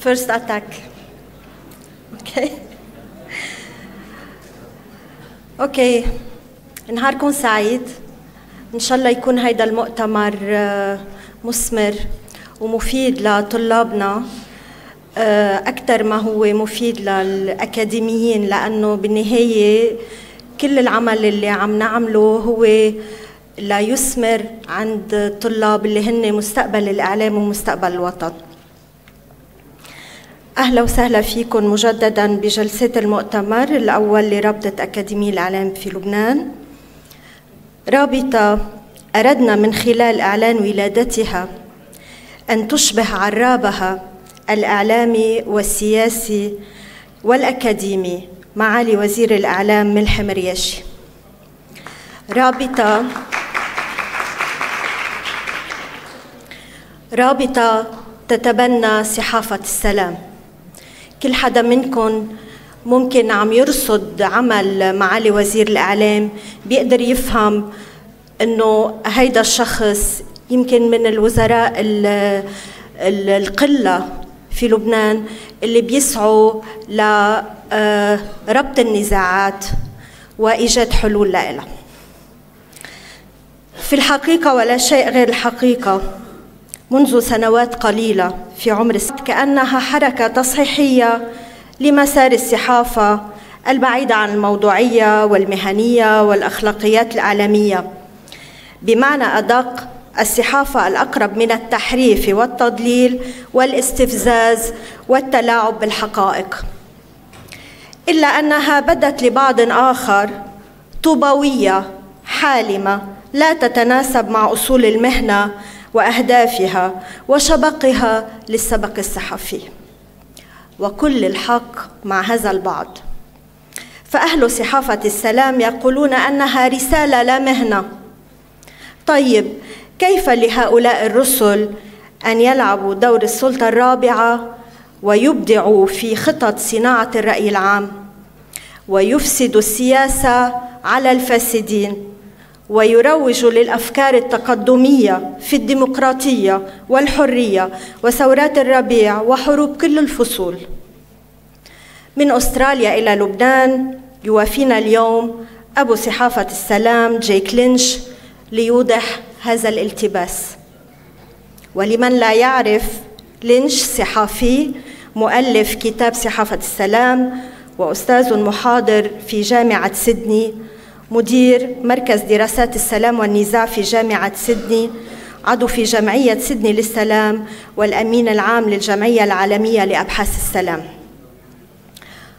First attack. اوكي نهاركم سعيد. ان شاء الله يكون هيدا المؤتمر مثمر ومفيد لطلابنا اكثر ما هو مفيد للاكاديميين، لانه بالنهايه كل العمل اللي عم نعمله هو لا يثمر عند الطلاب اللي هن مستقبل الاعلام ومستقبل الوطن. أهلا وسهلا فيكم مجددا بجلسة المؤتمر الأول لرابطة أكاديمية الإعلام في لبنان. رابطة أردنا من خلال إعلان ولادتها أن تشبه عرابها الإعلامي والسياسي والأكاديمي معالي وزير الإعلام ملحم رياشي. رابطة تتبنى صحافة السلام. كل حدا منكم ممكن عم يرصد عمل معالي وزير الإعلام بيقدر يفهم إنه هيدا الشخص يمكن من الوزراء القلة في لبنان اللي بيسعوا لربط النزاعات وإيجاد حلول لها. في الحقيقة ولا شيء غير الحقيقة، منذ سنوات قليلة في عمر كأنها حركة تصحيحية لمسار الصحافة البعيدة عن الموضوعية والمهنية والأخلاقيات الإعلامية، بمعنى أدق الصحافة الأقرب من التحريف والتضليل والاستفزاز والتلاعب بالحقائق، إلا أنها بدت لبعض آخر طوبوية حالمة لا تتناسب مع أصول المهنة وأهدافها وشبقها للسبق الصحفي، وكل الحق مع هذا البعض. فأهل صحافة السلام يقولون أنها رسالة لا مهنة. طيب كيف لهؤلاء الرسل أن يلعبوا دور السلطة الرابعة ويبدعوا في خطط صناعة الرأي العام ويفسدوا السياسة على الفاسدين ويروجوا للأفكار التقدمية في الديمقراطية والحرية وثورات الربيع وحروب كل الفصول؟ من أستراليا إلى لبنان يوافينا اليوم أبو صحافة السلام جيك لينش ليوضح هذا الالتباس. ولمن لا يعرف، لينش صحافي مؤلف كتاب صحافة السلام وأستاذ محاضر في جامعة سيدني، مدير مركز دراسات السلام والنزاع في جامعة سيدني، عضو في جمعية سيدني للسلام والأمين العام للجمعية العالمية لأبحاث السلام.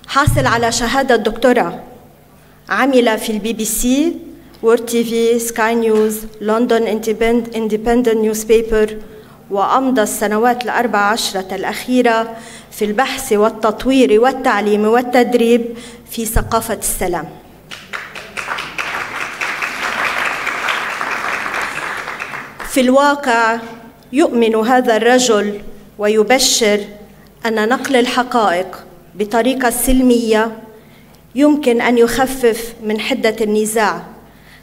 حاصل على شهادة دكتوراه، عمل في البي بي سي، وورد تي في، سكاي نيوز، لندن اندبندنت نيوز بيبر، وأمضى السنوات ال14 الأخيرة في البحث والتطوير والتعليم والتدريب في ثقافة السلام. في الواقع يؤمن هذا الرجل ويبشر أن نقل الحقائق بطريقة سلمية يمكن أن يخفف من حدة النزاع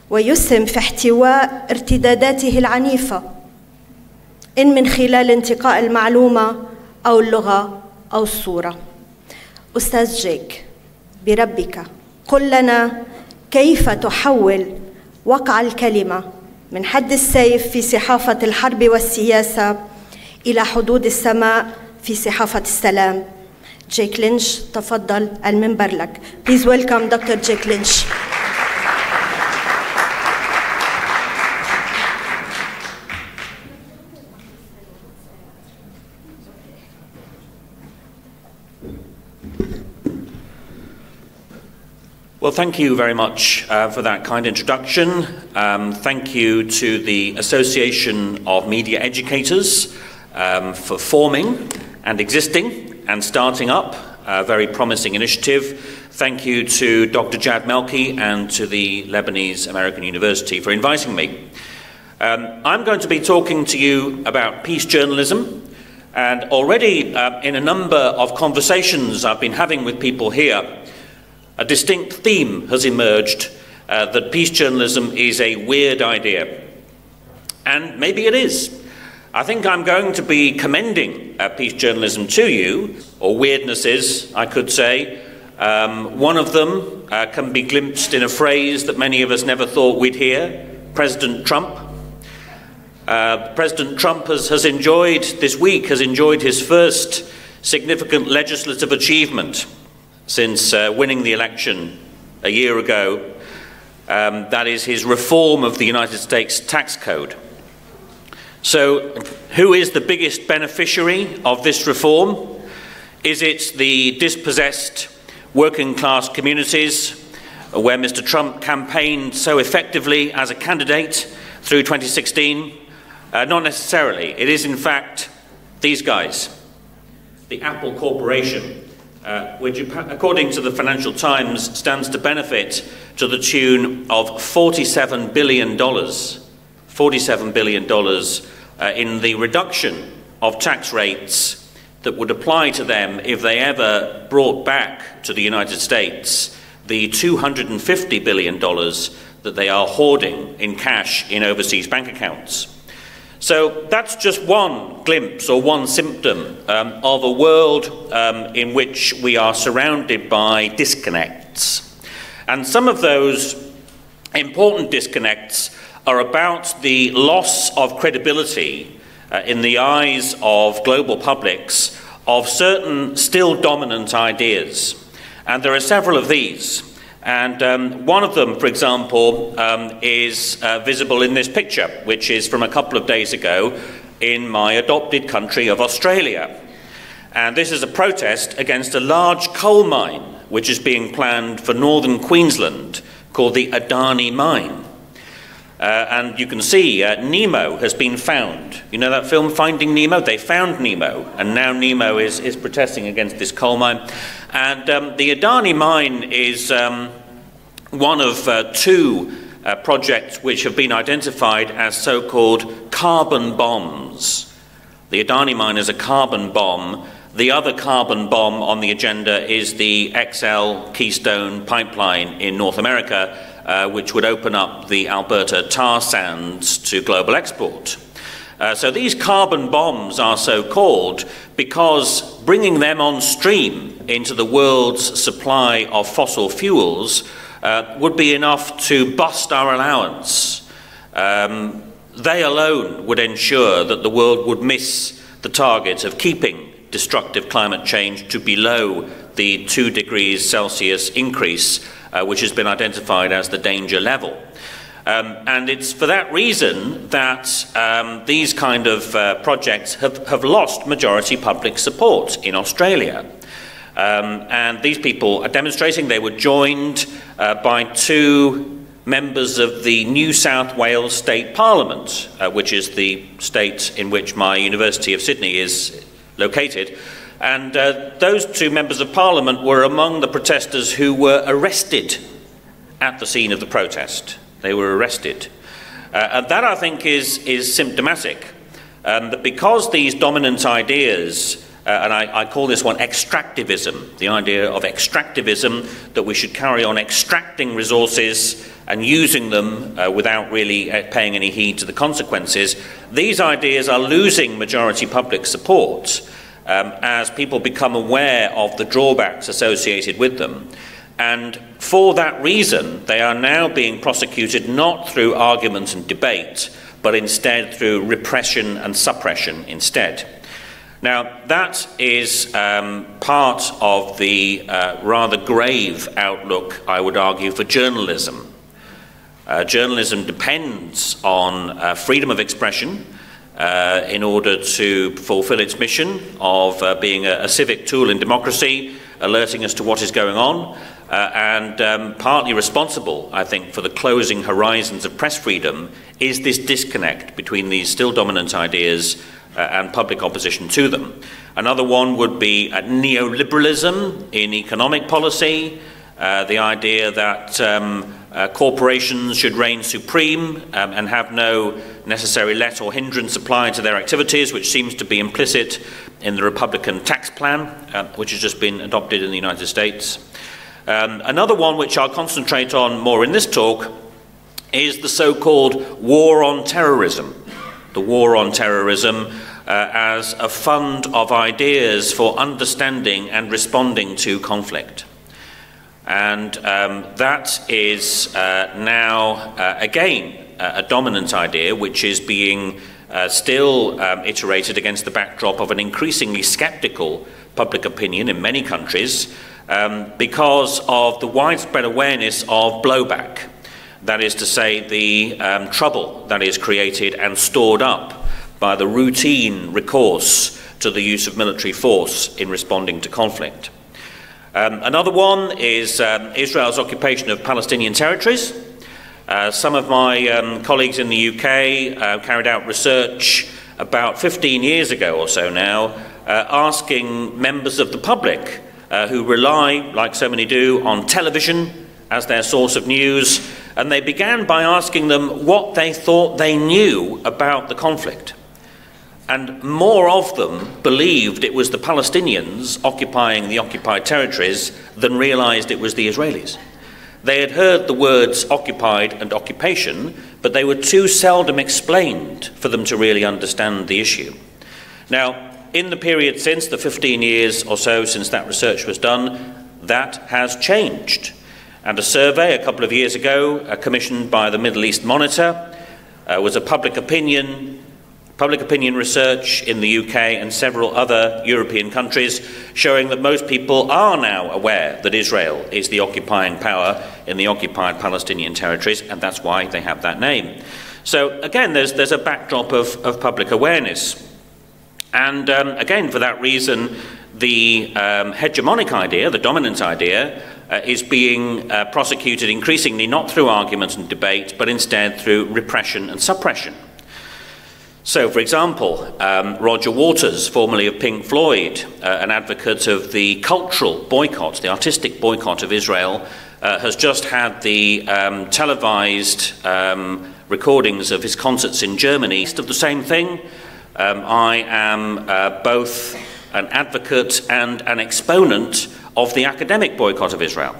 ويسهم في احتواء ارتداداته العنيفة، إن من خلال انتقاء المعلومة أو اللغة أو الصورة. أستاذ جيك، بربك قل لنا كيف تحول وقع الكلمة من حد السيف في صحافة الحرب والسياسة إلى حدود السماء في صحافة السلام. جيك لينش، تفضل المنبر لك. Please welcome Dr. جيك لينش. Well, thank you very much for that kind introduction. Thank you to the Association of Media Educators for forming and existing and starting up a very promising initiative. Thank you to Dr. Jad Melki and to the Lebanese American University for inviting me. I'm going to be talking to you about peace journalism, and already in a number of conversations I've been having with people here, a distinct theme has emerged that peace journalism is a weird idea. And maybe it is. I think I'm going to be commending peace journalism to you, or weirdnesses, I could say. One of them can be glimpsed in a phrase that many of us never thought we'd hear: President Trump. President Trump has enjoyed, this week, has enjoyed his first significant legislative achievement since winning the election a year ago. That is his reform of the United States tax code. So, who is the biggest beneficiary of this reform? Is it the dispossessed working class communities where Mr. Trump campaigned so effectively as a candidate through 2016? Not necessarily. It is in fact these guys, the Apple Corporation, which according to the Financial Times stands to benefit to the tune of $47 billion in the reduction of tax rates that would apply to them if they ever brought back to the United States the $250 billion that they are hoarding in cash in overseas bank accounts. So that's just one glimpse or one symptom of a world in which we are surrounded by disconnects. And some of those important disconnects are about the loss of credibility in the eyes of global publics of certain still dominant ideas. And there are several of these. And one of them, for example, is visible in this picture, which is from a couple of days ago in my adopted country of Australia. And this is a protest against a large coal mine which is being planned for northern Queensland called the Adani mine. And you can see Nemo has been found. You know that film Finding Nemo? They found Nemo, and now Nemo is protesting against this coal mine. And the Adani mine is one of two projects which have been identified as so-called carbon bombs. The Adani mine is a carbon bomb. The other carbon bomb on the agenda is the XL Keystone pipeline in North America, which would open up the Alberta tar sands to global export. So these carbon bombs are so called because bringing them on stream into the world's supply of fossil fuels would be enough to bust our allowance. They alone would ensure that the world would miss the target of keeping destructive climate change to below the 2 degrees Celsius increase, which has been identified as the danger level. And it's for that reason that these kind of projects have lost majority public support in Australia. And these people are demonstrating. They were joined by 2 members of the New South Wales State Parliament, which is the state in which my University of Sydney is located. And those 2 members of Parliament were among the protesters who were arrested at the scene of the protest. They were arrested. And that, I think, is symptomatic. That because these dominant ideas, and I call this one extractivism, the idea of extractivism, that we should carry on extracting resources and using them without really paying any heed to the consequences, these ideas are losing majority public support as people become aware of the drawbacks associated with them. And for that reason, they are now being prosecuted not through argument and debate, but instead through repression and suppression instead. Now, that is part of the rather grave outlook, I would argue, for journalism. Journalism depends on freedom of expression in order to fulfill its mission of being a civic tool in democracy, alerting us to what is going on. and partly responsible, I think, for the closing horizons of press freedom is this disconnect between these still dominant ideas and public opposition to them. Another one would be neoliberalism in economic policy, the idea that corporations should reign supreme and have no necessary let or hindrance applied to their activities, which seems to be implicit in the Republican tax plan, which has just been adopted in the United States. Another one which I'll concentrate on more in this talk is the so-called war on terrorism. The war on terrorism as a fund of ideas for understanding and responding to conflict. And that is now, again, a dominant idea which is being still iterated against the backdrop of an increasingly sceptical public opinion in many countries because of the widespread awareness of blowback. That is to say, the trouble that is created and stored up by the routine recourse to the use of military force in responding to conflict. Another one is Israel's occupation of Palestinian territories. Some of my colleagues in the UK carried out research about 15 years ago or so now, asking members of the public who rely, like so many do, on television as their source of news, and they began by asking them what they thought they knew about the conflict. And more of them believed it was the Palestinians occupying the occupied territories than realized it was the Israelis. They had heard the words occupied and occupation, but they were too seldom explained for them to really understand the issue. Now, in the period since, the 15 years or so since that research was done, that has changed. And a survey a couple of years ago, commissioned by the Middle East Monitor, was a public opinion research in the UK and several other European countries, showing that most people are now aware that Israel is the occupying power in the occupied Palestinian territories, and that's why they have that name. So again, there's a backdrop of public awareness. And again, for that reason, the hegemonic idea, the dominant idea, is being prosecuted increasingly not through argument and debate, but instead through repression and suppression. So, for example, Roger Waters, formerly of Pink Floyd, an advocate of the cultural boycott, the artistic boycott of Israel, has just had the televised recordings of his concerts in Germany. Of the same thing, I am both an advocate and an exponent of the academic boycott of Israel.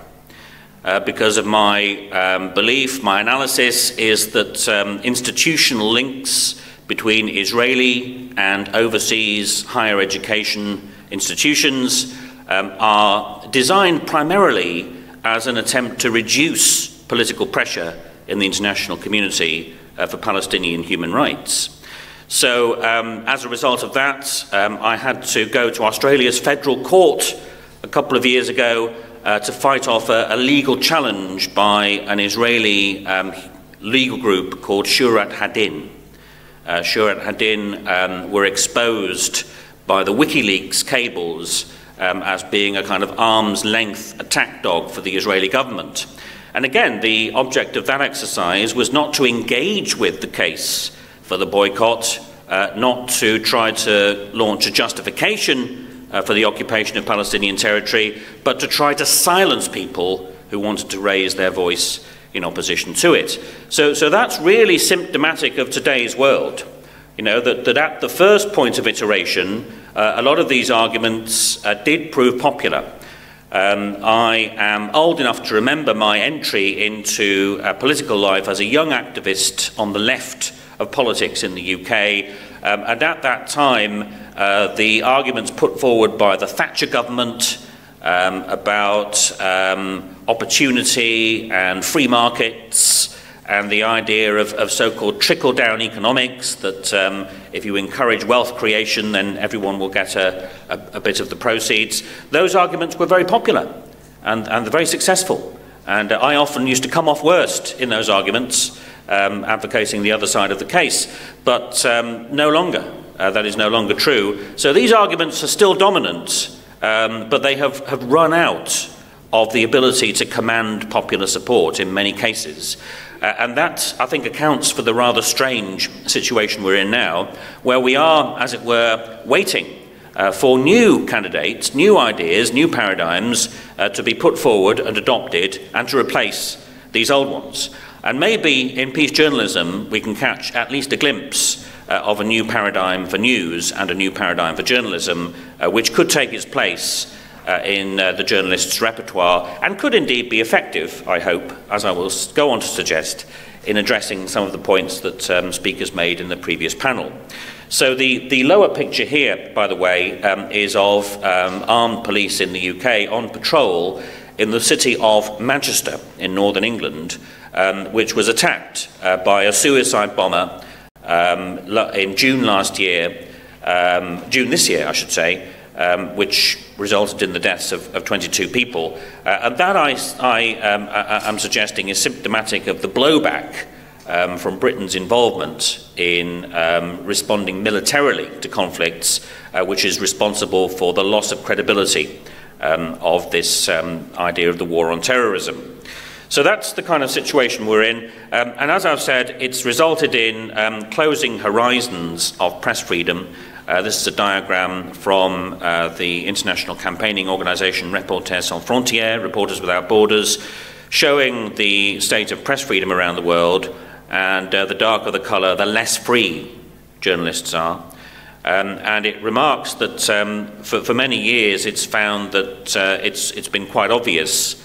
Because of my belief, my analysis is that institutional links between Israeli and overseas higher education institutions are designed primarily as an attempt to reduce political pressure in the international community for Palestinian human rights. So as a result of that, I had to go to Australia's federal court a couple of years ago to fight off a legal challenge by an Israeli legal group called Shurat Hadin. Shurat Hadin were exposed by the WikiLeaks cables as being a kind of arm's length attack dog for the Israeli government. And again, the object of that exercise was not to engage with the case for the boycott, not to try to launch a justification for the occupation of Palestinian territory, but to try to silence people who wanted to raise their voice in opposition to it. So that's really symptomatic of today's world. You know, that at the first point of iteration, a lot of these arguments did prove popular. I am old enough to remember my entry into political life as a young activist on the left of politics in the UK, and at that time, the arguments put forward by the Thatcher government about opportunity and free markets and the idea of so-called trickle-down economics, that if you encourage wealth creation, then everyone will get a bit of the proceeds. Those arguments were very popular and very successful. And I often used to come off worst in those arguments, advocating the other side of the case. But no longer. That is no longer true. So these arguments are still dominant, but they have run out of the ability to command popular support in many cases. And that, I think, accounts for the rather strange situation we're in now, where we are, as it were, waiting for new candidates, new ideas, new paradigms to be put forward and adopted and to replace these old ones. And maybe in peace journalism we can catch at least a glimpse of a new paradigm for news and a new paradigm for journalism, which could take its place in the journalist's repertoire and could indeed be effective, I hope, as I will go on to suggest, in addressing some of the points that speakers made in the previous panel. So the lower picture here, by the way, is of armed police in the UK on patrol in the city of Manchester in northern England, which was attacked by a suicide bomber in June last year, June this year, I should say, which resulted in the deaths of 22 people. And that I'm suggesting is symptomatic of the blowback from Britain's involvement in responding militarily to conflicts, which is responsible for the loss of credibility of this idea of the war on terrorism. So that's the kind of situation we're in, and as I've said, it's resulted in closing horizons of press freedom. This is a diagram from the international campaigning organisation Reporters Sans Frontières, Reporters Without Borders, showing the state of press freedom around the world, and the darker the colour, the less free journalists are. And it remarks that for many years it's found that it's been quite obvious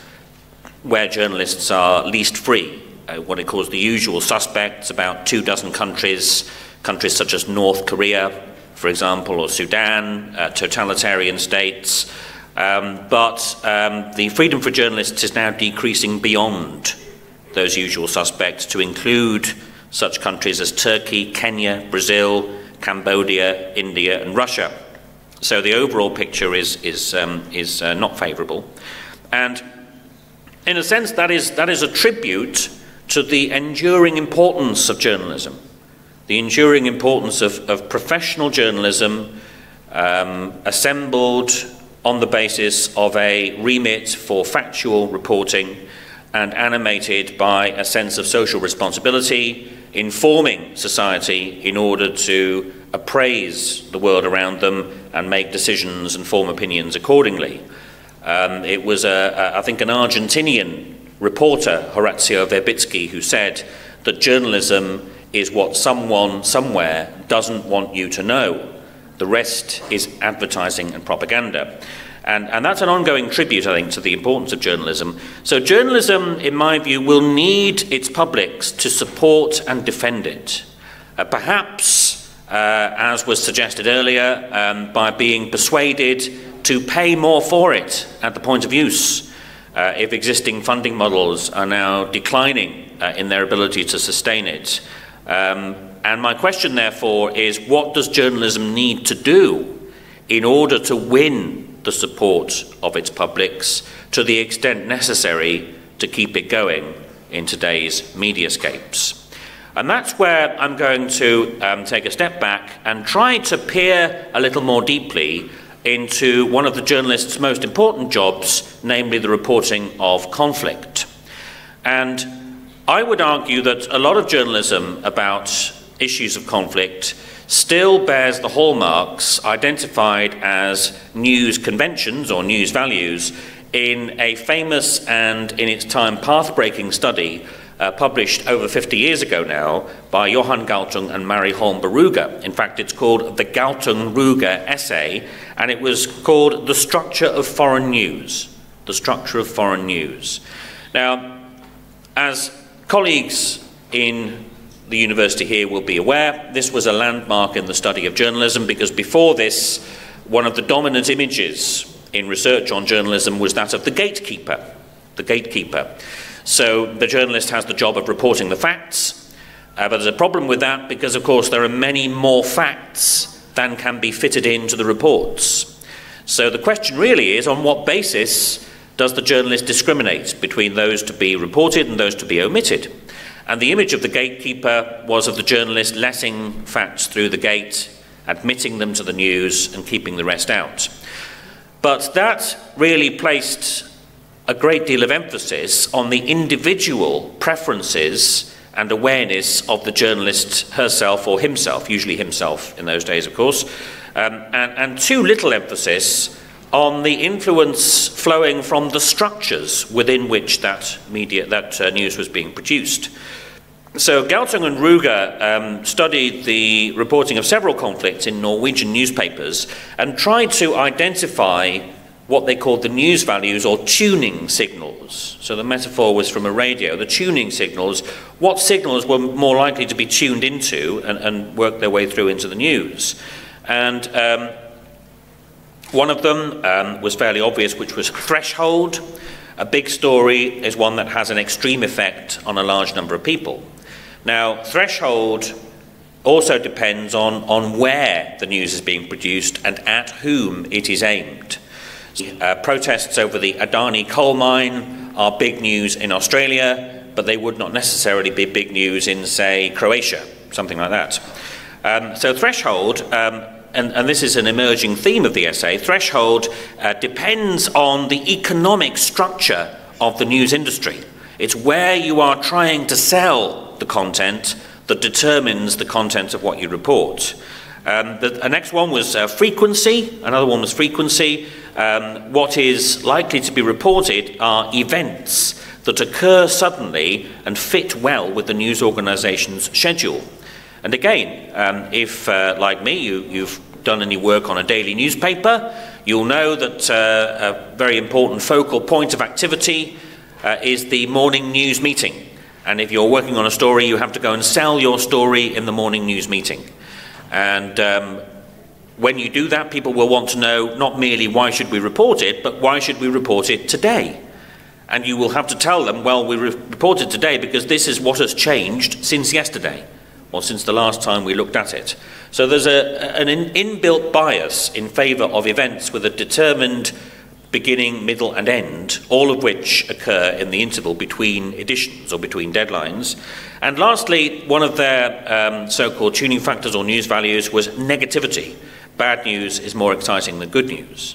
where journalists are least free, what it calls the usual suspects, about 24 countries such as North Korea, for example, or Sudan, totalitarian states. But the freedom for journalists is now decreasing beyond those usual suspects to include such countries as Turkey, Kenya, Brazil, Cambodia, India and Russia. So the overall picture is not favourable. And in a sense, that is a tribute to the enduring importance of journalism, the enduring importance of professional journalism assembled on the basis of a remit for factual reporting and animated by a sense of social responsibility, informing society in order to appraise the world around them and make decisions and form opinions accordingly. It was, I think, an Argentinian reporter, Horacio Verbitsky, who said that journalism is what someone somewhere doesn't want you to know. The rest is advertising and propaganda. And that's an ongoing tribute, I think, to the importance of journalism. So journalism, in my view, will need its publics to support and defend it. Perhaps, as was suggested earlier, by being persuaded to pay more for it at the point of use, if existing funding models are now declining in their ability to sustain it. And my question, therefore, is what does journalism need to do in order to win the support of its publics to the extent necessary to keep it going in today's mediascapes? And that's where I'm going to take a step back and try to peer a little more deeply into one of the journalist's most important jobs, namely the reporting of conflict. And I would argue that a lot of journalism about issues of conflict still bears the hallmarks identified as news conventions or news values in a famous and, in its time, path-breaking study published over 50 years ago now by Johan Galtung and Mary Holm Baruga. In fact, it's called the Galtung-Ruger Essay, and it was called The Structure of Foreign News. The Structure of Foreign News. Now, as colleagues in the university here will be aware, this was a landmark in the study of journalism, because before this, one of the dominant images in research on journalism was that of the gatekeeper. The gatekeeper. So the journalist has the job of reporting the facts, but there's a problem with that because, of course, there are many more facts than can be fitted into the reports. So the question really is, on what basis does the journalist discriminate between those to be reported and those to be omitted? And the image of the gatekeeper was of the journalist letting facts through the gate, admitting them to the news and keeping the rest out. But that really placed a great deal of emphasis on the individual preferences and awareness of the journalist herself or himself, usually himself in those days, of course, and too little emphasis on the influence flowing from the structures within which that news was being produced. So Galtung and Ruger studied the reporting of several conflicts in Norwegian newspapers and tried to identify what they called the news values or tuning signals. So the metaphor was from a radio, the tuning signals, what signals were more likely to be tuned into and work their way through into the news. And one of them was fairly obvious, which was threshold. A big story is one that has an extreme effect on a large number of people. Now, threshold also depends on where the news is being produced and at whom it is aimed. Protests over the Adani coal mine are big news in Australia, but they would not necessarily be big news in, say, Croatia, something like that. So threshold, and this is an emerging theme of the essay, threshold depends on the economic structure of the news industry. It's where you are trying to sell the content that determines the content of what you report. The next one was frequency. Another one was frequency. What is likely to be reported are events that occur suddenly and fit well with the news organisation's schedule. And again, if, like me, you've done any work on a daily newspaper, you'll know that a very important focal point of activity is the morning news meeting. And if you're working on a story, you have to go and sell your story in the morning news meeting. And when you do that, people will want to know not merely why should we report it, but why should we report it today? And you will have to tell them, well, we report it today because this is what has changed since yesterday, or since the last time we looked at it. So there's an inbuilt bias in favour of events with a determined beginning, middle and end, all of which occur in the interval between editions or between deadlines. And lastly, one of their so-called tuning factors or news values was negativity. Bad news is more exciting than good news.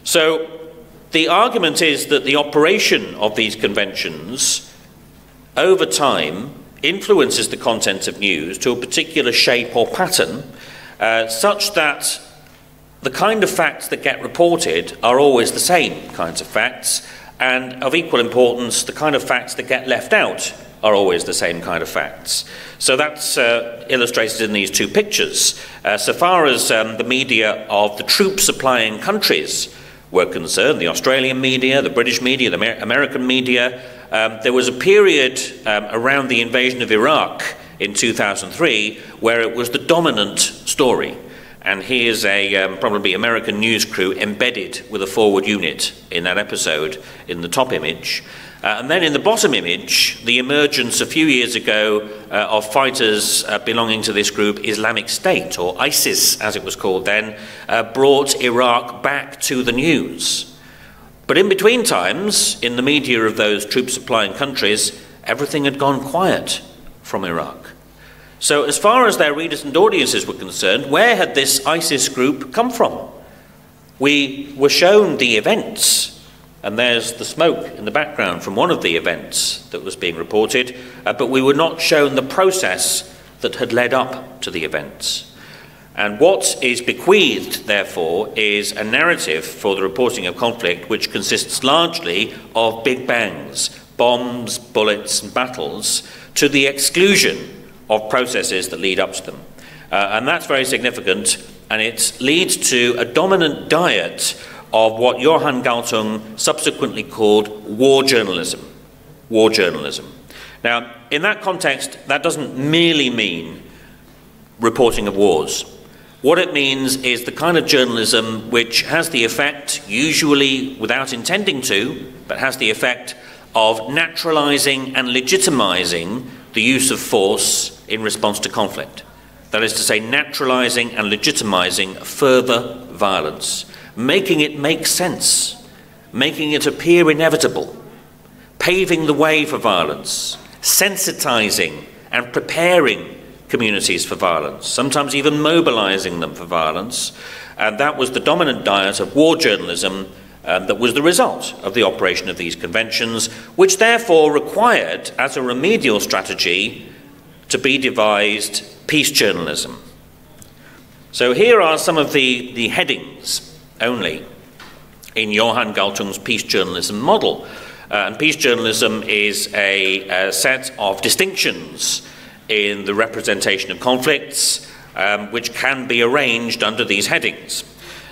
So the argument is that the operation of these conventions over time influences the content of news to a particular shape or pattern, such that the kind of facts that get reported are always the same kinds of facts, and of equal importance, the kind of facts that get left out are always the same kind of facts. So that's illustrated in these two pictures. So far as the media of the troop-supplying countries were concerned, the Australian media, the British media, the American media, there was a period around the invasion of Iraq in 2003 where it was the dominant story. And here's a probably American news crew embedded with a forward unit in that episode in the top image. And then in the bottom image, the emergence a few years ago of fighters belonging to this group, Islamic State, or ISIS as it was called then, brought Iraq back to the news. But in between times, in the media of those troop-supplying countries, everything had gone quiet from Iraq. So as far as their readers and audiences were concerned, where had this ISIS group come from? We were shown the events, and there's the smoke in the background from one of the events that was being reported, but we were not shown the process that had led up to the events. And what is bequeathed, therefore, is a narrative for the reporting of conflict which consists largely of big bangs, bombs, bullets and battles, to the exclusion of processes that lead up to them. And that's very significant, and it leads to a dominant diet of what Johan Galtung subsequently called war journalism. War journalism. Now, in that context, that doesn't merely mean reporting of wars. What it means is the kind of journalism which has the effect, usually without intending to, but has the effect of naturalizing and legitimizing the use of force in response to conflict. That is to say, naturalizing and legitimizing further violence, making it make sense, making it appear inevitable, paving the way for violence, sensitizing and preparing communities for violence, sometimes even mobilizing them for violence. And that was the dominant diet of war journalism that was the result of the operation of these conventions, which therefore required, as a remedial strategy, to be devised peace journalism. So here are some of the headings only in Johan Galtung's peace journalism model. And peace journalism is a set of distinctions in the representation of conflicts, which can be arranged under these headings.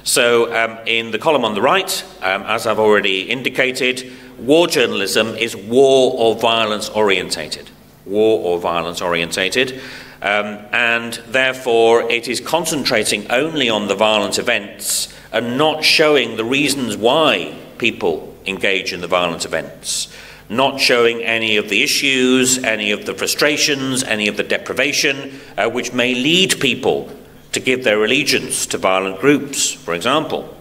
So in the column on the right, as I've already indicated, war journalism is war or violence orientated. War or violence orientated. And therefore it is concentrating only on the violent events and not showing the reasons why people engage in the violent events, not showing any of the issues, any of the frustrations, any of the deprivation which may lead people to give their allegiance to violent groups, for example.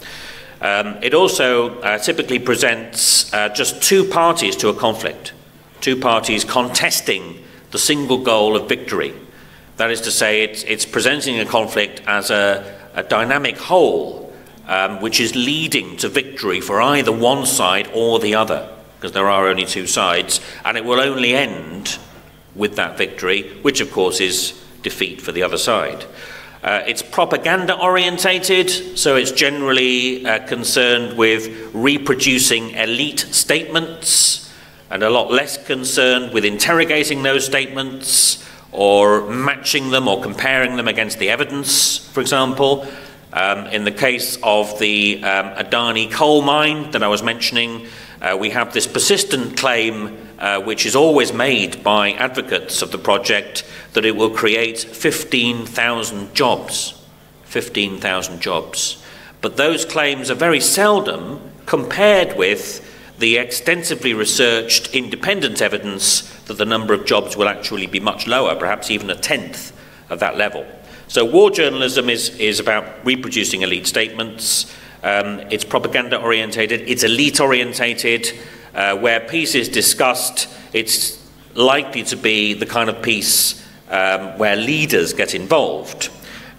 It also typically presents just two parties to a conflict, two parties contesting the single goal of victory. That is to say, it's presenting a conflict as a dynamic whole which is leading to victory for either one side or the other, because there are only two sides, and it will only end with that victory, which of course is defeat for the other side. It's propaganda orientated, so it's generally concerned with reproducing elite statements and a lot less concerned with interrogating those statements or matching them or comparing them against the evidence, for example. In the case of the Adani coal mine that I was mentioning, we have this persistent claim which is always made by advocates of the project that it will create 15,000 jobs. 15,000 jobs. But those claims are very seldom compared with the extensively researched independent evidence that the number of jobs will actually be much lower, perhaps even a tenth of that level. So war journalism is about reproducing elite statements. It's propaganda orientated, it's elite orientated. Where peace is discussed, it's likely to be the kind of peace where leaders get involved.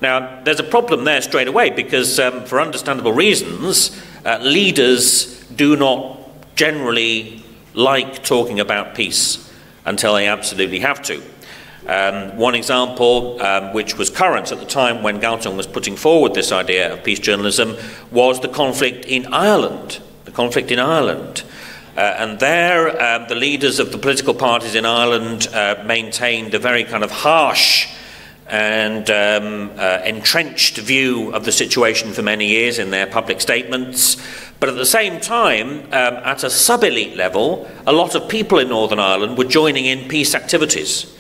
Now, there's a problem there straight away because for understandable reasons, leaders do not generally like talking about peace until they absolutely have to. One example, which was current at the time when Galtung was putting forward this idea of peace journalism, was the conflict in Ireland. The conflict in Ireland. And there, the leaders of the political parties in Ireland maintained a very kind of harsh and entrenched view of the situation for many years in their public statements. But at the same time, at a sub-elite level, a lot of people in Northern Ireland were joining in peace activities.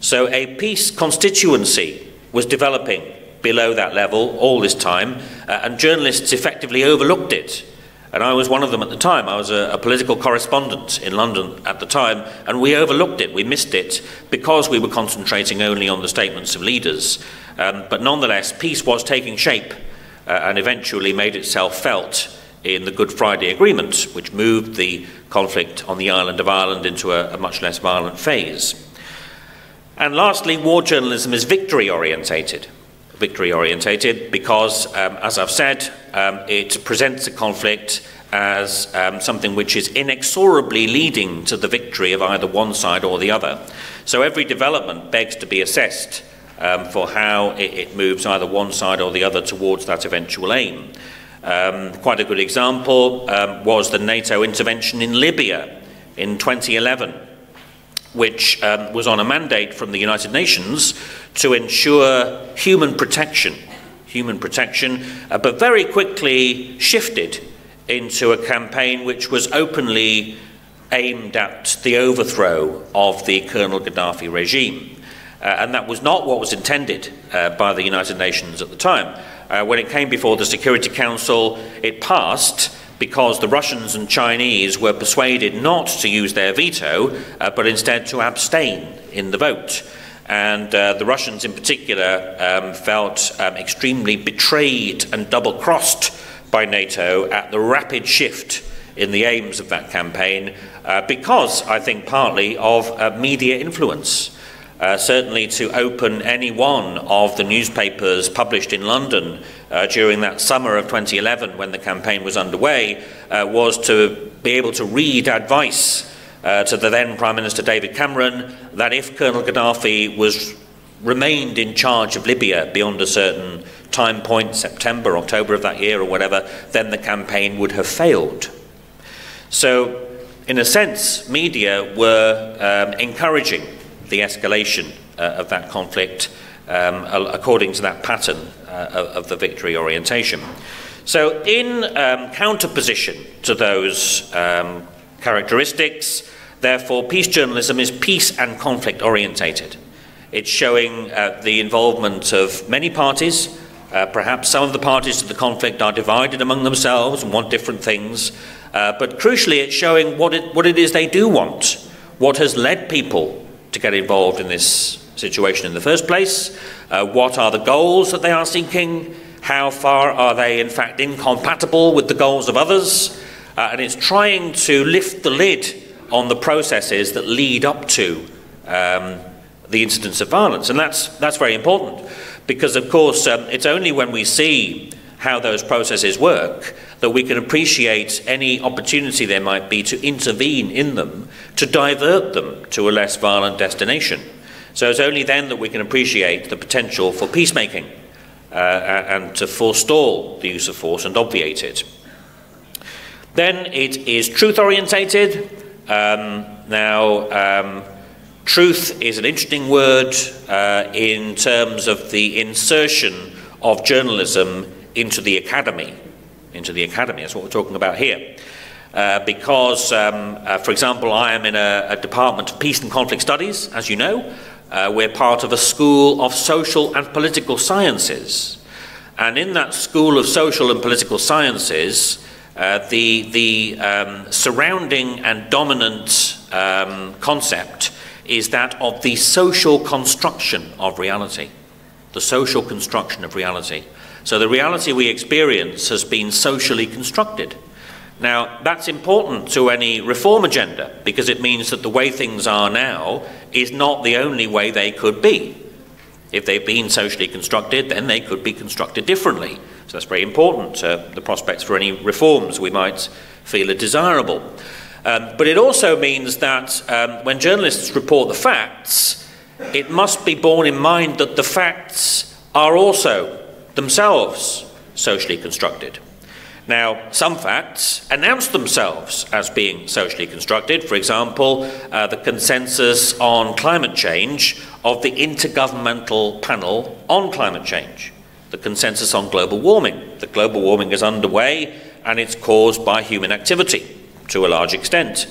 So a peace constituency was developing below that level all this time, and journalists effectively overlooked it. And I was one of them at the time. I was a political correspondent in London at the time, and we overlooked it, we missed it, because we were concentrating only on the statements of leaders. But nonetheless, peace was taking shape and eventually made itself felt in the Good Friday Agreement, which moved the conflict on the island of Ireland into a much less violent phase. And lastly, war journalism is victory-orientated. Victory-orientated because, as I've said, it presents a conflict as something which is inexorably leading to the victory of either one side or the other. So every development begs to be assessed for how it moves either one side or the other towards that eventual aim. Quite a good example was the NATO intervention in Libya in 2011. Which was on a mandate from the United Nations to ensure human protection, but very quickly shifted into a campaign which was openly aimed at the overthrow of the Colonel Gaddafi regime. And that was not what was intended by the United Nations at the time. When it came before the Security Council, it passed because the Russians and Chinese were persuaded not to use their veto, but instead to abstain in the vote. And the Russians in particular felt extremely betrayed and double-crossed by NATO at the rapid shift in the aims of that campaign, because, I think, partly of media influence. certainly to open any one of the newspapers published in London during that summer of 2011 when the campaign was underway was to be able to read advice to the then Prime Minister David Cameron that if Colonel Gaddafi remained in charge of Libya beyond a certain time point, September, October of that year or whatever, then the campaign would have failed. So, in a sense, media were encouraging the escalation of that conflict according to that pattern of the victory orientation. So, in counterposition to those characteristics, therefore, peace journalism is peace and conflict orientated. It's showing the involvement of many parties. Perhaps some of the parties to the conflict are divided among themselves and want different things. But crucially, it's showing what it is they do want, what has led people to get involved in this situation in the first place, what are the goals that they are seeking, how far are they in fact incompatible with the goals of others, and it's trying to lift the lid on the processes that lead up to the incidents of violence. And that's very important, because of course it's only when we see how those processes work that we can appreciate any opportunity there might be to intervene in them, to divert them to a less violent destination. So it's only then that we can appreciate the potential for peacemaking and to forestall the use of force and obviate it. Then it is truth-orientated. Truth is an interesting word in terms of the insertion of journalism into the academy. That's what we're talking about here. Because, for example, I am in a department of peace and conflict studies, as you know. We're part of a school of social and political sciences. And in that school of social and political sciences, the surrounding and dominant concept is that of the social construction of reality. The social construction of reality. So the reality we experience has been socially constructed. Now, that's important to any reform agenda, because it means that the way things are now is not the only way they could be. If they've been socially constructed, then they could be constructed differently. So that's very important to the prospects for any reforms we might feel are desirable. But it also means that when journalists report the facts, it must be borne in mind that the facts are also themselves socially constructed. Now, some facts announce themselves as being socially constructed. For example, the consensus on climate change of the Intergovernmental Panel on Climate Change. The consensus on global warming. That global warming is underway and it's caused by human activity to a large extent.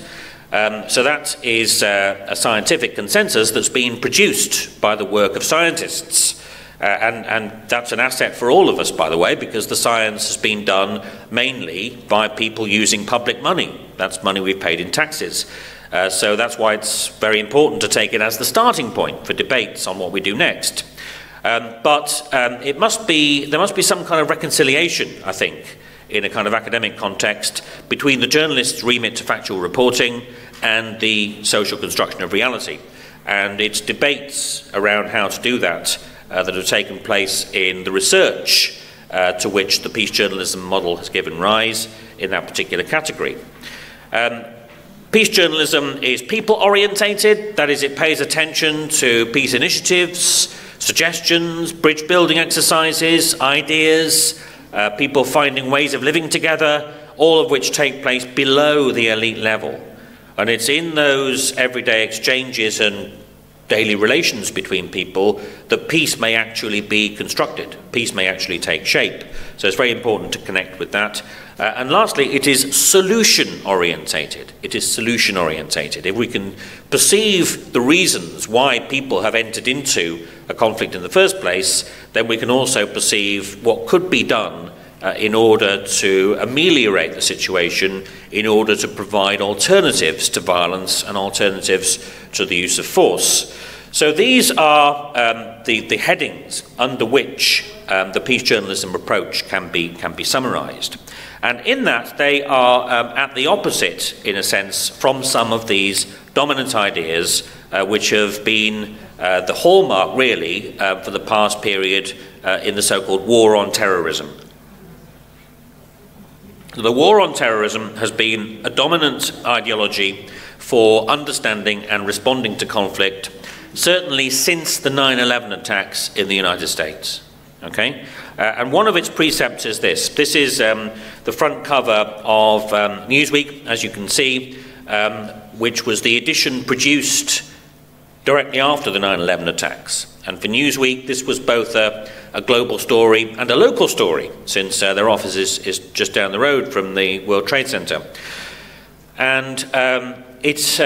So that is a scientific consensus that's been produced by the work of scientists. And that's an asset for all of us, by the way, because the science has been done mainly by people using public money. That's money we've paid in taxes. So that's why it's very important to take it as the starting point for debates on what we do next. But there must be some kind of reconciliation, I think, in a kind of academic context between the journalist's remit to factual reporting and the social construction of reality. And it's debates around how to do that that have taken place in the research to which the peace journalism model has given rise in that particular category. Peace journalism is people-orientated, that is, it pays attention to peace initiatives, suggestions, bridge-building exercises, ideas, people finding ways of living together, all of which take place below the elite level. And it's in those everyday exchanges and daily relations between people that peace may actually be constructed, peace may actually take shape. So it's very important to connect with that. And lastly, it is solution-orientated. It is solution-orientated. If we can perceive the reasons why people have entered into a conflict in the first place, then we can also perceive what could be done in order to ameliorate the situation, in order to provide alternatives to violence and alternatives to the use of force. So these are the headings under which the peace journalism approach can be summarised. And in that, they are at the opposite, in a sense, from some of these dominant ideas which have been the hallmark really for the past period in the so-called war on terrorism. The war on terrorism has been a dominant ideology for understanding and responding to conflict, certainly since the 9/11 attacks in the United States. Okay? And one of its precepts is this. This is the front cover of Newsweek, as you can see, which was the edition produced directly after the 9/11 attacks. And for Newsweek, this was both a global story and a local story, since their office is just down the road from the World Trade Center. And it's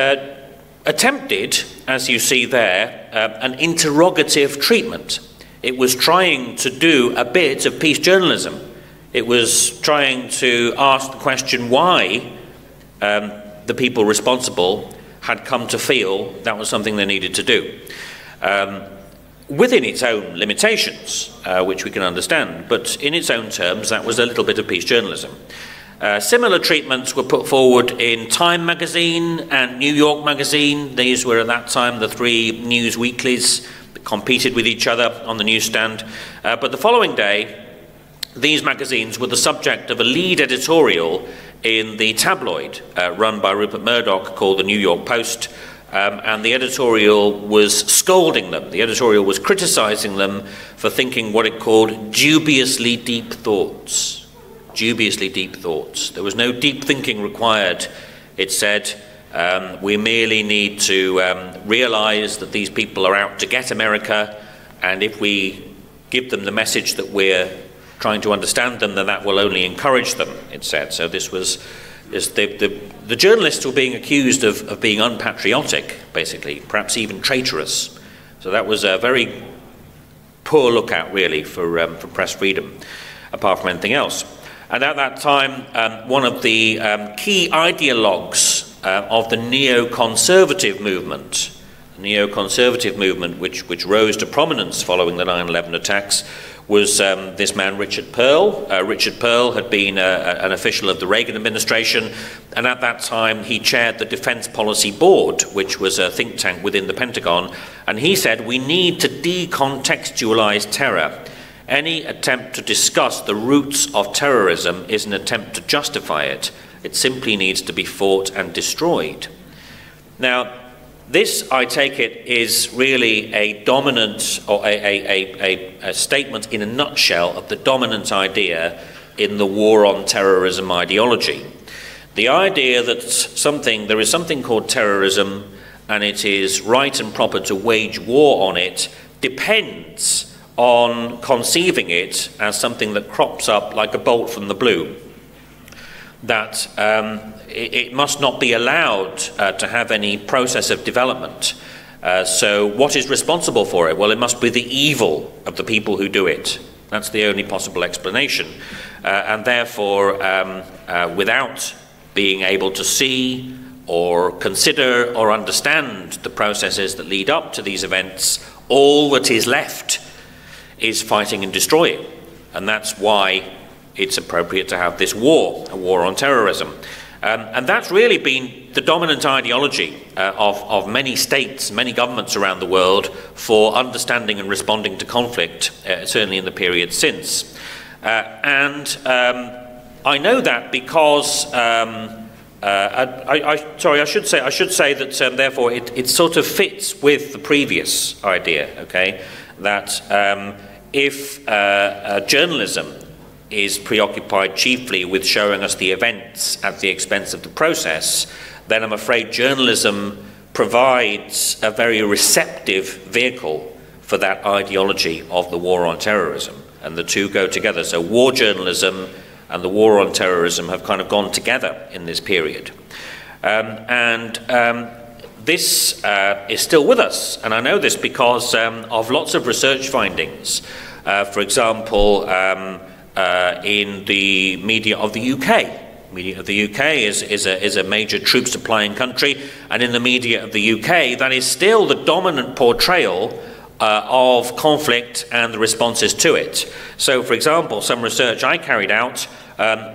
attempted, as you see there, an interrogative treatment. It was trying to do a bit of peace journalism. It was trying to ask the question why the people responsible had come to feel that was something they needed to do. Within its own limitations, which we can understand, but in its own terms, that was a little bit of peace journalism. Similar treatments were put forward in Time magazine and New York magazine. These were at that time the three news weeklies that competed with each other on the newsstand. But the following day, these magazines were the subject of a lead editorial in the tabloid run by Rupert Murdoch called the New York Post. And the editorial was scolding them. The editorial was criticizing them for thinking what it called dubiously deep thoughts. Dubiously deep thoughts. There was no deep thinking required, it said. We merely need to realize that these people are out to get America, and if we give them the message that we're trying to understand them, then that will only encourage them, it said. So this was the journalists were being accused of being unpatriotic, basically, perhaps even traitorous. So that was a very poor lookout, really, for press freedom, apart from anything else. And at that time, one of the key ideologues of the neoconservative movement, which rose to prominence following the 9/11 attacks, was this man Richard Pearl. Richard Pearl had been an official of the Reagan administration, and at that time he chaired the Defense Policy Board, which was a think tank within the Pentagon, and he said we need to decontextualize terror. Any attempt to discuss the roots of terrorism is an attempt to justify it. It simply needs to be fought and destroyed. Now, this, I take it, is really a dominant, or a statement in a nutshell of the dominant idea in the war on terrorism ideology. The idea that there is something called terrorism, and it is right and proper to wage war on it, depends on conceiving it as something that crops up like a bolt from the blue. That it must not be allowed to have any process of development. So what is responsible for it? Well, it must be the evil of the people who do it. That's the only possible explanation. And therefore, without being able to see or consider or understand the processes that lead up to these events, all that is left is fighting and destroying. And that's why it's appropriate to have this war, a war on terrorism. And that's really been the dominant ideology of many states, many governments around the world for understanding and responding to conflict, certainly in the period since. I know that because I should say that therefore it sort of fits with the previous idea, okay, that if journalism is preoccupied chiefly with showing us the events at the expense of the process, then I'm afraid journalism provides a very receptive vehicle for that ideology of the war on terrorism, and the two go together. So war journalism and the war on terrorism have kind of gone together in this period. This is still with us, and I know this because of lots of research findings. For example, in the media of the UK. Media of the UK is a major troop supplying country, and in the media of the UK, that is still the dominant portrayal of conflict and the responses to it. So, for example, some research I carried out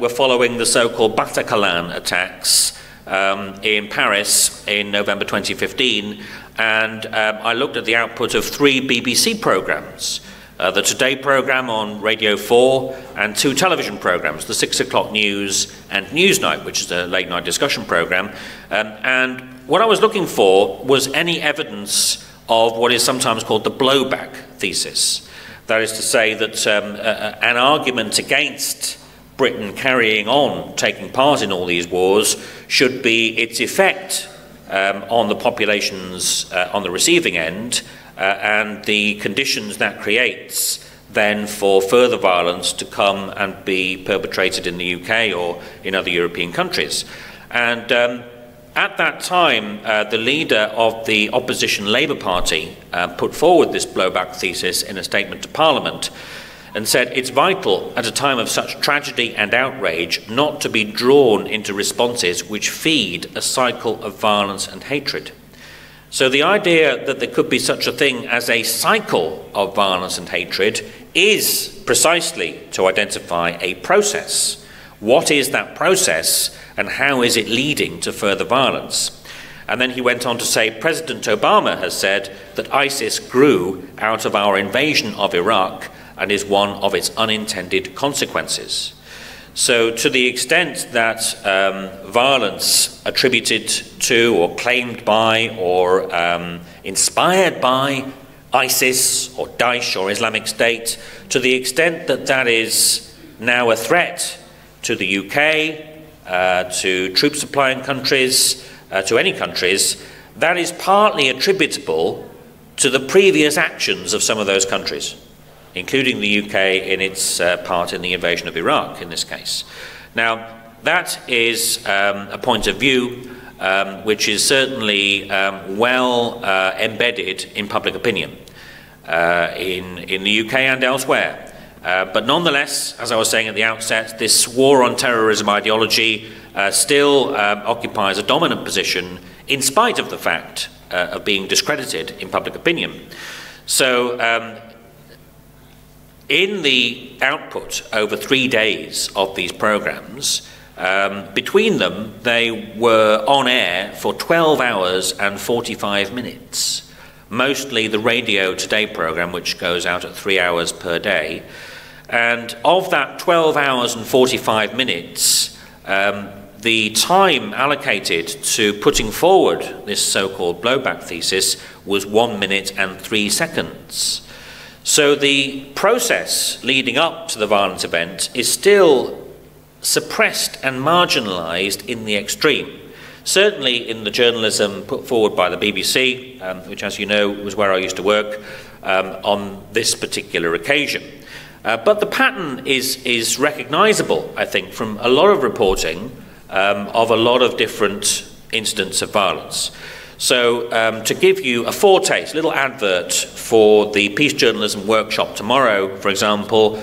were following the so-called Bataclan attacks in Paris in November 2015, and I looked at the output of 3 BBC programmes. The Today programme on Radio 4 and 2 television programmes, the 6 o'clock news and Newsnight, which is a late night discussion programme. And what I was looking for was any evidence of what is sometimes called the blowback thesis. That is to say that an argument against Britain carrying on, taking part in all these wars, should be its effect on the populations on the receiving end, and the conditions that creates then for further violence to come and be perpetrated in the UK or in other European countries. And at that time, the leader of the opposition Labour Party put forward this blowback thesis in a statement to Parliament and said it's vital at a time of such tragedy and outrage not to be drawn into responses which feed a cycle of violence and hatred. So the idea that there could be such a thing as a cycle of violence and hatred is precisely to identify a process. What is that process and how is it leading to further violence? And then he went on to say, President Obama has said that ISIS grew out of our invasion of Iraq and is one of its unintended consequences. So to the extent that violence attributed to or claimed by or inspired by ISIS or Daesh or Islamic State, to the extent that that is now a threat to the UK, to troop supplying countries, to any countries, that is partly attributable to the previous actions of some of those countries, including the UK in its part in the invasion of Iraq in this case. Now, that is a point of view which is certainly well embedded in public opinion in the UK and elsewhere. But nonetheless, as I was saying at the outset, this war on terrorism ideology still occupies a dominant position in spite of the fact of being discredited in public opinion. So in the output over 3 days of these programmes, between them they were on air for 12 hours and 45 minutes. Mostly the Radio Today programme, which goes out at 3 hours per day. And of that 12 hours and 45 minutes, the time allocated to putting forward this so-called blowback thesis was 1 minute and 3 seconds. So the process leading up to the violent event is still suppressed and marginalised in the extreme. Certainly in the journalism put forward by the BBC, which, as you know, was where I used to work on this particular occasion. But the pattern is recognisable, I think, from a lot of reporting of a lot of different incidents of violence. So to give you a foretaste, a little advert for the Peace Journalism Workshop tomorrow, for example,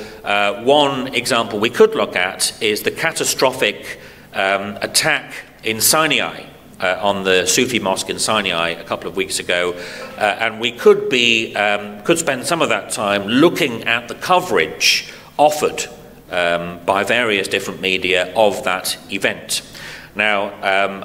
one example we could look at is the catastrophic attack in Sinai, on the Sufi mosque in Sinai a couple of weeks ago, and we could spend some of that time looking at the coverage offered by various different media of that event. Now,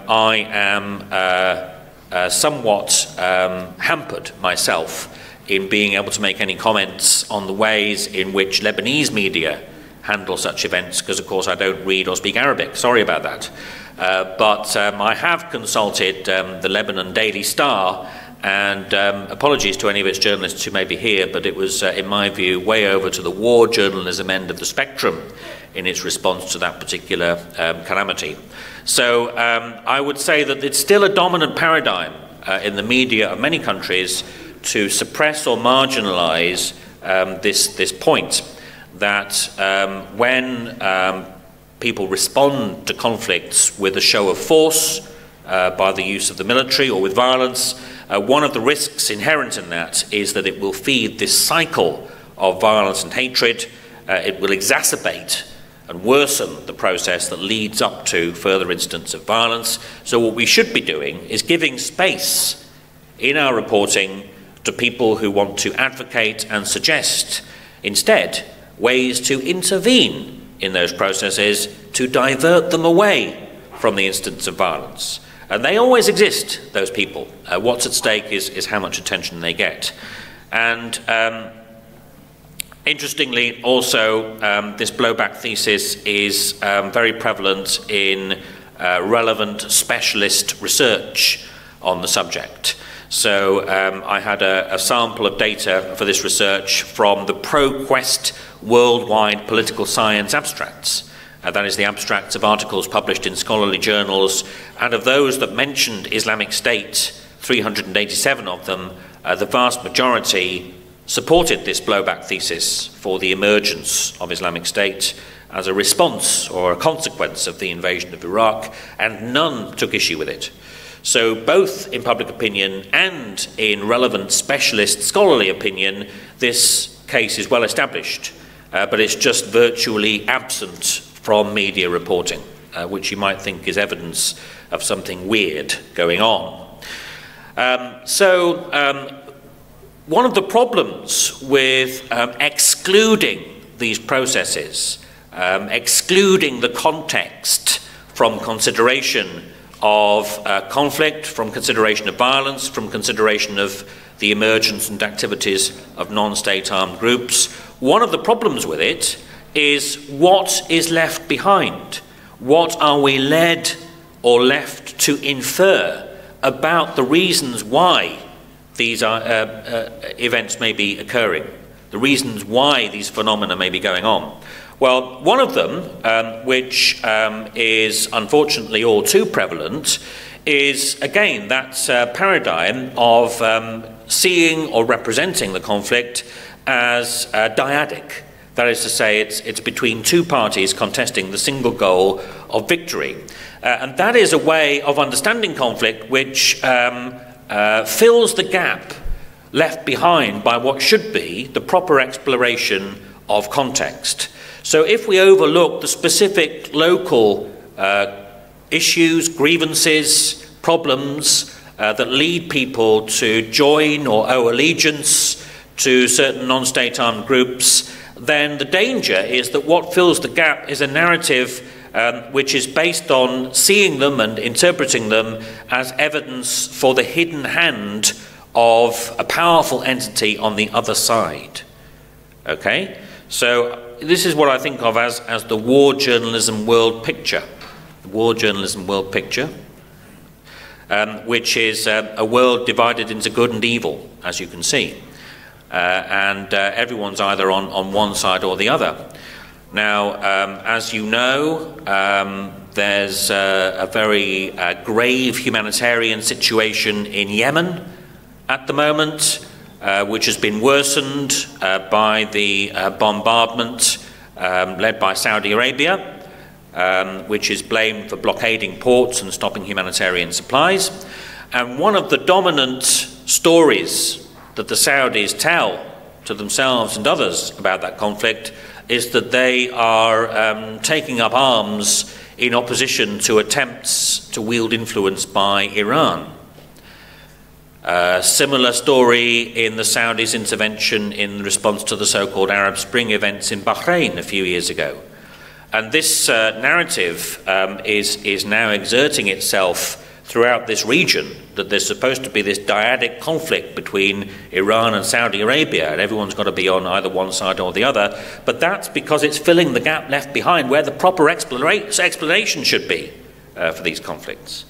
I am somewhat hampered myself in being able to make any comments on the ways in which Lebanese media handle such events, because of course I don't read or speak Arabic. Sorry about that. But I have consulted the Lebanon Daily Star, and apologies to any of its journalists who may be here, but it was, in my view, way over to the war journalism end of the spectrum in its response to that particular calamity. So I would say that it's still a dominant paradigm in the media of many countries to suppress or marginalise this point that when people respond to conflicts with a show of force by the use of the military or with violence, one of the risks inherent in that is that it will feed this cycle of violence and hatred. It will exacerbate and worsen the process that leads up to further instances of violence. So what we should be doing is giving space in our reporting to people who want to advocate and suggest instead ways to intervene in those processes to divert them away from the incidents of violence. And they always exist, those people. What's at stake is how much attention they get. And interestingly, also, this blowback thesis is very prevalent in relevant specialist research on the subject. So I had a sample of data for this research from the ProQuest Worldwide Political Science Abstracts. That is the abstracts of articles published in scholarly journals, and of those that mentioned Islamic State, 387 of them, the vast majority supported this blowback thesis for the emergence of Islamic State as a response or a consequence of the invasion of Iraq, and none took issue with it. So both in public opinion and in relevant specialist scholarly opinion, this case is well established, but it's just virtually absent from media reporting, which you might think is evidence of something weird going on. One of the problems with excluding these processes, excluding the context from consideration of conflict, from consideration of violence, from consideration of the emergence and activities of non-state armed groups, one of the problems with it is what is left behind. What are we led or left to infer about the reasons why these events may be occurring, the reasons why these phenomena may be going on? Well, one of them, which is unfortunately all too prevalent, is again that paradigm of seeing or representing the conflict as dyadic. That is to say, it's between two parties contesting the single goal of victory. And that is a way of understanding conflict which fills the gap left behind by what should be the proper exploration of context. So if we overlook the specific local issues, grievances, problems that lead people to join or owe allegiance to certain non-state armed groups, then the danger is that what fills the gap is a narrative which is based on seeing them and interpreting them as evidence for the hidden hand of a powerful entity on the other side. Okay? So this is what I think of as the war journalism world picture. The war journalism world picture, which is a world divided into good and evil, as you can see. And everyone's either on one side or the other. Now, as you know, there's a very grave humanitarian situation in Yemen at the moment, which has been worsened by the bombardment led by Saudi Arabia, which is blamed for blockading ports and stopping humanitarian supplies. And one of the dominant stories that the Saudis tell to themselves and others about that conflict is that they are taking up arms in opposition to attempts to wield influence by Iran. Similar story in the Saudis' intervention in response to the so-called Arab Spring events in Bahrain a few years ago. And this narrative is now exerting itself throughout this region, that there's supposed to be this dyadic conflict between Iran and Saudi Arabia, and everyone's got to be on either one side or the other. But that's because it's filling the gap left behind where the proper explanation should be for these conflicts.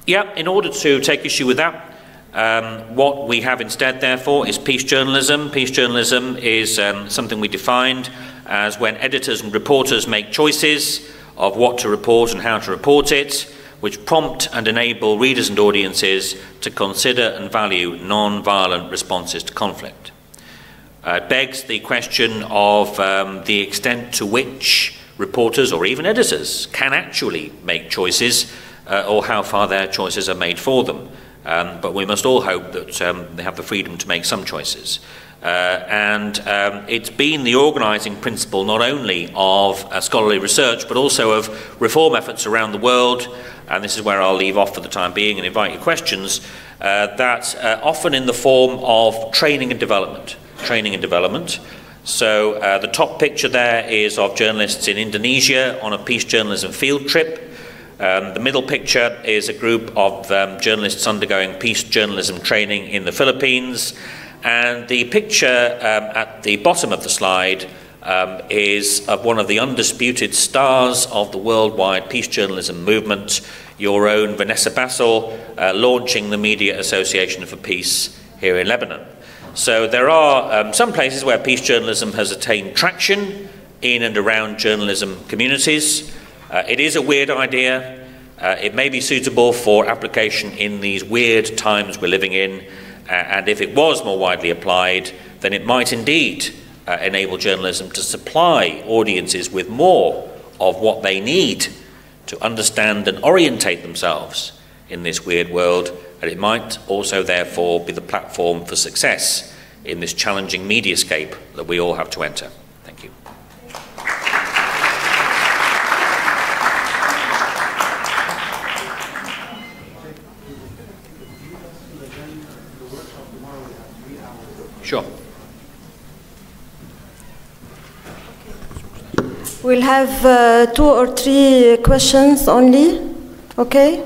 Yeah, in order to take issue with that, what we have instead, therefore, is peace journalism. Peace journalism is something we defined as when editors and reporters make choices of what to report and how to report it, which prompt and enable readers and audiences to consider and value non-violent responses to conflict. It begs the question of the extent to which reporters or even editors can actually make choices or how far their choices are made for them. But we must all hope that they have the freedom to make some choices. It's been the organising principle not only of scholarly research but also of reform efforts around the world, and this is where I'll leave off for the time being and invite your questions, that often in the form of training and development. So the top picture there is of journalists in Indonesia on a peace journalism field trip. The middle picture is a group of journalists undergoing peace journalism training in the Philippines. And the picture at the bottom of the slide is of one of the undisputed stars of the worldwide peace journalism movement, your own Vanessa Bassel, launching the Media Association for Peace here in Lebanon. So there are some places where peace journalism has attained traction in and around journalism communities. It is a weird idea. It may be suitable for application in these weird times we're living in, and if it was more widely applied, then it might indeed enable journalism to supply audiences with more of what they need to understand and orientate themselves in this weird world, and it might also therefore be the platform for success in this challenging mediascape that we all have to enter. Thank you. Sure. We'll have 2 or 3 questions only, okay?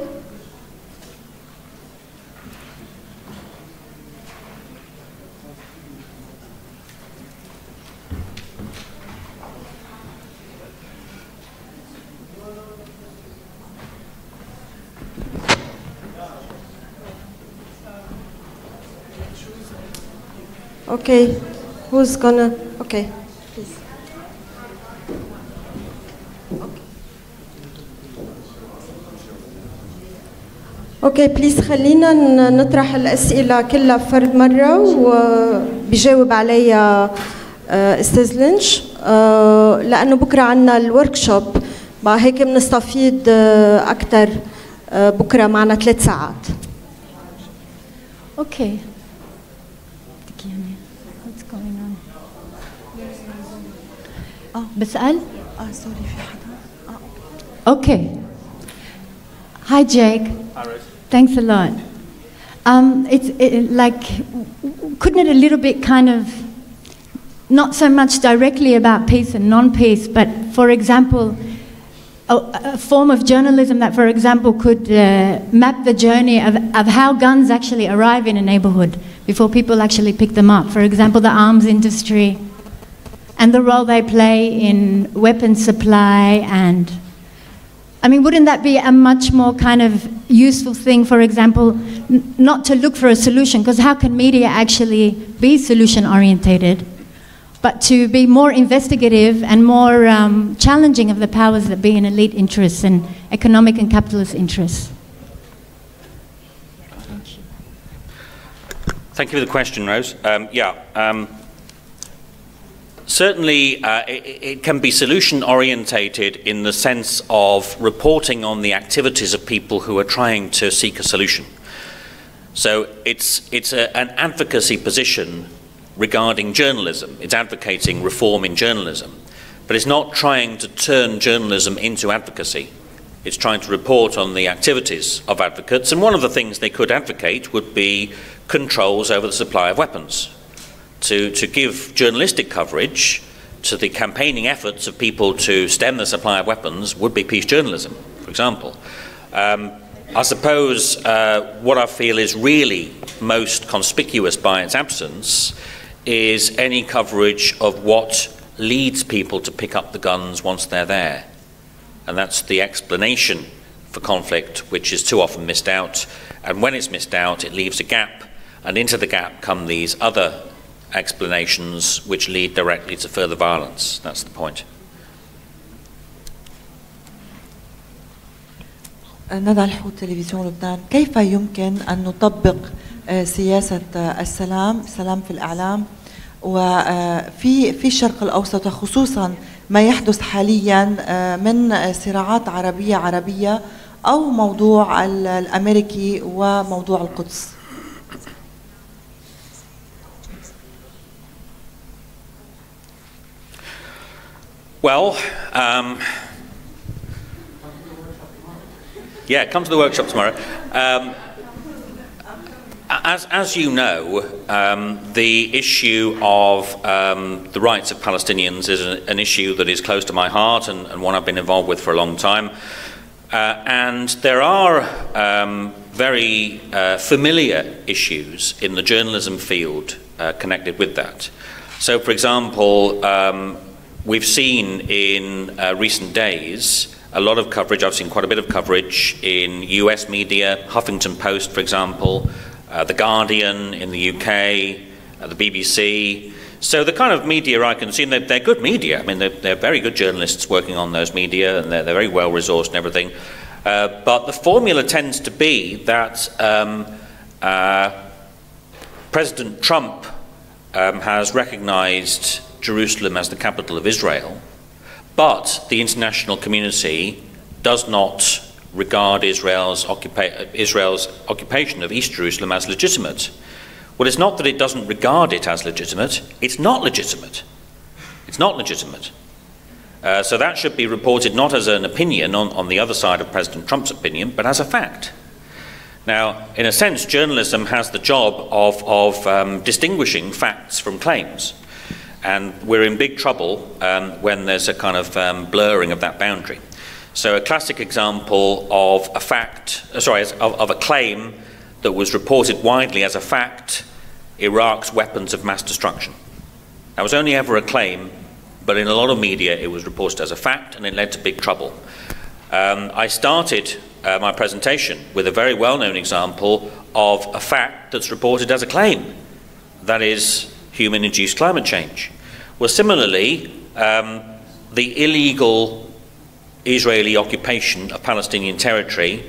Okay, who's gonna, okay, please. اوكي بليز خلينا نطرح الاسئله كلها فرد مره وبيجاوب عليها استاذ لينش لانه بكره عندنا الورك شوب مع هيك بنستفيد اكثر بكره معنا 3 ساعات. اوكي. What's going on? بسأل؟ سوري في حدا. اوكي. Hi Jake. Hi Rose. Thanks a lot. Like, couldn't it a little bit kind of, not so much directly about peace and non-peace, but for example, a form of journalism that, for example, could map the journey of how guns actually arrive in a neighborhood before people actually pick them up. For example, the arms industry and the role they play in weapons supply and I mean, wouldn't that be a much more kind of useful thing, for example, not to look for a solution, because how can media actually be solution-orientated, but to be more investigative and more challenging of the powers that be in elite interests and economic and capitalist interests? Thank you. Thank you for the question, Rose. Certainly, it can be solution-orientated in the sense of reporting on the activities of people who are trying to seek a solution. So it's an advocacy position regarding journalism. It's advocating reform in journalism. But it's not trying to turn journalism into advocacy. It's trying to report on the activities of advocates. And one of the things they could advocate would be controls over the supply of weapons. To give journalistic coverage to the campaigning efforts of people to stem the supply of weapons would be peace journalism, for example. I suppose what I feel is really most conspicuous by its absence is any coverage of what leads people to pick up the guns once they're there. And that's the explanation for conflict, which is too often missed out. And when it's missed out, it leaves a gap, and into the gap come these other explanations which lead directly to further violence. That's the point. ندى الحوت تلفزيون لبنان، كيف يمكن أن نطبق سياسة السلام في الإعلام وفي الشرق الأوسط، خصوصا ما يحدث حاليا من صراعات عربية أو موضوع الاميركي وموضوع القدس؟ Well, yeah, come to the workshop tomorrow. As you know, the issue of the rights of Palestinians is an issue that is close to my heart and one I've been involved with for a long time. And there are very familiar issues in the journalism field connected with that. So, for example, we've seen in recent days a lot of coverage. I've seen quite a bit of coverage in US media, Huffington Post, for example, The Guardian in the UK, the BBC. So the kind of media I can see, and they're good media. I mean, they're very good journalists working on those media, and they're very well resourced and everything. But the formula tends to be that President Trump has recognized Jerusalem as the capital of Israel, but the international community does not regard Israel's occupation of East Jerusalem as legitimate. Well, it's not that it doesn't regard it as legitimate, it's not legitimate. It's not legitimate. So that should be reported not as an opinion on the other side of President Trump's opinion, but as a fact. Now, in a sense, journalism has the job of distinguishing facts from claims. And we're in big trouble when there's a kind of blurring of that boundary. So a classic example of a fact, of a claim that was reported widely as a fact, Iraq's weapons of mass destruction. That was only ever a claim, but in a lot of media it was reported as a fact, and it led to big trouble. I started my presentation with a very well-known example of a fact that's reported as a claim, that is human-induced climate change. Well, similarly, the illegal Israeli occupation of Palestinian territory,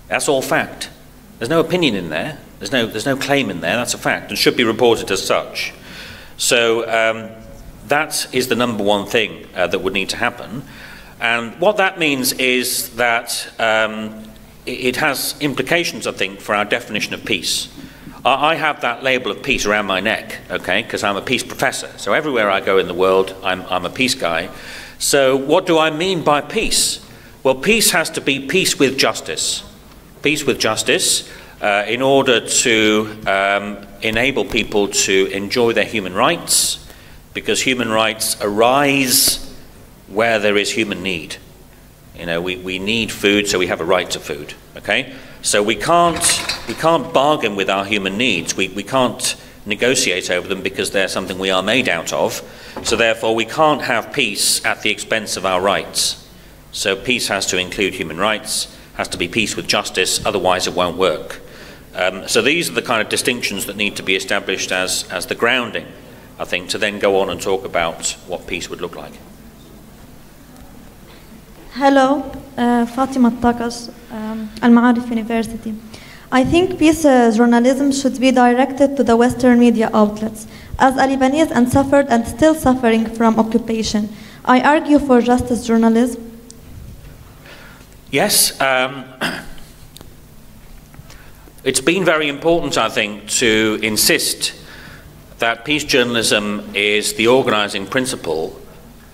that's all fact. There's no opinion in there. There's no claim in there. That's a fact and should be reported as such. So that is the number one thing that would need to happen. And what that means is that it has implications, I think, for our definition of peace. I have that label of peace around my neck, okay, because I'm a peace professor. So everywhere I go in the world, I'm a peace guy. So what do I mean by peace? Well, peace has to be peace with justice. Peace with justice in order to enable people to enjoy their human rights, because human rights arise where there is human need. You know, we need food, so we have a right to food, okay? So we can't bargain with our human needs. We can't negotiate over them because they're something we are made out of. So therefore we can't have peace at the expense of our rights. So peace has to include human rights, has to be peace with justice, otherwise it won't work. So these are the kind of distinctions that need to be established as the grounding, I think, to then go on and talk about what peace would look like. Hello, Fatima Takach, Maaref University. I think peace journalism should be directed to the Western media outlets. As a Lebanese and suffered and still suffering from occupation, I argue for justice journalism. Yes, it's been very important, I think, to insist that peace journalism is the organizing principle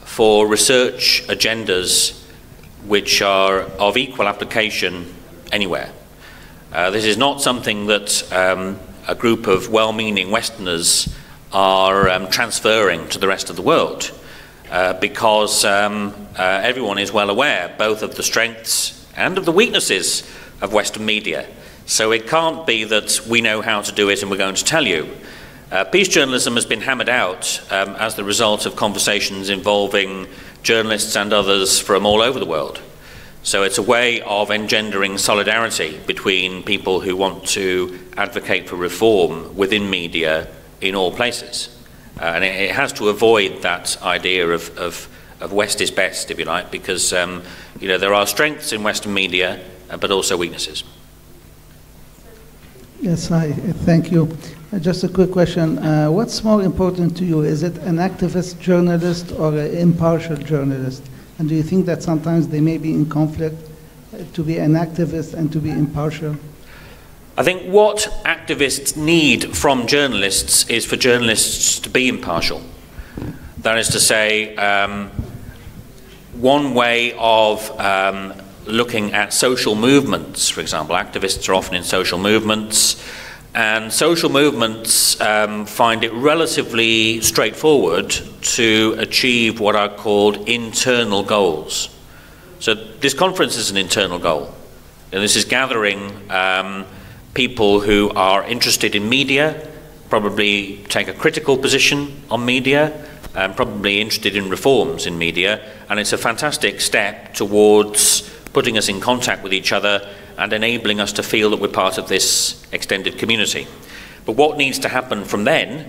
for research agendas which are of equal application anywhere. This is not something that a group of well-meaning Westerners are transferring to the rest of the world, because everyone is well aware both of the strengths and of the weaknesses of Western media. So it can't be that we know how to do it and we're going to tell you. Peace journalism has been hammered out as the result of conversations involving journalists and others from all over the world. So it's a way of engendering solidarity between people who want to advocate for reform within media in all places. And it has to avoid that idea of West is best, if you like, because you know, there are strengths in Western media, but also weaknesses. Yes, hi, thank you. Just a quick question. What's more important to you? Is it an activist journalist or an impartial journalist? And do you think that sometimes they may be in conflict to be an activist and to be impartial? I think what activists need from journalists is for journalists to be impartial. That is to say, one way of looking at social movements, for example, activists are often in social movements, And social movements find it relatively straightforward to achieve what are called internal goals. So this conference is an internal goal. And this is gathering people who are interested in media, probably take a critical position on media, and probably interested in reforms in media. And it's a fantastic step towards putting us in contact with each other and enabling us to feel that we're part of this extended community. But what needs to happen from then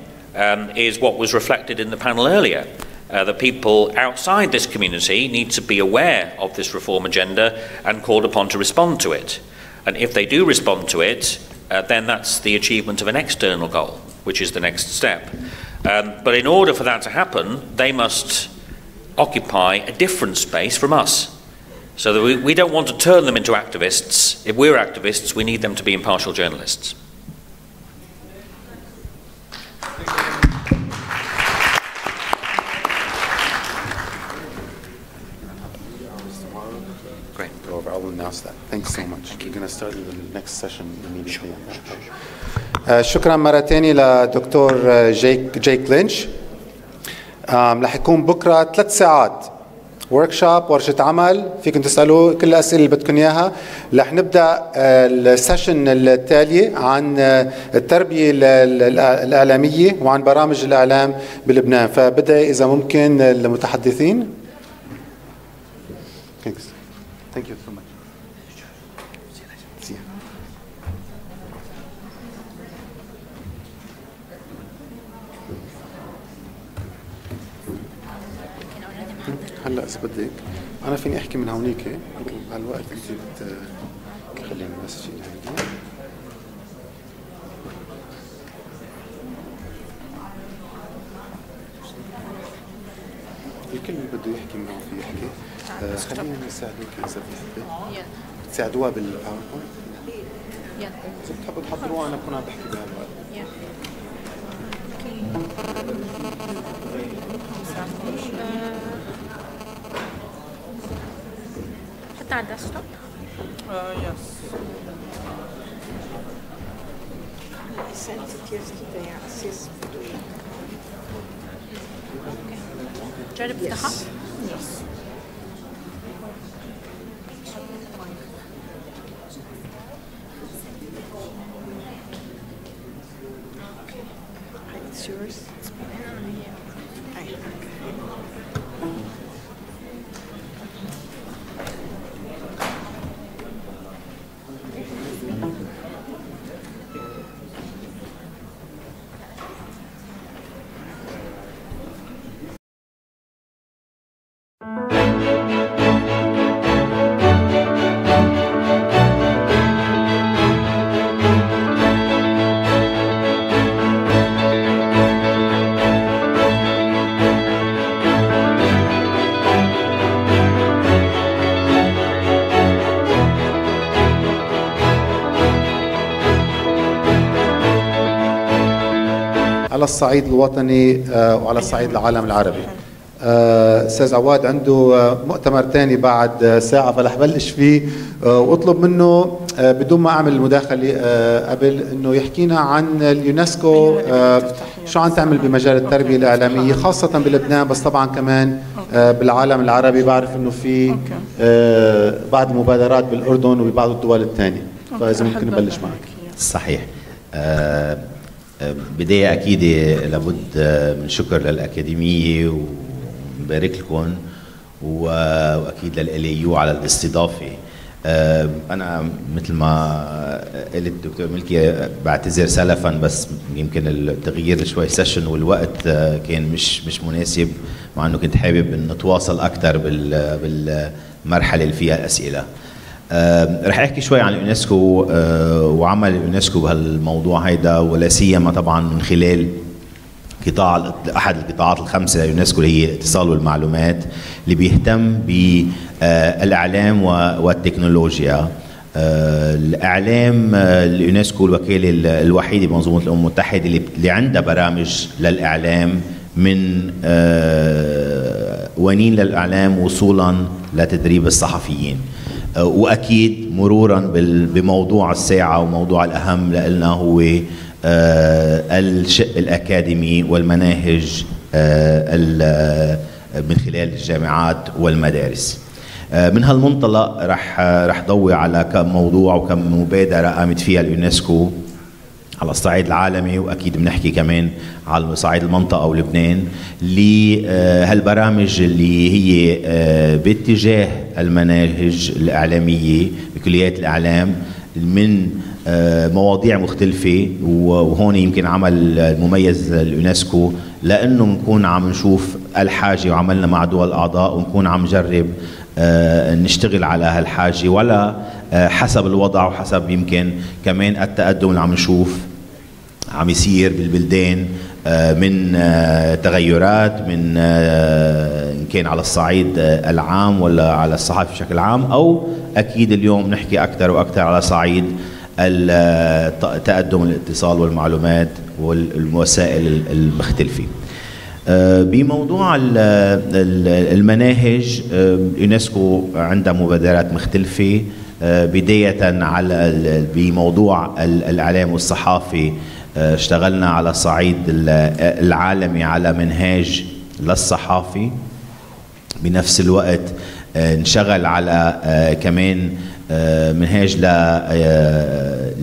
is what was reflected in the panel earlier. The people outside this community need to be aware of this reform agenda and called upon to respond to it. And if they do respond to it, then that's the achievement of an external goal, which is the next step. But in order for that to happen, they must occupy a different space from us. So that we don't want to turn them into activists. If we're activists, we need them to be impartial journalists. Great. I will announce that. Thanks so much. We're going to start the next session immediately. شكرا مرة تانية لدكتور جيك لينش. رح يكون بكرة 3 ساعات وركشوب، ورشة عمل، فيكم تسألوا كل الأسئلة اللي بدكم إياها. رح نبدأ السيشن التالية عن التربية الإعلامية وعن برامج الإعلام بلبنان. فبدأ إذا ممكن المتحدثين. Thank you so much. هلا اذا بدك انا فيني احكي من هونيك هالوقت انت خليني بس شيء هيك. الكل اللي بده يحكي من هون في يحكي. خلينا نساعدوك اذا بدك. بتساعدوها بالباوربوينت؟ اذا بتحبوا تحضروها انا بكون عم بحكي بهالوقت. حتى على الديسكتوب؟ Yes. جرب افتحها. Yes. It's yours. على الصعيد الوطني وعلى الصعيد العالم العربي. استاذ عواد عنده مؤتمر ثاني بعد ساعه فرح بلش فيه واطلب منه بدون ما اعمل المداخله قبل انه يحكينا عن اليونسكو شو عم تعمل بمجال التربيه الاعلاميه خاصه بلبنان بس طبعا كمان بالعالم العربي. بعرف انه في بعض المبادرات بالاردن وببعض الدول الثانيه فاذا ممكن نبلش معك. صحيح. بداية أكيد لابد من شكر للأكاديمية ومبارك لكم وأكيد للLAU على الاستضافة. أنا مثل ما قلت دكتور ملكي بعتذر سلفا بس يمكن التغيير شوي سيشن والوقت كان مش مناسب مع أنه كنت حابب أن نتواصل أكثر بالمرحلة اللي فيها الأسئلة. رح احكي شوي عن اليونسكو وعمل اليونسكو بهالموضوع هيدا ولا سيما طبعا من خلال قطاع احد القطاعات الخمسه لليونسكو اللي هي الاتصال والمعلومات اللي بيهتم بالاعلام والتكنولوجيا. الاعلام اليونسكو الوكاله الوحيده بمنظومه الامم المتحده اللي عندها برامج للاعلام من ونين للاعلام وصولا لتدريب الصحفيين. وأكيد مرورا بموضوع الساعة وموضوع الأهم لنا هو الشق الأكاديمي والمناهج من خلال الجامعات والمدارس. من هالمنطلق رح ضوي على كم موضوع وكم مبادرة قامت فيها اليونسكو على الصعيد العالمي، واكيد بنحكي كمان على صعيد المنطقه ولبنان، لهالبرامج اللي هي باتجاه المناهج الاعلاميه بكليات الاعلام من مواضيع مختلفه. وهون يمكن عمل المميز اليونسكو لانه نكون عم نشوف الحاجه وعملنا مع دول الاعضاء ونكون عم نجرب نشتغل على هالحاجه، ولا حسب الوضع وحسب يمكن كمان التقدم اللي عم نشوف عم يصير بالبلدان من تغيرات، من إن كان على الصعيد العام ولا على الصحافة بشكل عام، أو أكيد اليوم نحكي أكثر وأكثر على صعيد تقدم الاتصال والمعلومات والوسائل المختلفة. بموضوع المناهج، اليونسكو عندها مبادرات مختلفة، بداية على بموضوع الإعلام والصحافة. اشتغلنا على الصعيد العالمي على منهاج للصحافة، بنفس الوقت نشغل على كمان منهاج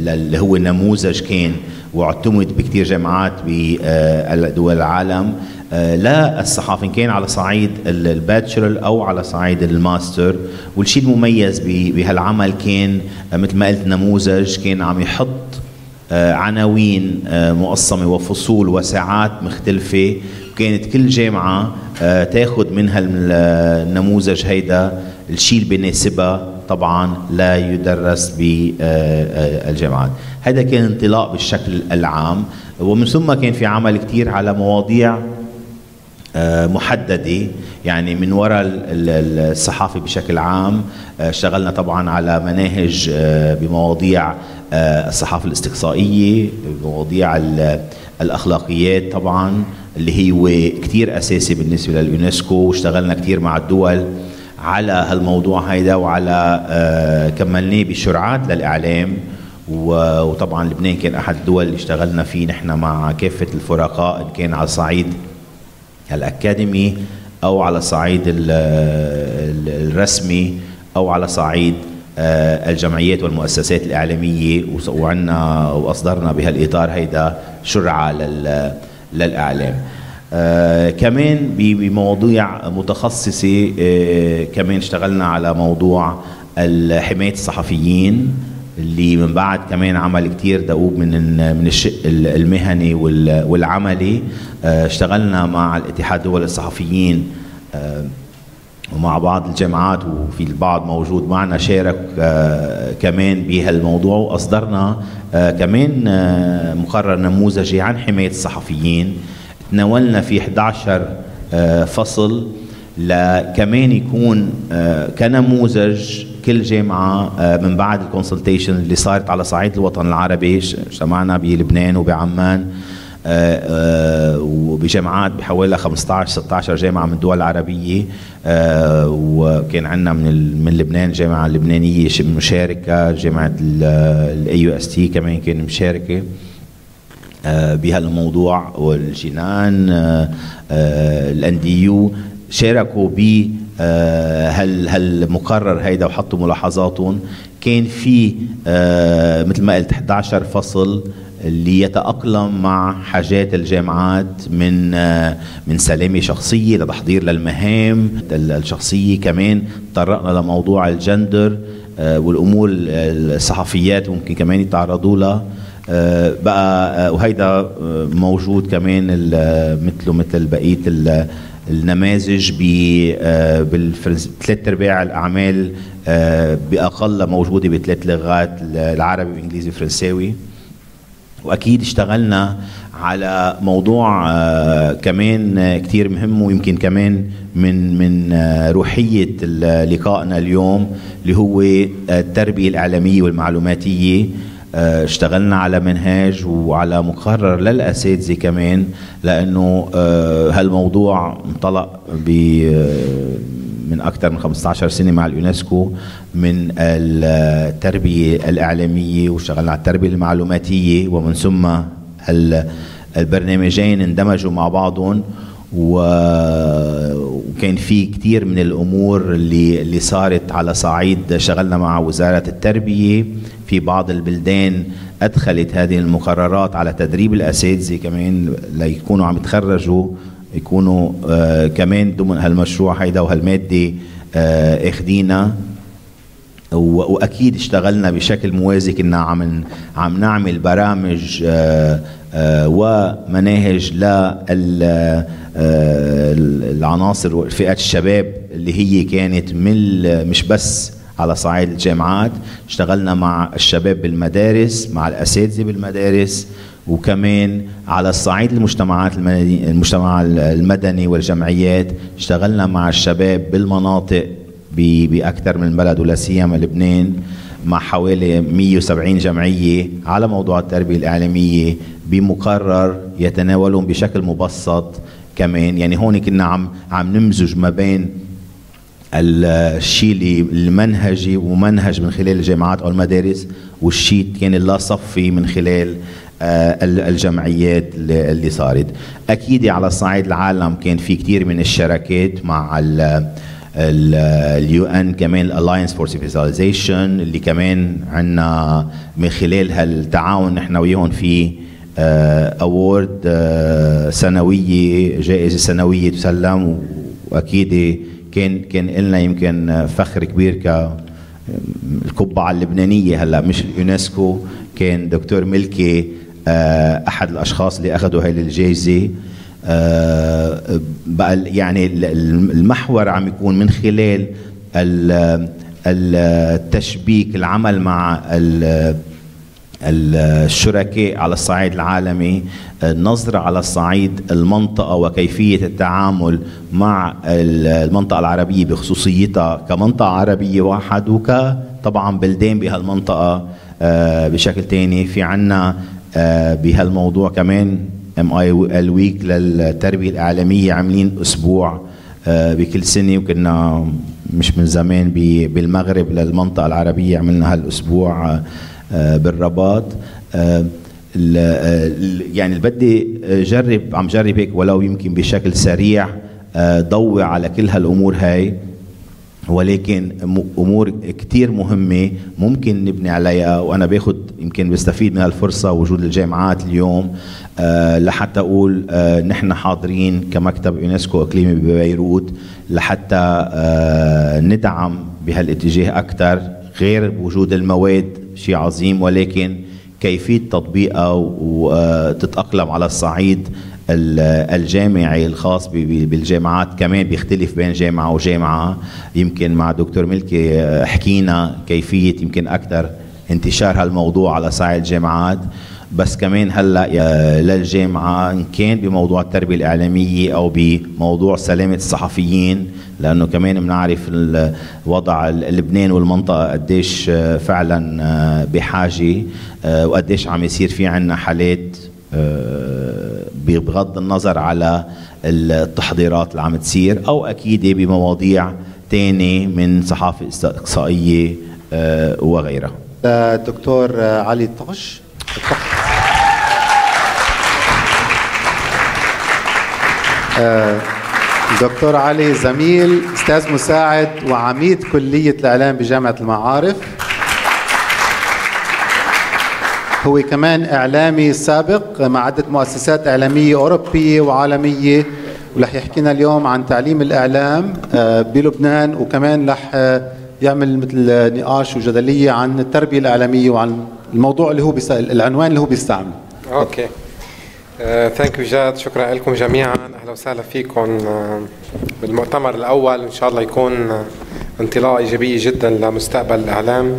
اللي هو النموذج كان واعتمد بكثير جامعات بدول العالم للصحافة، إن كان على صعيد الباتشلر أو على صعيد الماستر. والشيء المميز بهالعمل كان مثل ما قلت نموذج كان عم يحط عناوين مقسمة وفصول وساعات مختلفة، كانت كل جامعة تاخد من هالنموذج هيدا الشيء اللي بيناسبها، طبعا لا يدرس بالجامعات. هذا كان انطلاق بالشكل العام، ومن ثم كان في عمل كتير على مواضيع محددة، يعني من وراء الصحافة بشكل عام. اشتغلنا طبعا على مناهج بمواضيع الصحافة الاستقصائية، بمواضيع الأخلاقيات طبعا اللي هي كتير أساسي بالنسبة لليونسكو، واشتغلنا كتير مع الدول على هالموضوع هيدا، وعلى كملناه بشرعات للإعلام. وطبعا لبنان كان أحد الدول اللي اشتغلنا فيه نحن مع كافة الفرقاء، إن كان على الصعيد الأكاديمي أو على الصعيد الرسمي أو على صعيد الجمعيات والمؤسسات الإعلامية. وعنا وأصدرنا بهالإطار هيدا شرعة للإعلام. كمان بمواضيع متخصصة، كمان اشتغلنا على موضوع حماية الصحفيين، اللي من بعد كمان عمل كتير دؤوب من الشق المهني والعملي. اشتغلنا مع الاتحاد دول الصحفيين ومع بعض الجامعات، وفي البعض موجود معنا شارك كمان بهالموضوع، وأصدرنا كمان مقرر نموذجي عن حماية الصحفيين. تناولنا في 11 فصل لكمان يكون كنموذج كل جامعة من بعد الكونسلتيشن اللي صارت على صعيد الوطن العربي. اجتمعنا بلبنان وبعمان وبجامعات بحوالي 15-16 جامعة من الدول العربية، وكان عندنا من لبنان الجامعة اللبنانية مشاركة، جامعة LAU كمان كان مشاركة بهالموضوع، والجنان الأنديو شاركوا ب هالمقرر هيدا وحطوا ملاحظاتهم. كان في مثل ما قلت 11 فصل اللي يتأقلم مع حاجات الجامعات من سلامة شخصية لتحضير للمهام الشخصية. كمان طرقنا لموضوع الجندر والأمور الصحفيات ممكن كمان يتعرضوا لها بقى، وهيدا موجود كمان مثل بقية النماذج بالثلاث ارباع الاعمال باقل موجوده بثلاث لغات، العربي والانجليزي والفرنساوي. واكيد اشتغلنا على موضوع كمان كتير مهم، ويمكن كمان من روحيه لقائنا اليوم، اللي هو التربيه الاعلاميه والمعلوماتيه. اشتغلنا على منهاج وعلى مقرر للأساتذة كمان، لأنه هالموضوع انطلق من أكثر من 15 سنة مع اليونسكو من التربية الإعلامية، واشتغلنا على التربية المعلوماتية، ومن ثم البرنامجين اندمجوا مع بعضهم. وكان في كتير من الأمور اللي صارت على صعيد شغلنا مع وزارة التربية في بعض البلدان، أدخلت هذه المقررات على تدريب الأساتذة كمان ليكونوا عم يتخرجوا يكونوا كمان ضمن هالمشروع هيدا وهالمادة اخدينا. واكيد اشتغلنا بشكل موازي، كنا عم نعمل برامج ومناهج للعناصر وفئات الشباب اللي هي كانت مش بس على صعيد الجامعات. اشتغلنا مع الشباب بالمدارس، مع الأساتذة بالمدارس، وكمان على الصعيد المجتمع المدني والجمعيات. اشتغلنا مع الشباب بالمناطق بأكثر من بلد، ولا سيما لبنان، مع حوالي 170 جمعية على موضوع التربية الإعلامية بمقرر يتناولهم بشكل مبسط كمان. يعني هون كنا عم نمزج ما بين الشيء المنهجي ومنهج من خلال الجامعات أو المدارس، والشيء كان اللا صفي من خلال الجمعيات اللي صارت. أكيد على الصعيد العالم كان في كتير من الشراكات مع اليو كمان Alliance for Civilization، اللي كمان عنا من خلال هالتعاون نحن وياهم في أوورد سنوية، جائزة سنوية تسلم. وأكيد كان لنا يمكن فخر كبير كالقبعة اللبنانية هلا مش اليونسكو. كان دكتور ملكي أحد الأشخاص اللي أخذوا هاي الجائزة. بقى يعني المحور عم يكون من خلال التشبيك، العمل مع الشركاء على الصعيد العالمي، النظرة على الصعيد المنطقة وكيفية التعامل مع المنطقة العربية بخصوصيتها كمنطقة عربية واحد، وكطبعا بلدان بهالمنطقة بشكل تاني. في عنا بهالموضوع كمان MI الويك للتربية الإعلامية، عاملين أسبوع بكل سنة، وكنا مش من زمان بالمغرب للمنطقة العربية عملنا هالأسبوع بالرباط. يعني بدي عم جرب هيك ولو يمكن بشكل سريع ضوي على كل هالأمور هاي، ولكن أمور كتير مهمة ممكن نبني عليها. وأنا باخد يمكن بستفيد من هالفرصة وجود الجامعات اليوم لحتى أقول نحن حاضرين كمكتب يونسكو إقليمي ببيروت لحتى ندعم بهالاتجاه أكثر، غير وجود المواد شيء عظيم، ولكن كيفية تطبيقها وتتأقلم على الصعيد الجامعي الخاص بالجامعات. كمان بيختلف بين جامعة وجامعة. يمكن مع دكتور ملكي حكينا كيفية يمكن أكثر انتشار هالموضوع على صعيد الجامعات، بس كمان هلا للجامعة إن كان بموضوع التربية الإعلامية أو بموضوع سلامة الصحفيين، لأنه كمان بنعرف وضع لبنان والمنطقة قديش فعلا بحاجة، وقديش عم يصير في عنا حالات بغض النظر على التحضيرات اللي عم تصير، أو أكيد بمواضيع تانية من صحافة استقصائية وغيرها. الدكتور علي الطقش. دكتور علي زميل أستاذ مساعد وعميد كلية الإعلام بجامعة المعارف، هو كمان إعلامي سابق مع عدة مؤسسات إعلامية أوروبية وعالمية، ورح يحكينا اليوم عن تعليم الإعلام بلبنان، وكمان رح يعمل مثل نقاش وجدلية عن التربية الإعلامية وعن الموضوع اللي هو العنوان اللي هو بيستعمله. اوكي ثانك يو جاد، شكرا لكم جميعا، اهلا وسهلا فيكم بالمؤتمر الاول. ان شاء الله يكون انطلاقه ايجابيه جدا لمستقبل الاعلام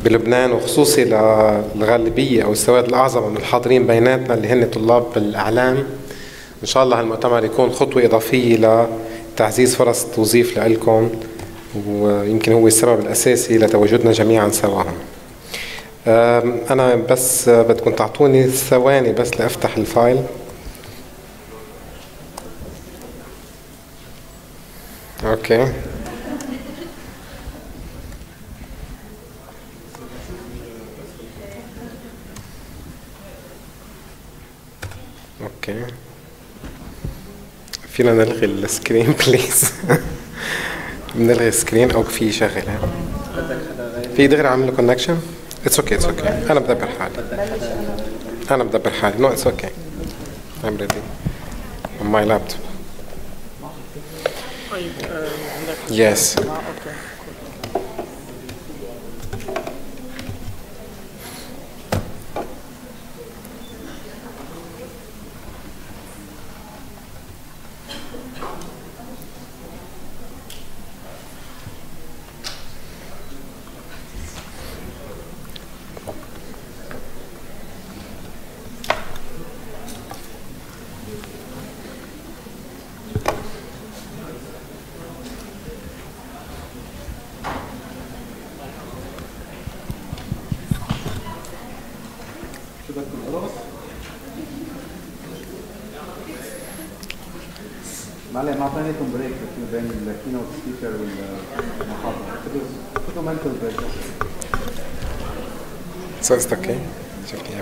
بلبنان، وخصوصي للغالبيه او السواد الاعظم من الحاضرين بيناتنا اللي هن طلاب الاعلام. ان شاء الله هالمؤتمر يكون خطوه اضافيه لتعزيز فرص التوظيف لكم، ويمكن هو السبب الاساسي لتواجدنا جميعا سوا. أنا بس بدكم تعطوني ثواني بس لأفتح الفايل. أوكي اوكي. فينا نلغي السكرين بليز؟ بنلغي السكرين او في شغله؟ في دغري عامل له كونكشن؟ اتس اوكي اتس اوكي. انا بدبر حالي. نو اتس اوكي. I'm ready on my laptop. Yes. معلش ما اعطيناكم بريك بين الكينوت سبيكر والمحاضره. خذوا منتل بريك. So it's okay. شفتي يا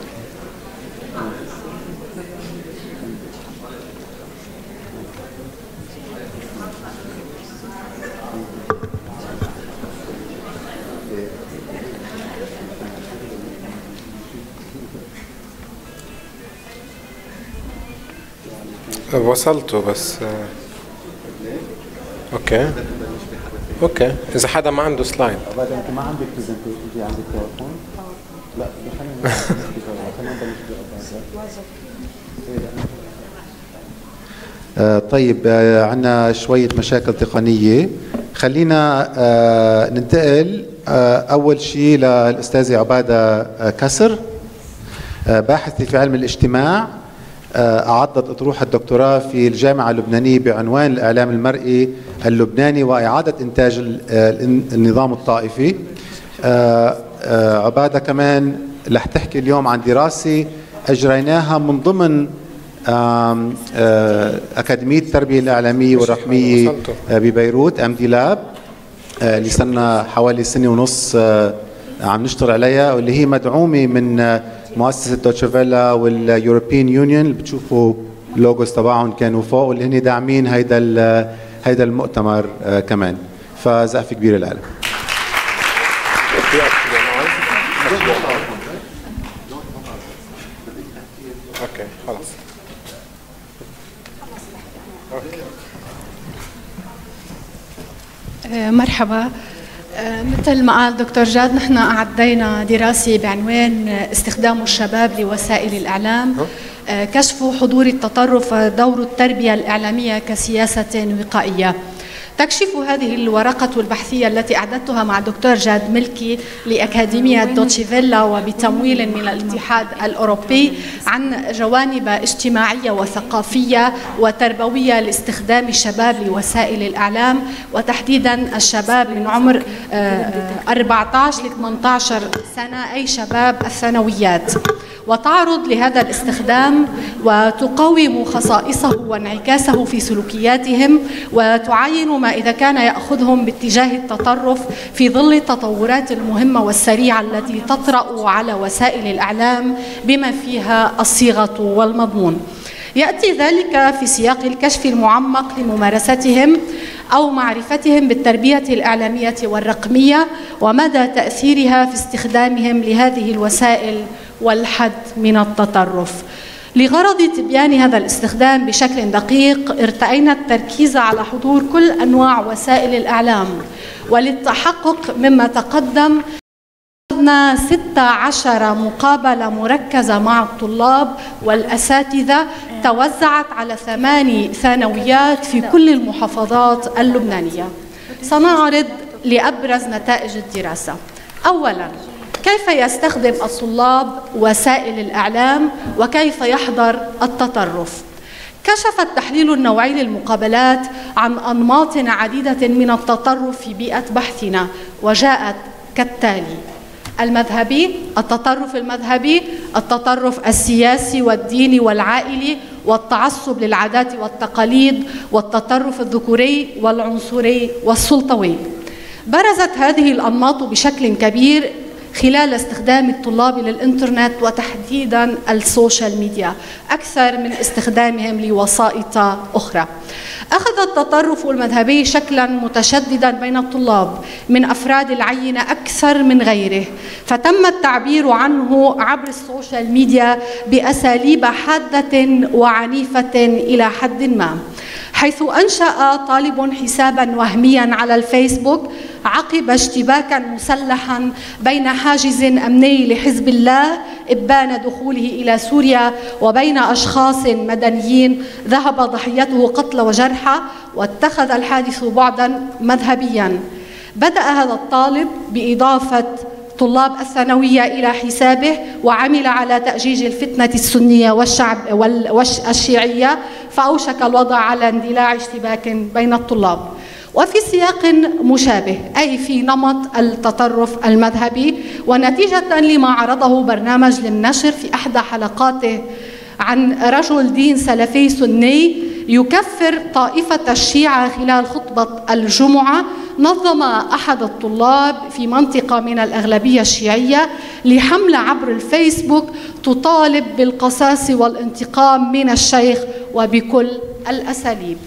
وصلته بس اوكي اذا حدا ما عنده سلايد. بعد انت ما عندك برزنتيشن، في عندك باوربوينت؟ لا خلينا طيب عندنا شويه مشاكل تقنيه. خلينا ننتقل اول شيء للاستاذه عباده كسر، باحثه في علم الاجتماع، أعدت أطروحة الدكتوراه في الجامعة اللبنانية بعنوان الإعلام المرئي اللبناني وإعادة إنتاج النظام الطائفي. عبادة كمان رح تحكي اليوم عن دراسة أجريناها من ضمن أكاديمية التربية الإعلامية والرقمية ببيروت Medleb، اللي صرنا حوالي سنة ونص عم نشتغل عليها، واللي هي مدعومة من مؤسسة دوتشيفيلا واليوروبيان يونيون، اللي بتشوفوا اللوجوز تبعهم كانوا فوق، واللي هن داعمين هيدا المؤتمر كمان. فزقفة كبيرة لهم. اوكي خلاص. مرحبا. مثل ما قال دكتور جاد، نحن أعدينا دراسة بعنوان استخدام الشباب لوسائل الإعلام، كشف حضور التطرف ودور التربية الإعلامية كسياسة وقائية. تكشف هذه الورقة البحثية التي أعددتها مع دكتور جاد ملكي لأكاديمية دوتشيفيلا وبتمويل من الاتحاد الأوروبي عن جوانب اجتماعية وثقافية وتربوية لاستخدام الشباب لوسائل الإعلام، وتحديدا الشباب من عمر 14 ل 18 سنة، أي شباب الثانويات. وتعرض لهذا الاستخدام وتقوم خصائصه وانعكاسه في سلوكياتهم، وتعاين ما إذا كان يأخذهم باتجاه التطرف في ظل التطورات المهمة والسريعة التي تطرأ على وسائل الإعلام بما فيها الصيغة والمضمون. يأتي ذلك في سياق الكشف المعمق لممارستهم أو معرفتهم بالتربية الإعلامية والرقمية ومدى تأثيرها في استخدامهم لهذه الوسائل والحد من التطرف. لغرض تبيان هذا الاستخدام بشكل دقيق، ارتأينا التركيز على حضور كل أنواع وسائل الإعلام، وللتحقق مما تقدم أخذنا 16 مقابلة مركزة مع الطلاب والأساتذة توزعت على 8 ثانويات في كل المحافظات اللبنانية. سنعرض لأبرز نتائج الدراسة. أولاً، كيف يستخدم الطلاب وسائل الإعلام وكيف يحضر التطرف؟ كشف التحليل النوعي للمقابلات عن أنماط عديدة من التطرف في بيئة بحثنا، وجاءت كالتالي: المذهبي، التطرف المذهبي، التطرف السياسي والديني والعائلي، والتعصب للعادات والتقاليد، والتطرف الذكوري والعنصري والسلطوي. برزت هذه الأنماط بشكل كبير خلال استخدام الطلاب للإنترنت وتحديداً السوشيال ميديا أكثر من استخدامهم لوسائط أخرى. أخذ التطرف المذهبي شكلاً متشدداً بين الطلاب من أفراد العينة أكثر من غيره، فتم التعبير عنه عبر السوشيال ميديا بأساليب حادة وعنيفة إلى حد ما، حيث أنشأ طالب حساباً وهمياً على الفيسبوك عقب اشتباكاً مسلحاً بين حاجز أمني لحزب الله إبان دخوله إلى سوريا وبين أشخاص مدنيين ذهب ضحيته قتل وجرحى، واتخذ الحادث بعداً مذهبياً. بدأ هذا الطالب بإضافة طلاب الثانوية إلى حسابه وعمل على تأجيج الفتنة السنية والشيعية، فأوشك الوضع على اندلاع اشتباك بين الطلاب. وفي سياق مشابه أي في نمط التطرف المذهبي، ونتيجة لما عرضه برنامج للنشر في إحدى حلقاته عن رجل دين سلفي سني يكفر طائفة الشيعة خلال خطبة الجمعة، نظم أحد الطلاب في منطقة من الأغلبية الشيعية لحملة عبر الفيسبوك تطالب بالقصاص والانتقام من الشيخ وبكل الأساليب.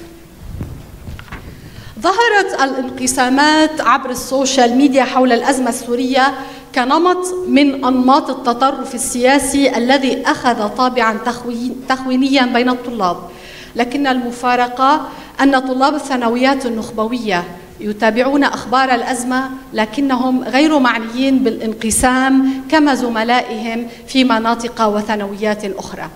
ظهرت الانقسامات عبر السوشيال ميديا حول الأزمة السورية كنمط من أنماط التطرف السياسي الذي أخذ طابعاً تخوينياً بين الطلاب، لكن المفارقة أن طلاب الثانويات النخبوية يتابعون أخبار الأزمة لكنهم غير معنيين بالانقسام كما زملائهم في مناطق وثانويات أخرى.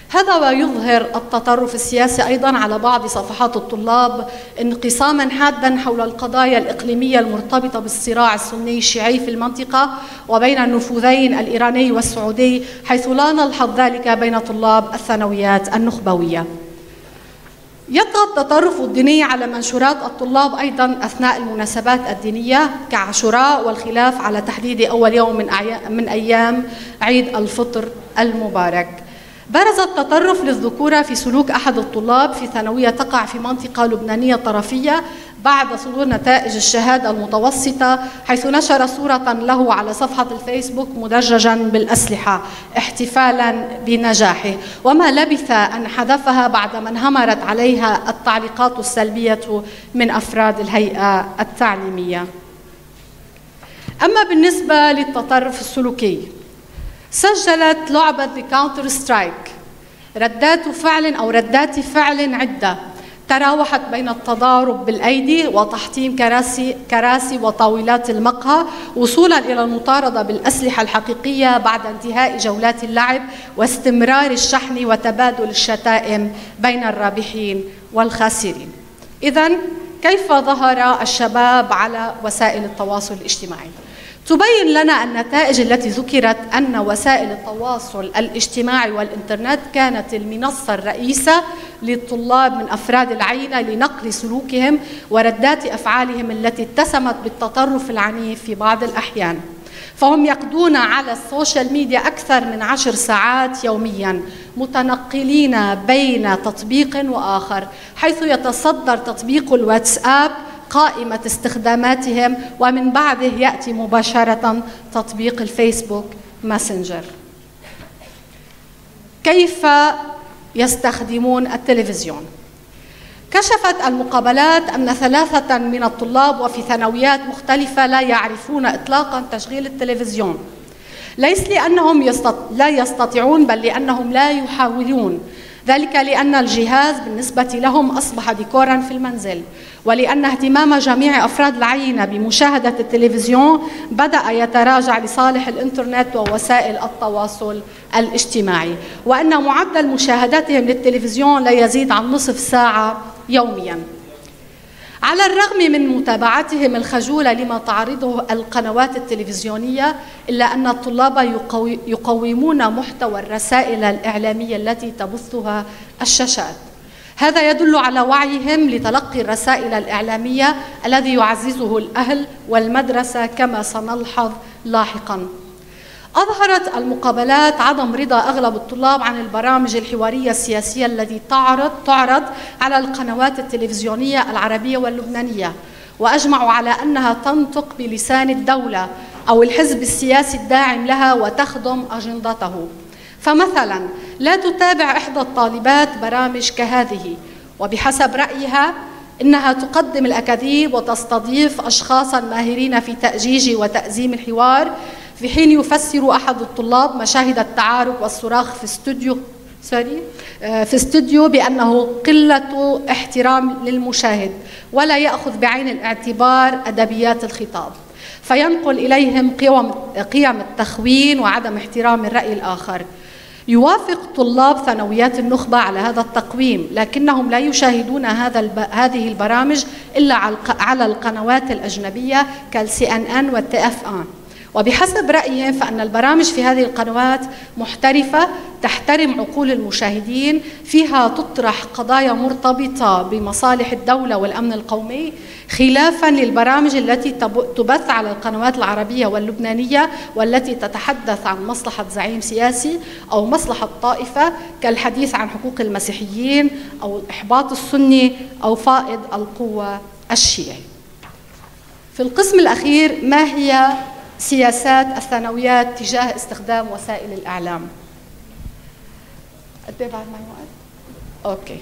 هذا ويظهر التطرف السياسي أيضاً على بعض صفحات الطلاب انقساماً حاداً حول القضايا الإقليمية المرتبطة بالصراع السني الشيعي في المنطقة وبين النفوذين الإيراني والسعودي، حيث لا نلحظ ذلك بين طلاب الثانويات النخبوية. يطغى التطرف الديني على منشورات الطلاب أيضاً أثناء المناسبات الدينية كعاشوراء والخلاف على تحديد أول يوم من أيام عيد الفطر المبارك. برز التطرف للذكورة في سلوك أحد الطلاب في ثانوية تقع في منطقة لبنانية طرفية بعد صدور نتائج الشهادة المتوسطة، حيث نشر صورة له على صفحة الفيسبوك مدججاً بالأسلحة احتفالاً بنجاحه، وما لبث أن حذفها بعدما انهمرت عليها التعليقات السلبية من أفراد الهيئة التعليمية. أما بالنسبة للتطرف السلوكي، سجلت لعبة كاونتر سترايك ردات فعل عدة تراوحت بين التضارب بالأيدي وتحطيم كراسي وطاولات المقهى وصولا إلى المطاردة بالأسلحة الحقيقية بعد انتهاء جولات اللعب واستمرار الشحن وتبادل الشتائم بين الرابحين والخاسرين. إذن كيف ظهر الشباب على وسائل التواصل الاجتماعي؟ تبين لنا النتائج التي ذكرت أن وسائل التواصل الاجتماعي والإنترنت كانت المنصة الرئيسة للطلاب من أفراد العينة لنقل سلوكهم وردات أفعالهم التي اتسمت بالتطرف العنيف في بعض الأحيان، فهم يقضون على السوشيال ميديا أكثر من 10 ساعات يومياً متنقلين بين تطبيق وآخر، حيث يتصدر تطبيق الواتساب قائمة استخداماتهم ومن بعده يأتي مباشرة تطبيق الفيسبوك ماسنجر. كيف يستخدمون التلفزيون؟ كشفت المقابلات أن 3 من الطلاب وفي ثانويات مختلفة لا يعرفون إطلاقاً تشغيل التلفزيون، ليس لأنهم لا يستطيعون بل لأنهم لا يحاولون، ذلك لأن الجهاز بالنسبة لهم أصبح ديكوراً في المنزل، ولأن اهتمام جميع أفراد العينة بمشاهدة التلفزيون بدأ يتراجع لصالح الإنترنت ووسائل التواصل الاجتماعي، وأن معدل مشاهداتهم للتلفزيون لا يزيد عن نصف ساعة يومياً. على الرغم من متابعتهم الخجولة لما تعرضه القنوات التلفزيونية، إلا أن الطلاب يقومون محتوى الرسائل الإعلامية التي تبثها الشاشات. هذا يدل على وعيهم لتلقي الرسائل الإعلامية الذي يعززه الأهل والمدرسة كما سنلحظ لاحقاً. أظهرت المقابلات عدم رضا أغلب الطلاب عن البرامج الحوارية السياسية التي تعرض على القنوات التلفزيونية العربية واللبنانية، وأجمعوا على أنها تنطق بلسان الدولة أو الحزب السياسي الداعم لها وتخدم أجندته. فمثلا لا تتابع إحدى الطالبات برامج كهذه، وبحسب رأيها إنها تقدم الأكاذيب وتستضيف أشخاصا ماهرين في تأجيج وتأزيم الحوار، في حين يفسر أحد الطلاب مشاهد التعارك والصراخ في استوديو بأنه قلة احترام للمشاهد، ولا يأخذ بعين الاعتبار أدبيات الخطاب، فينقل إليهم قيم التخوين وعدم احترام الرأي الآخر. يوافق طلاب ثانويات النخبة على هذا التقويم، لكنهم لا يشاهدون هذه البرامج إلا على القنوات الأجنبية كالCNN والTF1. وبحسب رأيهم فإن البرامج في هذه القنوات محترفة تحترم عقول المشاهدين، فيها تطرح قضايا مرتبطة بمصالح الدولة والأمن القومي، خلافاً للبرامج التي تبث على القنوات العربية واللبنانية والتي تتحدث عن مصلحة زعيم سياسي أو مصلحة طائفة، كالحديث عن حقوق المسيحيين أو إحباط السني أو فائض القوة الشيعي. في القسم الأخير، ما هي سياسات الثانويات تجاه استخدام وسائل الإعلام؟ قد ايه بعد ما يوقف؟ اوكي.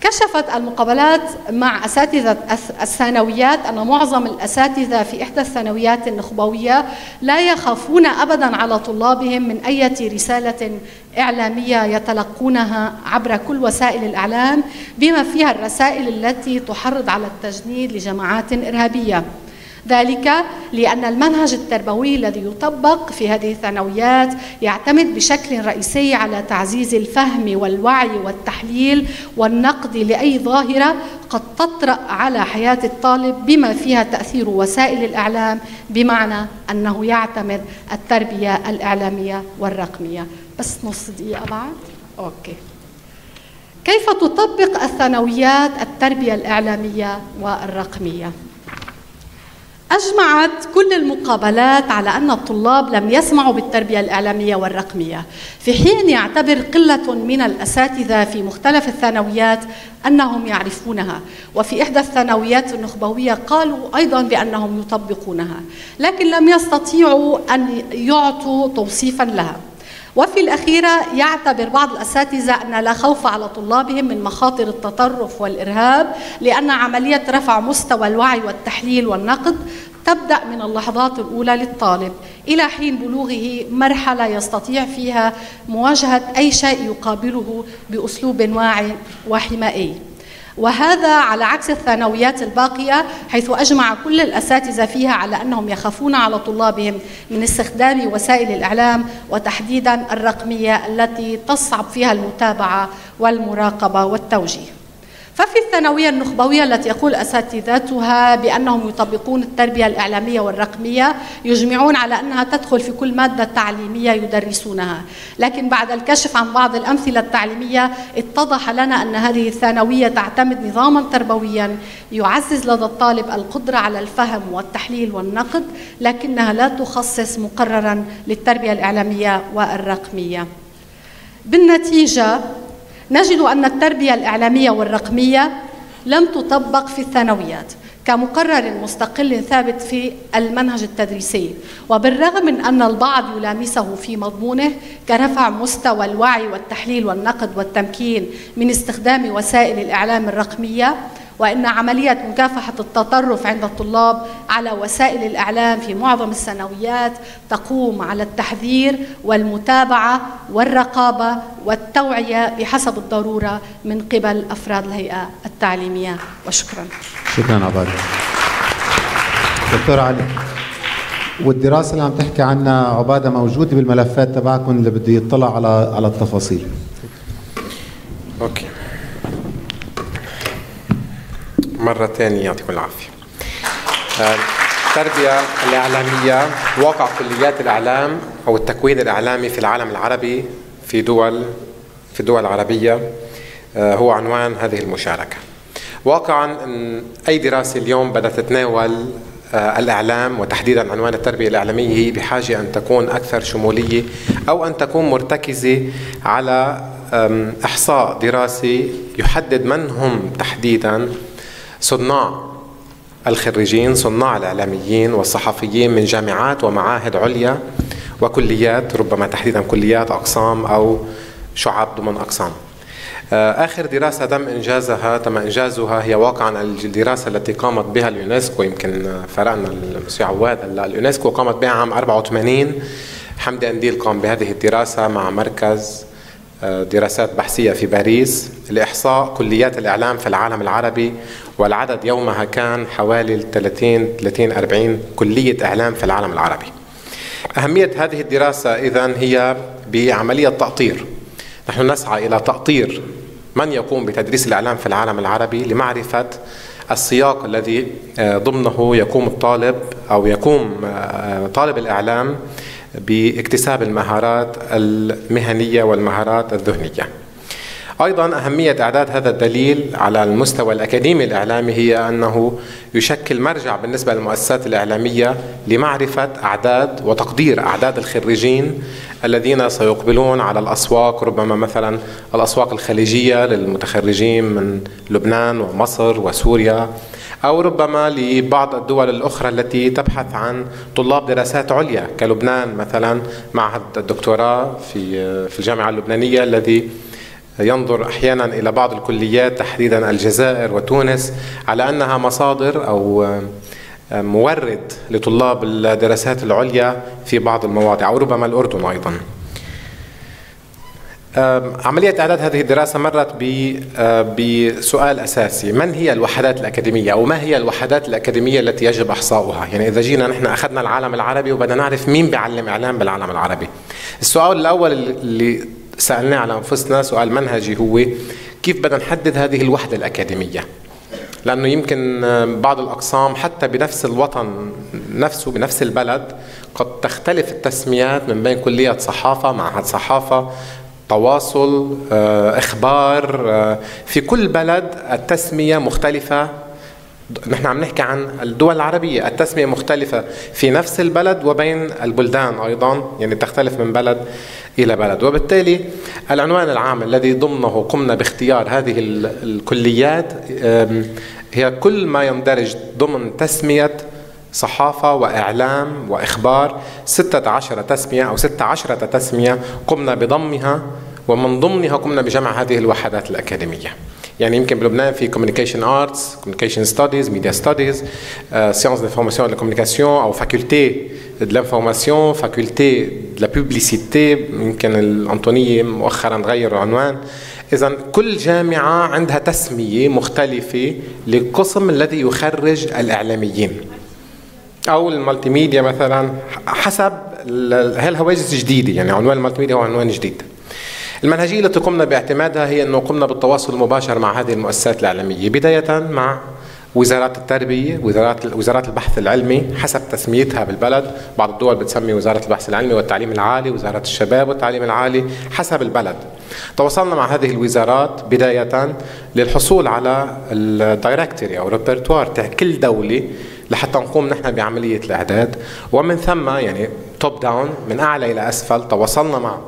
كشفت المقابلات مع أساتذة الثانويات أن معظم الأساتذة في إحدى الثانويات النخبوية لا يخافون أبداً على طلابهم من أي رسالة إعلامية يتلقونها عبر كل وسائل الإعلام، بما فيها الرسائل التي تحرض على التجنيد لجماعات إرهابية. ذلك لأن المنهج التربوي الذي يطبق في هذه الثانويات يعتمد بشكل رئيسي على تعزيز الفهم والوعي والتحليل والنقد لأي ظاهرة قد تطرأ على حياة الطالب، بما فيها تأثير وسائل الإعلام، بمعنى أنه يعتمد التربية الإعلامية والرقمية. بس نص دقيقة بعد. أوكي. كيف تطبق الثانويات التربية الإعلامية والرقمية؟ أجمعت كل المقابلات على أن الطلاب لم يسمعوا بالتربية الإعلامية والرقمية، في حين يعتبر قلة من الأساتذة في مختلف الثانويات أنهم يعرفونها، وفي إحدى الثانويات النخبوية قالوا أيضا بأنهم يطبقونها، لكن لم يستطيعوا أن يعطوا توصيفا لها. وفي الأخيرة يعتبر بعض الأساتذة أن لا خوف على طلابهم من مخاطر التطرف والإرهاب، لأن عملية رفع مستوى الوعي والتحليل والنقد تبدأ من اللحظات الأولى للطالب إلى حين بلوغه مرحلة يستطيع فيها مواجهة أي شيء يقابله بأسلوب واعي وحمائي. وهذا على عكس الثانويات الباقية، حيث أجمع كل الأساتذة فيها على أنهم يخافون على طلابهم من استخدام وسائل الإعلام، وتحديداً الرقمية التي تصعب فيها المتابعة والمراقبة والتوجيه. ففي الثانوية النخبوية التي يقول أساتذتها بأنهم يطبقون التربية الإعلامية والرقمية، يجمعون على أنها تدخل في كل مادة تعليمية يدرسونها، لكن بعد الكشف عن بعض الأمثلة التعليمية اتضح لنا أن هذه الثانوية تعتمد نظاماً تربوياً يعزز لدى الطالب القدرة على الفهم والتحليل والنقد، لكنها لا تخصص مقرراً للتربية الإعلامية والرقمية. بالنتيجة نجد أن التربية الإعلامية والرقمية لم تطبق في الثانويات كمقرر مستقل ثابت في المنهج التدريسي، وبالرغم من أن البعض يلامسه في مضمونه كرفع مستوى الوعي والتحليل والنقد والتمكين من استخدام وسائل الإعلام الرقمية، وإن عملية مكافحة التطرف عند الطلاب على وسائل الإعلام في معظم الثانويات تقوم على التحذير والمتابعة والرقابة والتوعية بحسب الضرورة من قبل أفراد الهيئة التعليمية. وشكرا. شكرا عبادة. دكتور علي، والدراسة اللي عم تحكي عنها عبادة موجودة بالملفات تبعكم اللي بده يطلع على التفاصيل. اوكي. مرة ثانية يعطيكم العافية. التربية الإعلامية، واقع كليات الإعلام أو التكوين الإعلامي في العالم العربي في دول عربية هو عنوان هذه المشاركة. واقعا أي دراسة اليوم بدأت تتناول الإعلام وتحديدا عنوان التربية الإعلامية هي بحاجة أن تكون أكثر شمولية أو أن تكون مرتكزة على إحصاء دراسي يحدد من هم تحديدا صناع الخريجين صناع الإعلاميين والصحفيين من جامعات ومعاهد عليا وكليات، ربما تحديدا كليات، أقسام أو شعب ضمن أقسام. آخر دراسة تم إنجازها هي واقعا الدراسة التي قامت بها اليونسكو. يمكن فرقنا المسيو عواد هلا. اليونسكو قامت بها عام 84. حمدي أنديل قام بهذه الدراسة مع مركز دراسات بحثية في باريس لإحصاء كليات الإعلام في العالم العربي، والعدد يومها كان حوالي 30-40 كلية إعلام في العالم العربي. أهمية هذه الدراسة إذن هي بعملية تأطير. نحن نسعى إلى تأطير من يقوم بتدريس الإعلام في العالم العربي لمعرفة السياق الذي ضمنه يقوم الطالب أو يقوم طالب الإعلام باكتساب المهارات المهنية والمهارات الذهنية. أيضا أهمية إعداد هذا الدليل على المستوى الأكاديمي الإعلامي هي أنه يشكل مرجع بالنسبة للمؤسسات الإعلامية لمعرفة أعداد وتقدير أعداد الخريجين الذين سيقبلون على الأسواق، ربما مثلا الأسواق الخليجية للمتخرجين من لبنان ومصر وسوريا، أو ربما لبعض الدول الأخرى التي تبحث عن طلاب دراسات عليا كلبنان مثلا، معهد الدكتوراه في الجامعة اللبنانية الذي ينظر أحيانا إلى بعض الكليات تحديدا الجزائر وتونس على أنها مصادر أو مورد لطلاب الدراسات العليا في بعض المواضع، أو ربما الأردن أيضا. عملية إعداد هذه الدراسة مرت بسؤال أساسي: من هي الوحدات الأكاديمية، أو ما هي الوحدات الأكاديمية التي يجب إحصاؤها؟ يعني إذا جينا نحن أخذنا العالم العربي وبدنا نعرف مين بيعلم إعلام بالعالم العربي. السؤال الأول اللي سألناه على أنفسنا سؤال منهجي هو كيف بدنا نحدد هذه الوحدة الأكاديمية؟ لأنه يمكن بعض الأقسام حتى بنفس الوطن نفسه بنفس البلد قد تختلف التسميات من بين كلية صحافة، معهد صحافة، تواصل، إخبار. في كل بلد التسمية مختلفة. نحن عم نحكي عن الدول العربية، التسمية مختلفة في نفس البلد وبين البلدان أيضا، يعني تختلف من بلد إلى بلد. وبالتالي العنوان العام الذي ضمنه قمنا باختيار هذه الكليات هي كل ما يندرج ضمن تسمية صحافة وإعلام وإخبار. 16 تسمية أو 16 تسمية قمنا بضمها، ومن ضمنها قمنا بجمع هذه الوحدات الأكاديمية. يعني يمكن بلبنان في Communication Arts, Communication Studies, Media Studies, Sciences de l'Information et de la Communication أو Faculté de l'Information, Faculté de la Publicité. يمكن الأنطونية مؤخرا غيروا العنوان. إذن كل جامعة عندها تسمية مختلفة للقسم الذي يخرج الإعلاميين أو المالتي ميديا مثلا، حسب هالهواجس جديدة. يعني عنوان المالتي ميديا هو عنوان جديد. المنهجية التي قمنا باعتمادها هي أنه قمنا بالتواصل المباشر مع هذه المؤسسات الإعلامية، بداية مع وزارات التربية، وزارات البحث العلمي حسب تسميتها بالبلد. بعض الدول بتسمي وزارة البحث العلمي والتعليم العالي، وزارة الشباب والتعليم العالي، حسب البلد. تواصلنا مع هذه الوزارات بداية للحصول على الدايركتوري أو ريبرتوار تاع كل دولة لحتى نقوم نحن بعملية الإعداد. ومن ثم يعني توب داون من أعلى إلى أسفل تواصلنا مع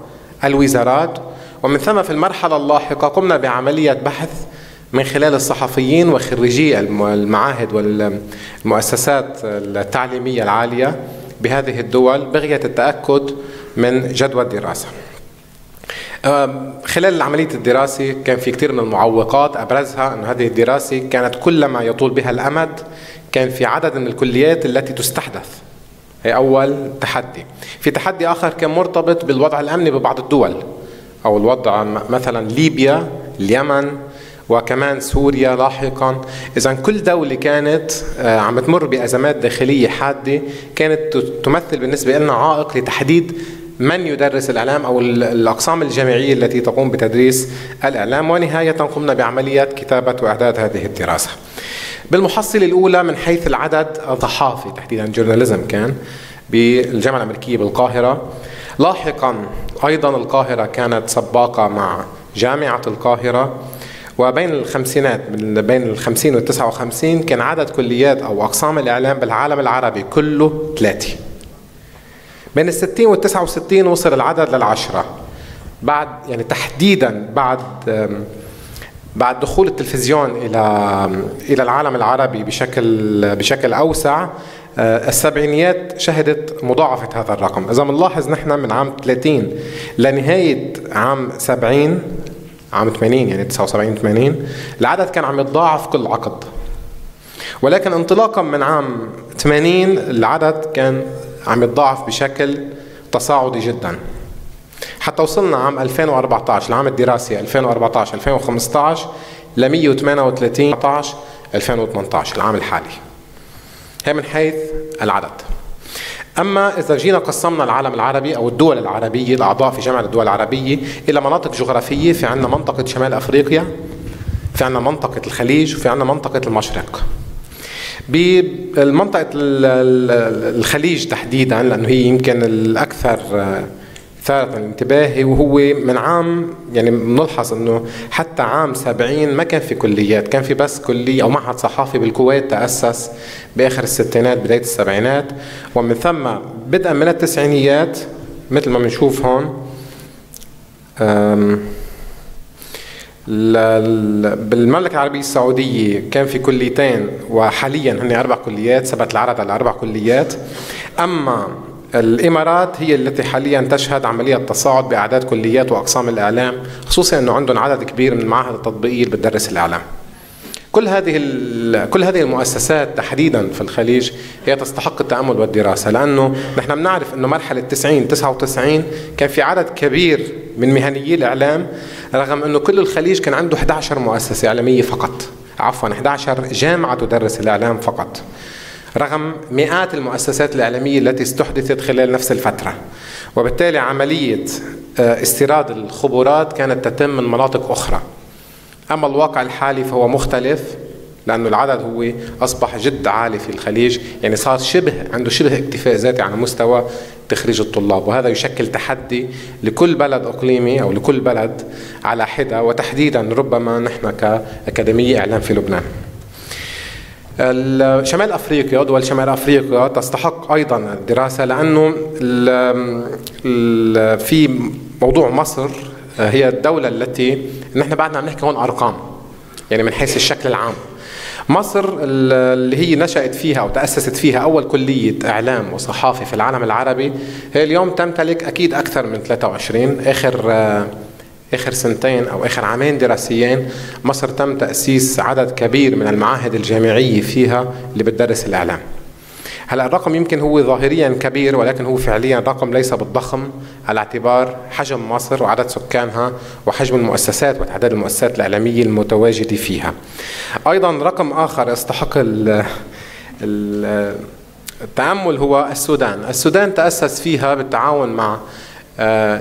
الوزارات، ومن ثم في المرحلة اللاحقة قمنا بعملية بحث من خلال الصحفيين وخريجي المعاهد والمؤسسات التعليمية العالية بهذه الدول بغية التأكد من جدوى الدراسة. خلال عملية الدراسة كان في كثير من المعوقات، أبرزها أن هذه الدراسة كانت كلما يطول بها الأمد كان في عدد من الكليات التي تستحدث. هي أول تحدي. في تحدي آخر كان مرتبط بالوضع الأمني ببعض الدول، أو الوضع مثلا ليبيا، اليمن، وكمان سوريا لاحقا. إذن كل دولة كانت عم تمر بأزمات داخلية حادة كانت تمثل بالنسبة لنا عائق لتحديد من يدرس الإعلام أو الأقسام الجامعية التي تقوم بتدريس الإعلام. ونهاية قمنا بعملية كتابة وإعداد هذه الدراسة. بالمحصلة الأولى من حيث العدد الصحافي تحديدا جورناليزم كان بالجامعة الاميركية بالقاهرة. لاحقا أيضا القاهرة كانت سباقة مع جامعة القاهرة. وبين الخمسينات بين 50 و 59 كان عدد كليات أو أقسام الإعلام بالعالم العربي كله 3. بين 60 و 69 وصل العدد لل10. بعد يعني تحديدا بعد بعد دخول التلفزيون إلى العالم العربي بشكل أوسع، السبعينيات شهدت مضاعفة هذا الرقم. إذا بنلاحظ نحن من عام 30 لنهاية عام 70 عام 80 يعني 79-80 العدد كان عم يتضاعف كل عقد، ولكن انطلاقا من عام 80 العدد كان عم يتضاعف بشكل تصاعدي جدا، حتى وصلنا عام 2014 العام الدراسي 2014-2015 ل 138 2018 العام الحالي. هي من حيث العدد. أما إذا جينا قسمنا العالم العربي أو الدول العربية الأعضاء في جامعة الدول العربية إلى مناطق جغرافية، في عندنا منطقة شمال أفريقيا، في عندنا منطقة الخليج، وفي عندنا منطقة المشرق. بمنطقة الخليج تحديدا لأنه هي يمكن الأكثر ثارة الانتباه، وهو من عام يعني بنلحظ انه حتى عام 70 ما كان في كليات، كان في بس كلية او معهد صحافي بالكويت تأسس باخر الستينات بداية السبعينات، ومن ثم بدءا من التسعينيات مثل ما بنشوف هون بالمملكة العربية السعودية كان في كليتين وحاليا هن 4 كليات، ثبت العدد على 4 كليات. أما الإمارات هي التي حاليا تشهد عملية تصاعد بأعداد كليات وأقسام الإعلام، خصوصا أنه عندهم عدد كبير من المعاهد التطبيقية اللي بتدرس الإعلام. كل هذه المؤسسات تحديدا في الخليج هي تستحق التأمل والدراسة، لأنه نحن بنعرف أنه مرحلة 90-99 كان في عدد كبير من مهنيي الإعلام، رغم أنه كل الخليج كان عنده 11 مؤسسة إعلامية فقط، عفوا 11 جامعة تدرس الإعلام فقط، رغم مئات المؤسسات الإعلامية التي استحدثت خلال نفس الفترة. وبالتالي عملية استيراد الخبرات كانت تتم من مناطق أخرى. أما الواقع الحالي فهو مختلف، لأنه العدد هو أصبح جد عالي في الخليج، يعني صار عنده شبه اكتفاء ذاتي على مستوى تخريج الطلاب، وهذا يشكل تحدي لكل بلد إقليمي أو لكل بلد على حدة، وتحديدا ربما نحن كأكاديمية إعلام في لبنان. شمال أفريقيا، دول شمال أفريقيا تستحق أيضا الدراسة، لأنه في موضوع مصر هي الدولة التي نحن بعدنا عم نحكي هون أرقام، يعني من حيث الشكل العام. مصر اللي هي نشأت فيها أو تأسست فيها أول كلية إعلام وصحافة في العالم العربي، هي اليوم تمتلك أكيد أكثر من 23 آخر سنتين أو آخر عامين دراسيين مصر تم تأسيس عدد كبير من المعاهد الجامعية فيها اللي بتدرس الإعلام. هلا الرقم يمكن هو ظاهريا كبير، ولكن هو فعليا رقم ليس بالضخم على اعتبار حجم مصر وعدد سكانها وحجم المؤسسات وتعداد المؤسسات الإعلامية المتواجدة فيها. أيضا رقم آخر يستحق التأمل هو السودان. السودان تأسس فيها بالتعاون مع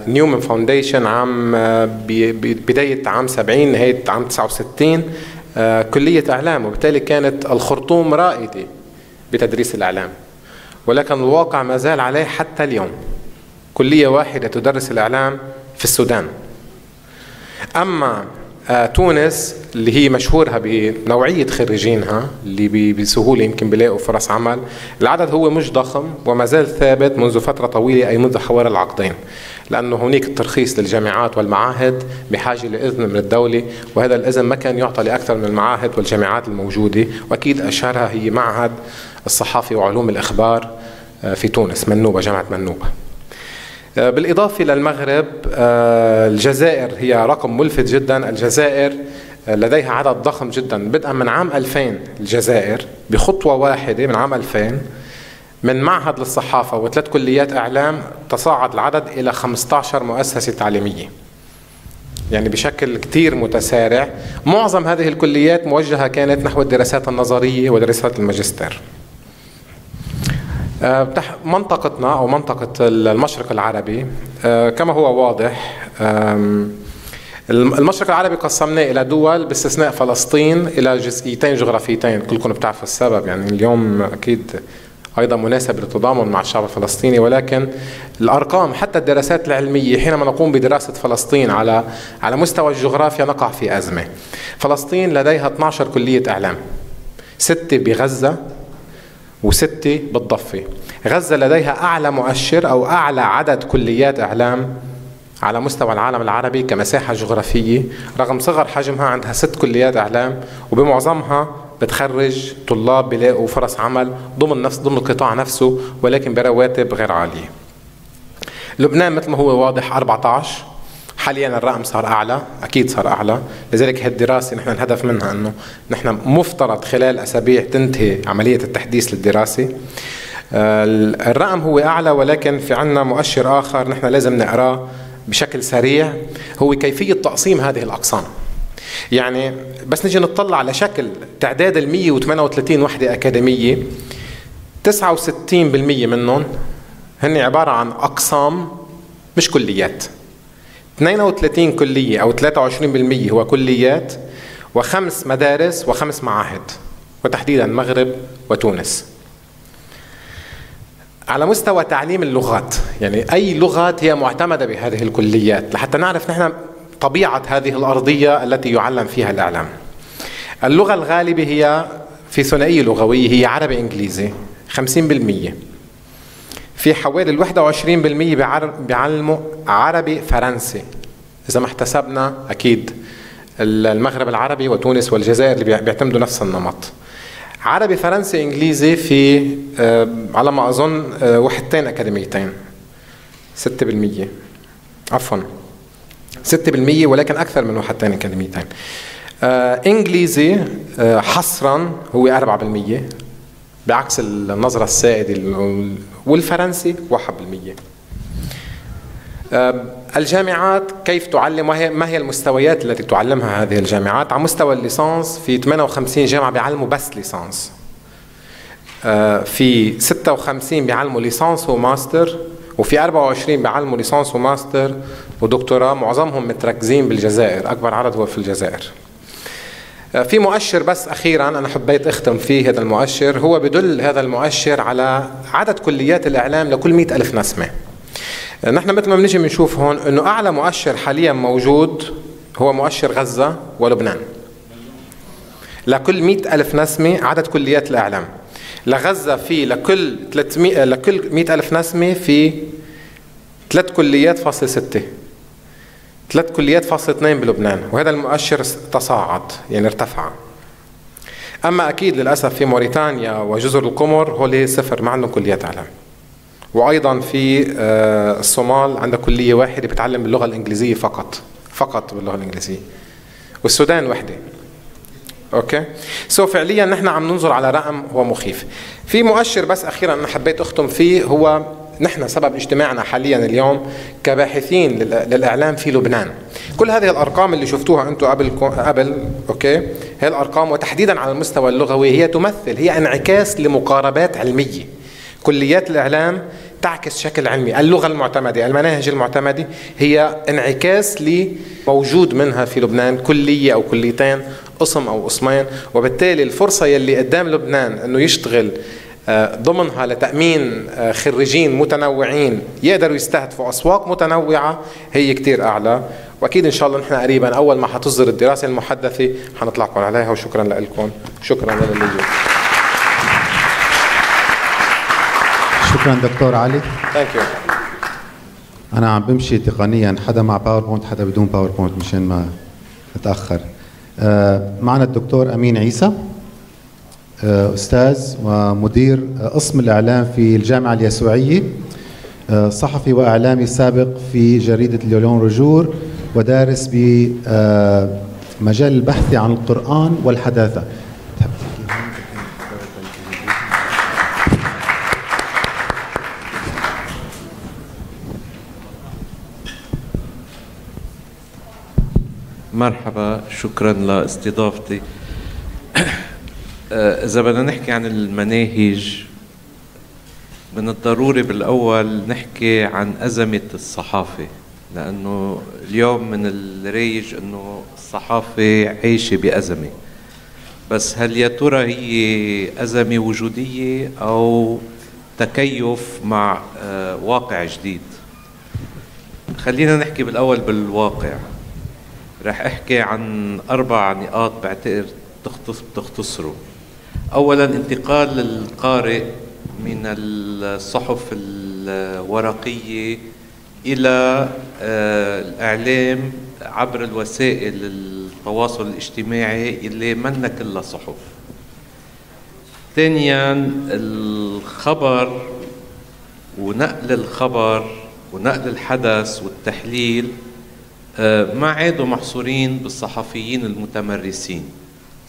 نيومن فاونديشن عام بداية عام 70 نهاية عام 69 كلية إعلام، وبالتالي كانت الخرطوم رائدة بتدريس الإعلام، ولكن الواقع ما زال عليه حتى اليوم كلية واحدة تدرس الإعلام في السودان. أما تونس اللي هي مشهورها بنوعية خريجينها اللي بسهولة يمكن بيلاقوا فرص عمل، العدد هو مش ضخم وما زال ثابت منذ فترة طويلة، أي منذ حوالي العقدين، لأنه هناك الترخيص للجامعات والمعاهد بحاجة لإذن من الدولة، وهذا الإذن ما كان يعطى لأكثر من المعاهد والجامعات الموجودة، وأكيد أشهرها هي معهد الصحافة وعلوم الإخبار في تونس، منوبة، جامعة منوبة. بالإضافة للمغرب الجزائر هي رقم ملفت جدا. الجزائر لديها عدد ضخم جدا، بدءا من عام 2000 الجزائر بخطوة واحدة من عام 2000 من معهد للصحافة و3 كليات إعلام تصاعد العدد إلى 15 مؤسسة تعليمية، يعني بشكل كتير متسارع. معظم هذه الكليات موجهة كانت نحو الدراسات النظرية ودراسات الماجستير. منطقتنا أو منطقة المشرق العربي كما هو واضح، المشرق العربي قسمناه إلى دول باستثناء فلسطين إلى جزئيتين جغرافيتين، كلكم بتعرفوا السبب، يعني اليوم أكيد أيضا مناسب للتضامن مع الشعب الفلسطيني، ولكن الأرقام حتى الدراسات العلمية حينما نقوم بدراسة فلسطين على مستوى الجغرافيا نقع في أزمة. فلسطين لديها 12 كلية إعلام، 6 بغزة و6 بالضفة. غزة لديها أعلى مؤشر أو أعلى عدد كليات إعلام على مستوى العالم العربي كمساحة جغرافية، رغم صغر حجمها عندها 6 كليات إعلام، وبمعظمها بتخرج طلاب بيلاقوا فرص عمل ضمن القطاع نفسه، ولكن برواتب غير عالية. لبنان مثل ما هو واضح 14، حاليا الرقم صار أعلى، أكيد صار أعلى، لذلك هالدراسة نحن الهدف منها أنه نحن مفترض خلال أسابيع تنتهي عملية التحديث للدراسة. الرقم هو أعلى، ولكن في عنا مؤشر آخر نحن لازم نقراه بشكل سريع، هو كيفية تقسيم هذه الأقسام. يعني بس نجي نطلع على شكل تعداد 138 وحدة أكاديمية، 69% منهم هن عبارة عن أقسام مش كليات. 32 كلية أو 23% هو كليات، و5 مدارس و5 معاهد، وتحديدا المغرب وتونس. على مستوى تعليم اللغات، يعني أي لغات هي معتمدة بهذه الكليات لحتى نعرف نحن طبيعة هذه الأرضية التي يعلم فيها الإعلام. اللغة الغالبة هي في ثنائية لغوية، هي عربي إنجليزي 50%. في حوالي 21% بيعلموا عربي فرنسي، إذا ما احتسبنا أكيد المغرب العربي وتونس والجزائر اللي بيعتمدوا نفس النمط. عربي فرنسي إنجليزي في على ما أظن وحدتين أكاديميتين، 6%، عفوا 6%، ولكن أكثر من وحدتين أكاديميتين. إنجليزي حصرا هو 4%، بعكس النظرة السائدة، والفرنسي 1%. الجامعات كيف تعلم، ما هي المستويات التي تعلمها هذه الجامعات؟ على مستوى الليسانس في 58 جامعة بيعلموا بس ليسانس، في 56 بيعلموا ليسانس وماستر، وفي 24 بيعلموا ليسانس وماستر ودكتوراه، معظمهم متركزين بالجزائر، أكبر عدد هو في الجزائر. في مؤشر بس أخيرا أنا حبيت أختم فيه، هذا المؤشر هو بدل هذا المؤشر على عدد كليات الإعلام لكل 100,000 نسمة. نحن مثل ما بنجي بنشوف هون أنه أعلى مؤشر حاليا موجود هو مؤشر غزة ولبنان، لكل 100,000 نسمة عدد كليات الإعلام. لغزة في لكل 100,000 نسمة في 3 كليات فاصل 6، 3 كليات فاصل 2 بلبنان، وهذا المؤشر تصاعد يعني ارتفع. أما أكيد للأسف في موريتانيا وجزر القمر هو 0، ما عندهم كليات إعلام. وأيضا في الصومال عندها كلية واحدة بتعلم باللغة الإنجليزية فقط باللغة الإنجليزية، والسودان وحدة. اوكي، فعليا نحن عم ننظر على رقم هو مخيف. في مؤشر بس اخيرا انا حبيت اختم فيه، هو نحن سبب اجتماعنا حاليا اليوم كباحثين للاعلام في لبنان. كل هذه الارقام اللي شفتوها انتم قبل اوكي، هي الارقام وتحديدا على المستوى اللغوي هي تمثل، هي انعكاس لمقاربات علميه. كليات الاعلام تعكس شكل علمي، اللغة المعتمدة، المناهج المعتمدة هي انعكاس لموجود منها في لبنان كلية أو كليتين، قسم أو قسمين، وبالتالي الفرصة يلي قدام لبنان أنه يشتغل ضمنها لتأمين خريجين متنوعين يقدروا يستهدفوا أسواق متنوعة هي كتير أعلى. وأكيد إن شاء الله نحن قريبا أول ما حتصدر الدراسة المحدثة حنطلعكم عليها. وشكرا لكم، شكرا للي شكرا دكتور علي. ثانك يو. أنا عم بمشي تقنيا، حدا مع باوربوينت حدا بدون باوربوينت مشان ما نتأخر. معنا الدكتور أمين عيسى، أستاذ ومدير قسم الإعلام في الجامعة اليسوعية، صحفي وإعلامي سابق في جريدة اليولون رجور، ودارس بمجال البحث عن القرآن والحداثة. مرحبا، شكرا لاستضافتي. إذا بدنا نحكي عن المناهج، من الضروري بالأول نحكي عن أزمة الصحافة، لأنه اليوم من الريج أنه الصحافة عايشة بأزمة، بس هل يا ترى هي أزمة وجودية أو تكيف مع واقع جديد؟ خلينا نحكي بالأول بالواقع. رح أحكي عن 4 نقاط بعتقد تختصره. أولا، انتقال القارئ من الصحف الورقية إلى الإعلام عبر الوسائل التواصل الاجتماعي اللي منا كلها صحف. ثانيا الخبر ونقل الخبر ونقل الحدث والتحليل ما عادوا محصورين بالصحفيين المتمرسين.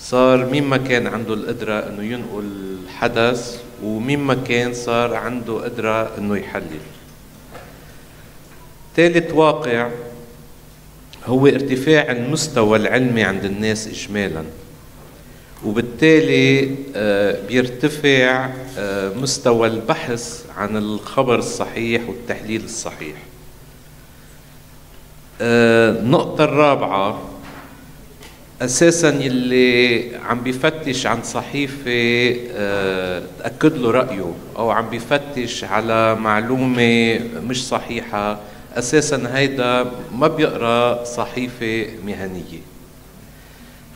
صار مين ما كان عنده القدرة انه ينقل الحدث ومين ما كان صار عنده قدرة انه يحلل. ثالث واقع هو ارتفاع المستوى العلمي عند الناس إجمالا، وبالتالي بيرتفع مستوى البحث عن الخبر الصحيح والتحليل الصحيح. النقطة الرابعة أساساً يلي عم بيفتش عن صحيفة تأكد له رأيه أو عم بيفتش على معلومة مش صحيحة، أساساً هيدا ما بيقرأ صحيفة مهنية.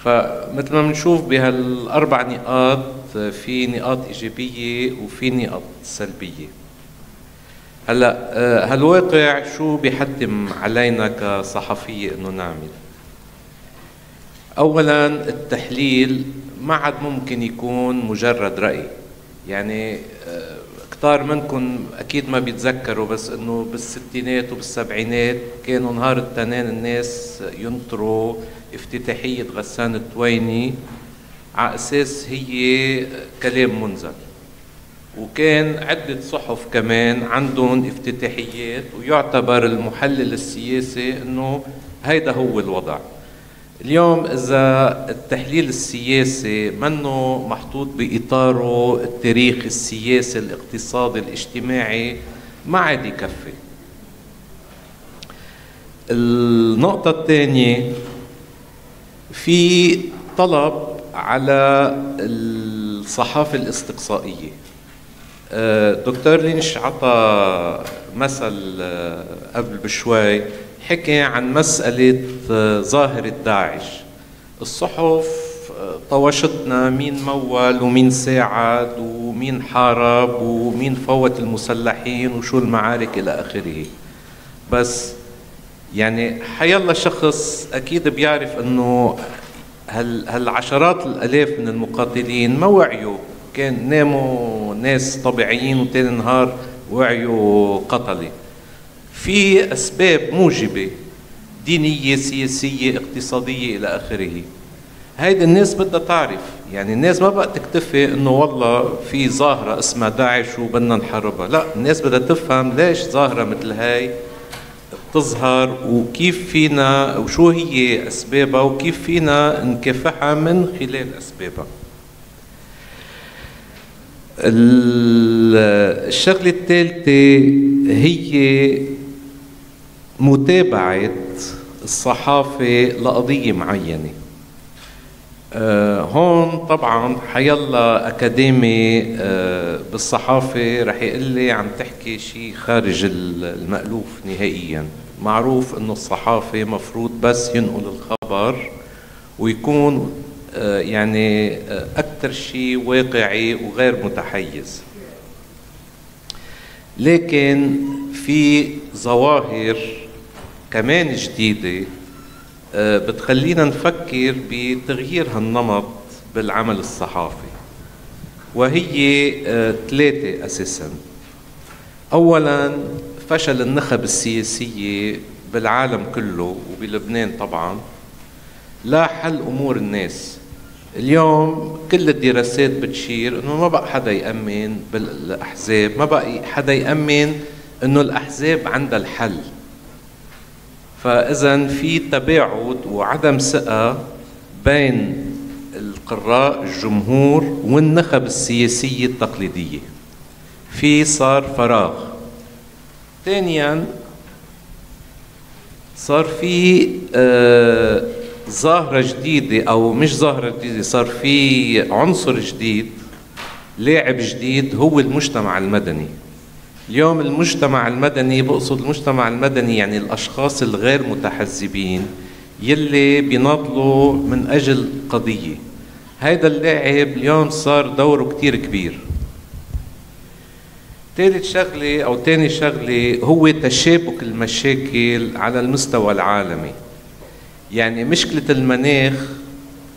فمثل ما بنشوف بهالأربع نقاط في نقاط إيجابية وفي نقاط سلبية. هلا هالواقع شو بيحتم علينا كصحفية إنه نعمل؟ أولاً التحليل ما عاد ممكن يكون مجرد رأي. يعني كتار منكم أكيد ما بيتذكروا بس إنه بالستينات وبالسبعينات كانوا نهار التنين الناس ينطروا افتتاحية غسان التويني على أساس هي كلام منزل، وكان عدة صحف كمان عندهم افتتاحيات، ويعتبر المحلل السياسي إنه هيدا هو الوضع. اليوم إذا التحليل السياسي منه محطوط بإطاره التاريخ السياسي الاقتصادي الاجتماعي ما عاد يكفي. النقطة الثانية في طلب على الصحافة الاستقصائية. دكتور لينش عطى مثل قبل بشوي، حكي عن مسألة ظاهرة داعش. الصحف طوشتنا مين مول ومين ساعد ومين حارب ومين فوت المسلحين وشو المعارك إلى آخره. بس يعني حيالله شخص أكيد بيعرف أنه هالعشرات الآلاف من المقاتلين ما وعيوا، كان ناموا ناس طبيعيين وتاني نهار وعيوا قتلة. في أسباب موجبة دينية سياسية اقتصادية إلى آخره. هيدي الناس بدها تعرف، يعني الناس ما بقى تكتفي إنه والله في ظاهرة اسمها داعش وبدنا نحاربها، لا، الناس بدها تفهم ليش ظاهرة مثل هاي بتظهر وكيف فينا وشو هي أسبابها وكيف فينا نكافحها من خلال أسبابها. الشغلة الثالثة هي متابعة الصحافة لقضية معينة. هون طبعا حيالله أكاديمي بالصحافة رح يقول لي عم تحكي شيء خارج المألوف نهائيا. معروف إنه الصحافة مفروض بس ينقل الخبر ويكون يعني أكثر شيء واقعي وغير متحيز، لكن في ظواهر كمان جديدة بتخلينا نفكر بتغيير هالنمط بالعمل الصحافي، وهي ثلاثة أساساً. أولاً فشل النخب السياسية بالعالم كله وبلبنان طبعاً لا حل أمور الناس. اليوم كل الدراسات بتشير إنه ما بقى حدا يأمن بالأحزاب، ما بقى حدا يأمن إنه الأحزاب عندها الحل. فإذن في تباعد وعدم ثقة بين القراء الجمهور والنخب السياسية التقليدية، في صار فراغ. ثانياً صار في ظاهرة جديدة، أو مش ظاهرة جديدة، صار في عنصر جديد، لاعب جديد، هو المجتمع المدني. اليوم المجتمع المدني، بقصد المجتمع المدني يعني الأشخاص الغير متحزبين يلي بيناضلوا من أجل قضية. هيدا اللاعب اليوم صار دوره كتير كبير. ثالث شغلة أو ثاني شغلة هو تشابك المشاكل على المستوى العالمي. يعني مشكلة المناخ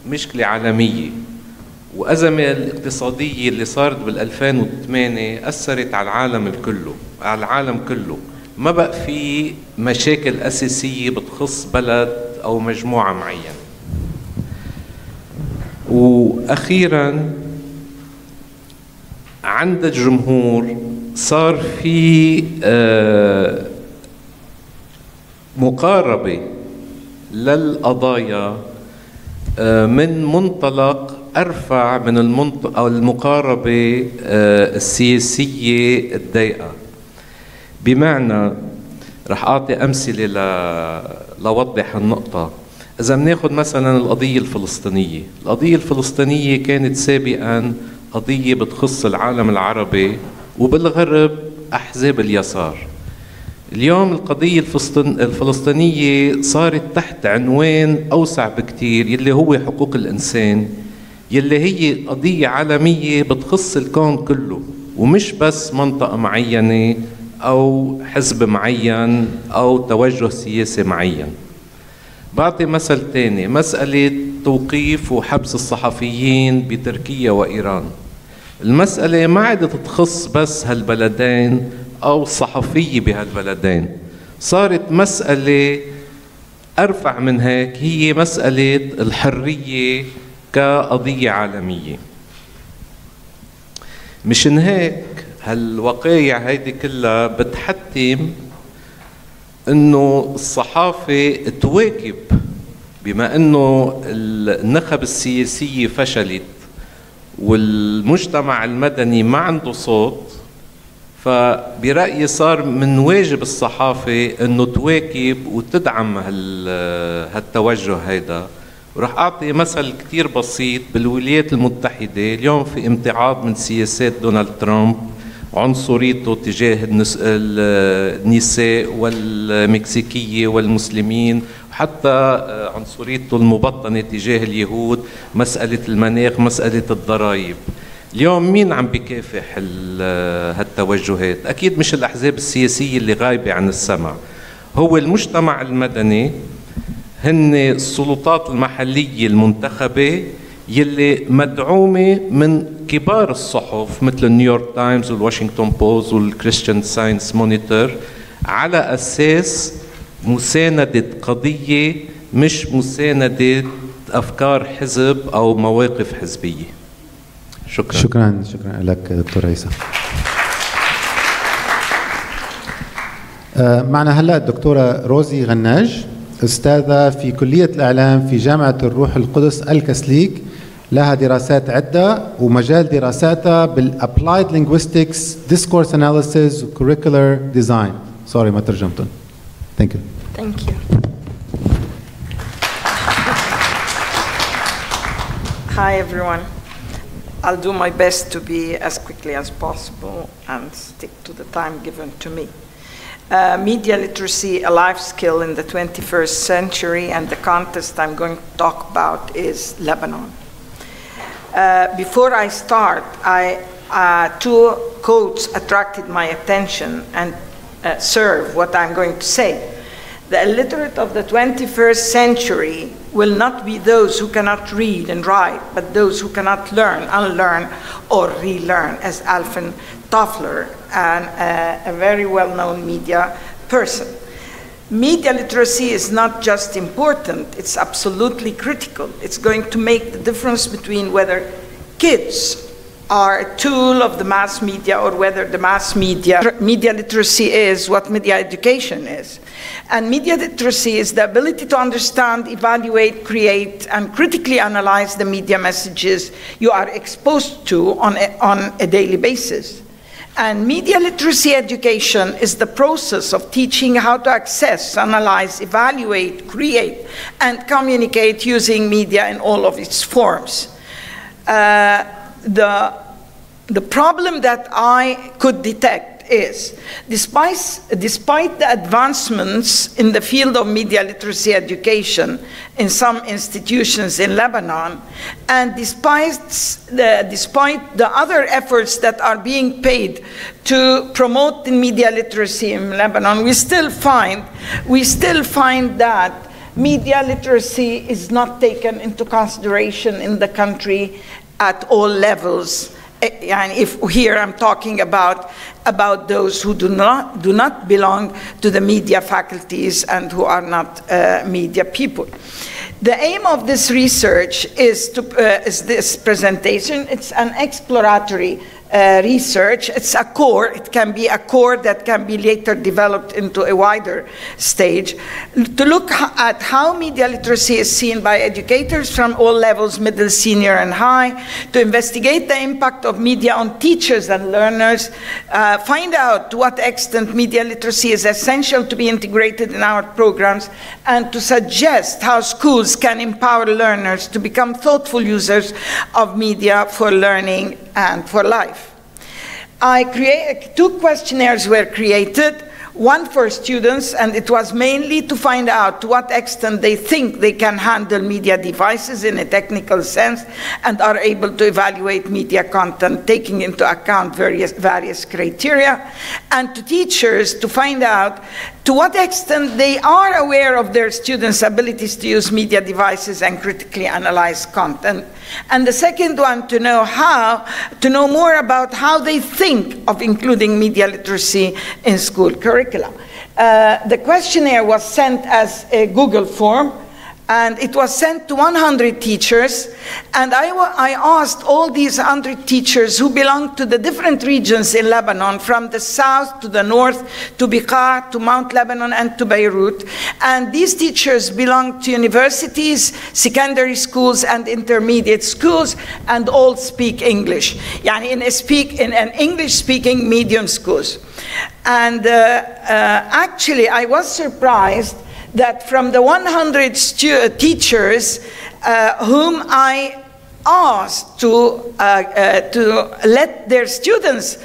مشكلة عالمية، وأزمة الاقتصادية اللي صارت بال2008 أثرت على العالم كله. ما بقى في مشاكل أساسية بتخص بلد أو مجموعة معينة. وأخيراً عند الجمهور صار في مقاربة للقضايا من منطلق أرفع من المقاربة السياسية الضيقة. بمعنى رح أعطي أمثلة لوضح النقطة. إذا بناخد مثلا القضية الفلسطينية كانت سابقا قضية بتخص العالم العربي وبالغرب أحزاب اليسار. اليوم القضية الفلسطينية صارت تحت عنوان أوسع بكتير يلي هو حقوق الإنسان، يلي هي قضية عالمية بتخص الكون كله، ومش بس منطقة معينة أو حزب معين أو توجه سياسي معين. بعطي مثل تاني، مسألة توقيف وحبس الصحفيين بتركيا وإيران. المسألة ما عادت تخص بس هالبلدين أو الصحفية بهالبلدين، صارت مسألة أرفع من هيك، هي مسألة الحرية كقضية عالمية. مشان هيك هالوقايع هيدي كلها بتحتم انه الصحافة تواكب، بما انه النخب السياسية فشلت والمجتمع المدني ما عنده صوت، فبرأيي صار من واجب الصحافة انه تواكب وتدعم هالتوجه هيدا. ورح اعطي مثل كتير بسيط. بالولايات المتحدة اليوم في امتعاض من سياسات دونالد ترامب، عنصريته تجاه النساء والمكسيكية والمسلمين، وحتى عنصريته المبطنة تجاه اليهود، مسألة المناخ، مسألة الضرائب. اليوم مين عم بكافح هالتوجهات؟ أكيد مش الأحزاب السياسية اللي غايبة عن السمع، هو المجتمع المدني، هن السلطات المحلية المنتخبة يلي مدعومة من كبار الصحف مثل النيويورك تايمز والواشنطن بوست والكريستيان ساينس مونيتور، على أساس مساندة قضية مش مساندة أفكار حزب أو مواقف حزبية. شكرا لك دكتور عيسى. معنا هلا الدكتورة روزي غناج، أستاذة في كلية الإعلام في جامعة الروح القدس الكاسليك، لها دراسات عدة ومجال دراساتها بالapplied linguistics, discourse analysis, curricular design. سوري ما ترجمتهم. Thank you. Thank you. Hi everyone. I'll do my best to be as quickly as possible and stick to the time given to me. Media literacy, a life skill in the 21st century, and the context I'm going to talk about is Lebanon. Before I start, two quotes attracted my attention and serve what I'm going to say. The illiterate of the 21st century will not be those who cannot read and write, but those who cannot learn, unlearn, or relearn, as Alvin Toffler, and a very well-known media person. Media literacy is not just important, it's absolutely critical. It's going to make the difference between whether kids are a tool of the mass media or whether the mass media literacy is what media education is. And media literacy is the ability to understand, evaluate, create, and critically analyze the media messages you are exposed to on a daily basis. And media literacy education is the process of teaching how to access, analyze, evaluate, create, and communicate using media in all of its forms. The problem that I could detect is, despite the advancements in the field of media literacy education in some institutions in Lebanon, and despite the other efforts that are being paid to promote the media literacy in Lebanon, we still find that media literacy is not taken into consideration in the country at all levels. And if here I'm talking about those who do not belong to the media faculties and who are not media people. The aim of this research is this presentation. It's an exploratory research. It's a core. It can be a core that can be later developed into a wider stage to look at how media literacy is seen by educators from all levels, middle, senior, and high, to investigate the impact of media on teachers and learners, find out to what extent media literacy is essential to be integrated in our programs, and to suggest how schools can empower learners to become thoughtful users of media for learning and for life. Two questionnaires were created, one for students, and it was mainly to find out to what extent they think they can handle media devices in a technical sense and are able to evaluate media content, taking into account various criteria, and to teachers to find out to what extent they are aware of their students' abilities to use media devices and critically analyze content. And the second one, to know more about how they think of including media literacy in school curricula. The questionnaire was sent as a Google form, and it was sent to 100 teachers, and I asked all these 100 teachers who belong to the different regions in Lebanon, from the south to the north, to Bekaa, to Mount Lebanon, and to Beirut. And these teachers belong to universities, secondary schools, and intermediate schools, and all speak English, in an English-speaking medium schools. And actually, I was surprised that from the 100 teachers whom I asked to let their students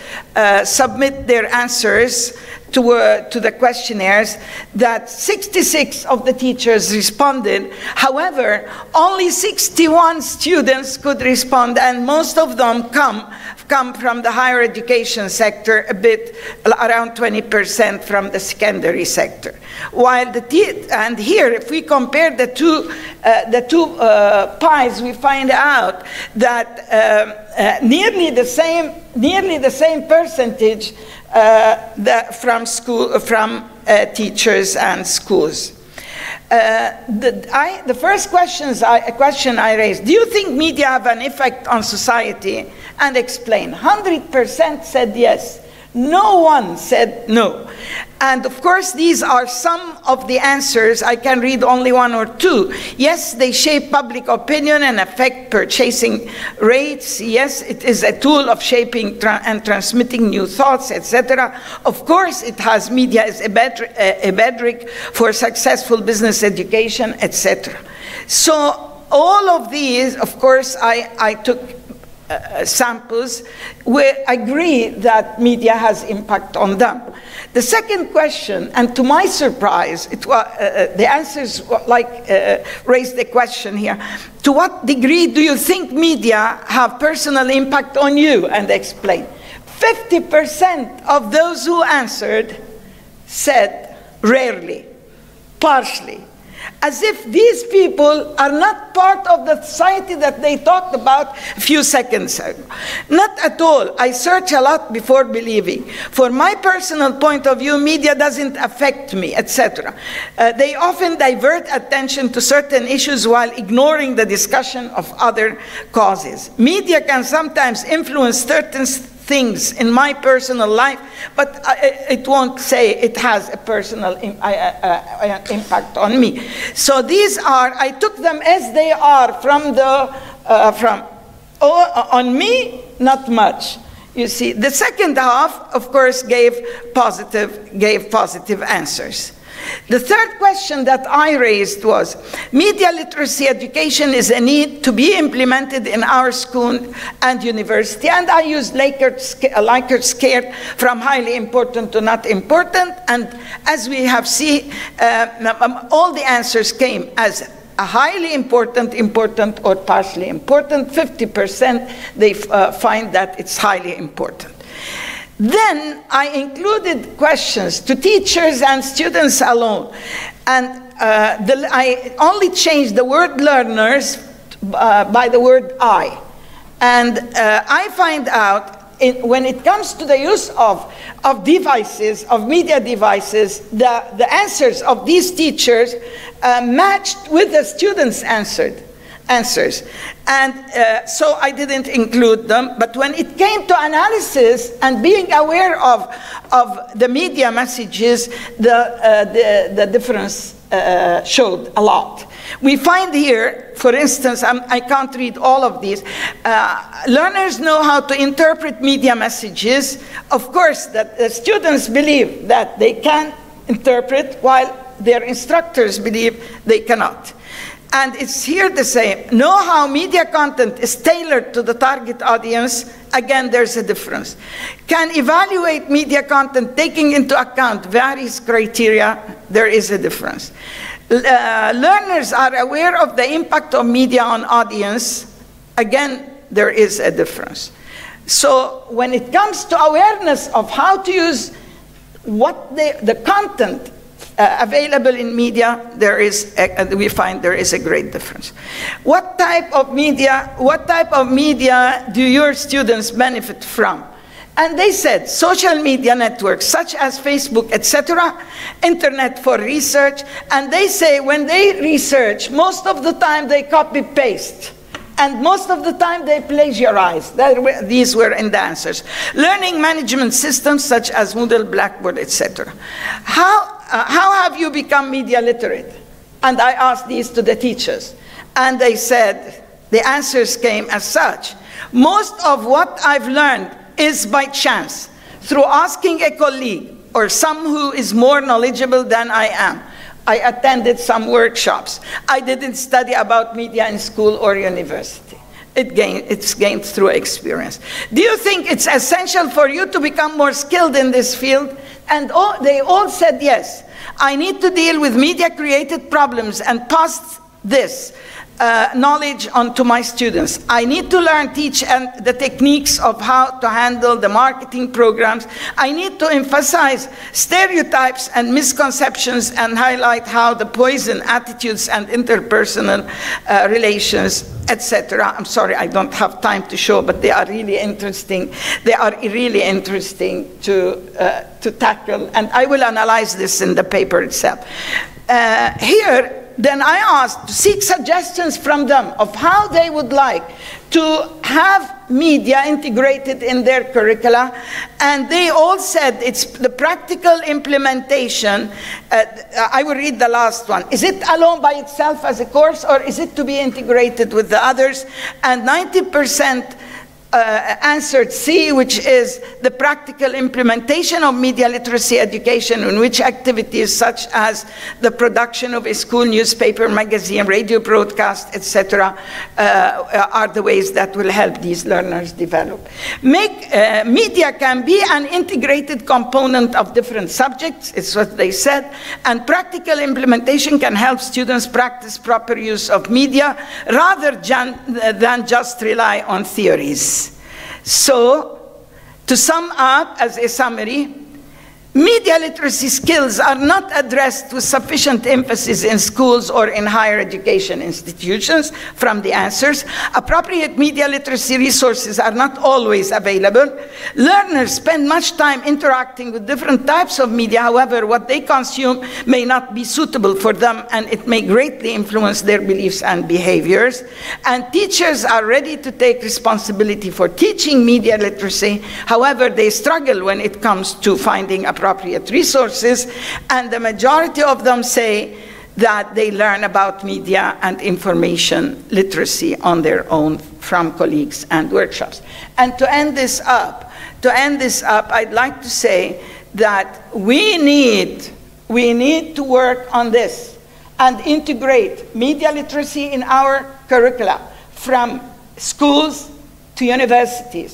submit their answers to the questionnaires, that 66 of the teachers responded. However, only 61 students could respond, and most of them come from the higher education sector, a bit around 20% from the secondary sector. While and here, if we compare the two pies, we find out that nearly the same percentage from teachers and schools. The first question I raised: do you think media have an effect on society? And explain. 100% said yes. No one said no. And of course, these are some of the answers. I can read only one or two. Yes, they shape public opinion and affect purchasing rates. Yes, it is a tool of shaping and transmitting new thoughts, etc. Of course, it has media as a bedrock for successful business education, etc. So all of these, of course, I took samples where I agree that media has impact on them. The second question, and to my surprise, the answers raised the question here: to what degree do you think media have personal impact on you? And explain. 50% of those who answered said rarely, partially, as if these people are not part of the society that they talked about a few seconds ago. Not at all. I search a lot before believing. For my personal point of view, media doesn't affect me, etc. They often divert attention to certain issues while ignoring the discussion of other causes. Media can sometimes influence certain things in my personal life, but it won't say it has a personal impact on me. So these are, I took them as they are on me, not much. You see, the second half, of course, gave positive answers. The third question that I raised was, media literacy education is a need to be implemented in our school and university. And I used Likert scale from highly important to not important. And as we have seen, all the answers came as a highly important, important, or partially important. 50% they find that it's highly important. Then I included questions to teachers and students alone. And I only changed the word learners by the word I. And I find out when it comes to the use of devices, of media devices, the answers of these teachers matched with the students' answers. And so I didn't include them, but when it came to analysis and being aware of the media messages, the difference showed a lot. We find here, for instance, I can't read all of these, learners know how to interpret media messages. Of course, that the students believe that they can interpret, while their instructors believe they cannot. And it's here the same. Know how media content is tailored to the target audience. Again, there's a difference. Can evaluate media content taking into account various criteria. There is a difference. Learners are aware of the impact of media on audience. Again, there is a difference. So when it comes to awareness of how to use what the content available in media, we find there is a great difference. What type of media do your students benefit from? And they said social media networks such as Facebook, etc., internet for research. And they say when they research, most of the time they copy-paste. And most of the time they plagiarize. These were in the answers. Learning management systems such as Moodle, Blackboard, etc. How have you become media literate? And I asked these to the teachers. And they said, the answers came as such. Most of what I've learned is by chance, through asking a colleague or some who is more knowledgeable than I am. I attended some workshops. I didn't study about media in school or university. It's gained through experience. Do you think it's essential for you to become more skilled in this field? And they all said yes. I need to deal with media-created problems and pass this knowledge on to my students. I need to learn, teach the techniques of how to handle the marketing programs. I need to emphasize stereotypes and misconceptions and highlight how the poison attitudes and interpersonal relations, etc. I'm sorry, I don't have time to show, but they are really interesting. They are really interesting to tackle, and I will analyze this in the paper itself. Here, then I asked to seek suggestions from them of how they would like to have media integrated in their curricula, and they all said it's the practical implementation. I will read the last one. Is it alone by itself as a course, or is it to be integrated with the others? And 90% answered C, which is the practical implementation of media literacy education, in which activities such as the production of a school newspaper, magazine, radio broadcast, etc., are the ways that will help these learners develop. Media can be an integrated component of different subjects, it's what they said, and practical implementation can help students practice proper use of media rather than just rely on theories. So, to sum up as a summary, media literacy skills are not addressed with sufficient emphasis in schools or in higher education institutions from the answers. Appropriate media literacy resources are not always available. Learners spend much time interacting with different types of media. However, what they consume may not be suitable for them, and it may greatly influence their beliefs and behaviors. And teachers are ready to take responsibility for teaching media literacy. However, they struggle when it comes to finding appropriate resources, and the majority of them say that they learn about media and information literacy on their own from colleagues and workshops. And to end this up, to end this up, I'd like to say that we need to work on this and integrate media literacy in our curricula from schools to universities,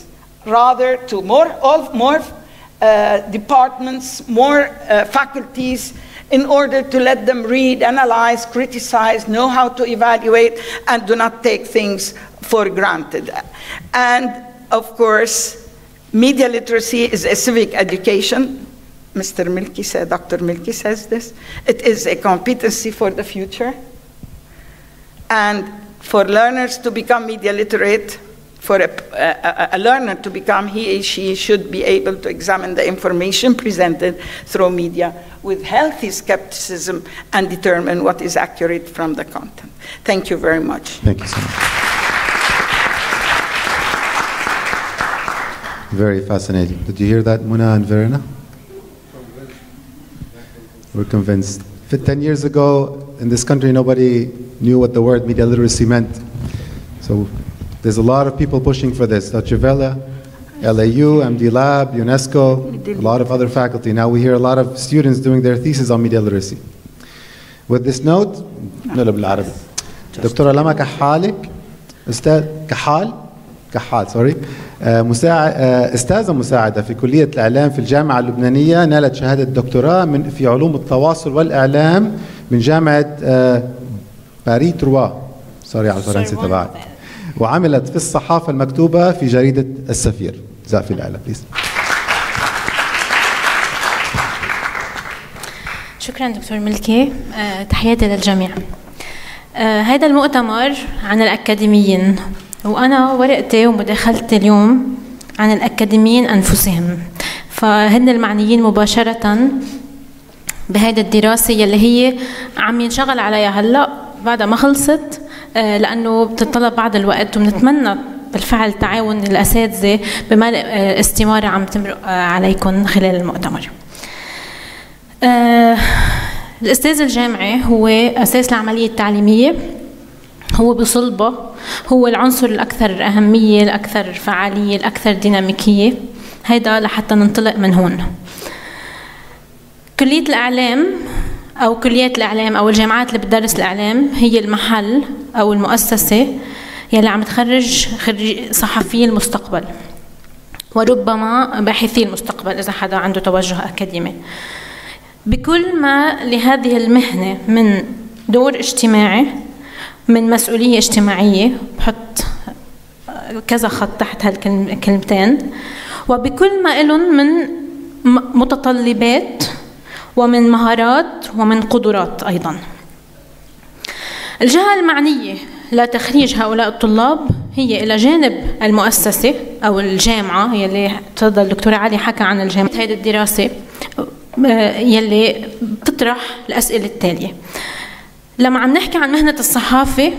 rather to more departments, more faculties, in order to let them read, analyze, criticize, know how to evaluate, and do not take things for granted. And of course, media literacy is a civic education. Mr. Melki said, Dr. Melki says this. It is a competency for the future. And for learners to become media literate, for a learner to become, he or she should be able to examine the information presented through media with healthy skepticism and determine what is accurate from the content. Thank you very much. Thank you so much. Very fascinating. Did you hear that, Muna and Verena? We're convinced. 10 years ago, in this country, nobody knew what the word media literacy meant. So there's a lot of people pushing for this. Deutsche Welle, LAU, MD Lab, UNESCO, a lot of other faculty. Now we hear a lot of students doing their thesis on media literacy. With this note, نقلب بالعربي. دكتورة لما كحالك، أستاذة مساعدة في كلية الإعلام في الجامعة اللبنانية، نالت شهادة دكتوراه في علوم التواصل والإعلام من جامعة باريس 3. سوري على الفرنسي تبعك. وعملت في الصحافة المكتوبة في جريدة السفير. زقفي الأعلى بليز. شكرا دكتور ملكي. تحياتي للجميع. هذا المؤتمر عن الأكاديميين، وأنا ورقتي ومداخلتي اليوم عن الأكاديميين أنفسهم، فهن المعنيين مباشرة بهذه الدراسة يلي هي عم ينشغل عليها هلأ بعد ما خلصت، لأنه بتطلب بعض الوقت، وبنتمنى بالفعل تعاون الأساتذة بملء استمارة عم تمرق عليكم خلال المؤتمر. الأستاذ الجامعي هو أساس العملية التعليمية، هو بصلبه هو العنصر الأكثر أهمية، الأكثر فعالية، الأكثر ديناميكية. هيدا لحتى ننطلق من هون. كلية الإعلام أو كليات الإعلام أو الجامعات اللي بتدرس الإعلام هي المحل أو المؤسسة يلي عم تخرج صحفي المستقبل، وربما باحثي المستقبل إذا حدا عنده توجه أكاديمي، بكل ما لهذه المهنة من دور اجتماعي، من مسؤولية اجتماعية، بحط كذا خط تحت هالكلمتين، وبكل ما إلهم من متطلبات ومن مهارات ومن قدرات أيضا. الجهة المعنية لتخريج هؤلاء الطلاب هي إلى جانب المؤسسة أو الجامعة يلي تفضل الدكتور علي حكى عن الجامعة، هذه الدراسة يلي بتطرح الأسئلة التالية. لما عم نحكي عن مهنة الصحافة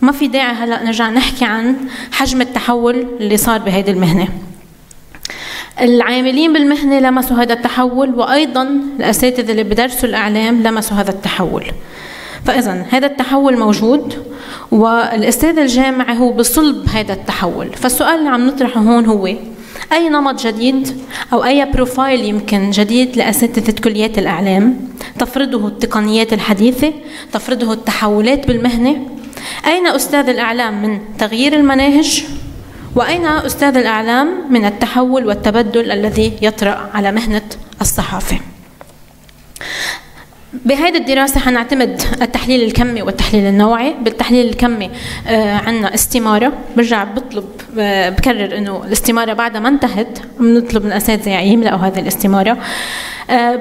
ما في داعي هلأ نرجع نحكي عن حجم التحول اللي صار بهذه المهنة. العاملين بالمهنة لمسوا هذا التحول، وأيضا الأساتذة اللي بدرسوا الإعلام لمسوا هذا التحول. فإذا هذا التحول موجود، والأستاذ الجامعي هو بصلب هذا التحول. فالسؤال اللي عم نطرحه هون هو أي نمط جديد أو أي بروفايل يمكن جديد لأساتذة كليات الإعلام تفرضه التقنيات الحديثة، تفرضه التحولات بالمهنة؟ أين أستاذ الإعلام من تغيير المناهج؟ وأين أستاذ الإعلام من التحول والتبدل الذي يطرأ على مهنة الصحافة؟ بهذه الدراسة حنعتمد التحليل الكمي والتحليل النوعي. بالتحليل الكمي عندنا استمارة، برجع بكرر إنه الاستمارة بعد ما انتهت بنطلب من الأساتذة يملأوا هذه الاستمارة.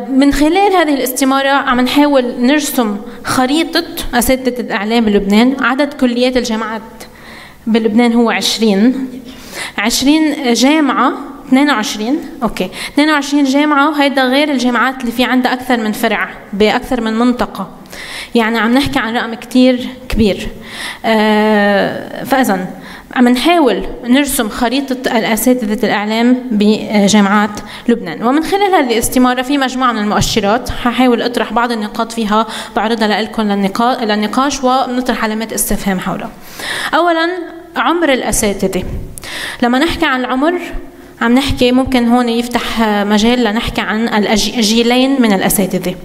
من خلال هذه الاستمارة عم نحاول نرسم خريطة أساتذة الإعلام بلبنان. عدد كليات الجامعات بلبنان هو 20 جامعة، 22 جامعة، وهيدا غير الجامعات اللي في عندها أكثر من فرع بأكثر من منطقة. يعني عم نحكي عن رقم كتير كبير. فإذا عم نحاول نرسم خريطة الأساتذة الإعلام بجامعات لبنان، ومن خلال هذه الاستمارة في مجموعة من المؤشرات ححاول أطرح بعض النقاط فيها بعرضها لكم للنقاش ونطرح علامات استفهام حولها. أولا عمر الأساتذة. لما نحكي عن العمر عم نحكي ممكن هون يفتح مجال لنحكي عن الجيلين من الأساتذة.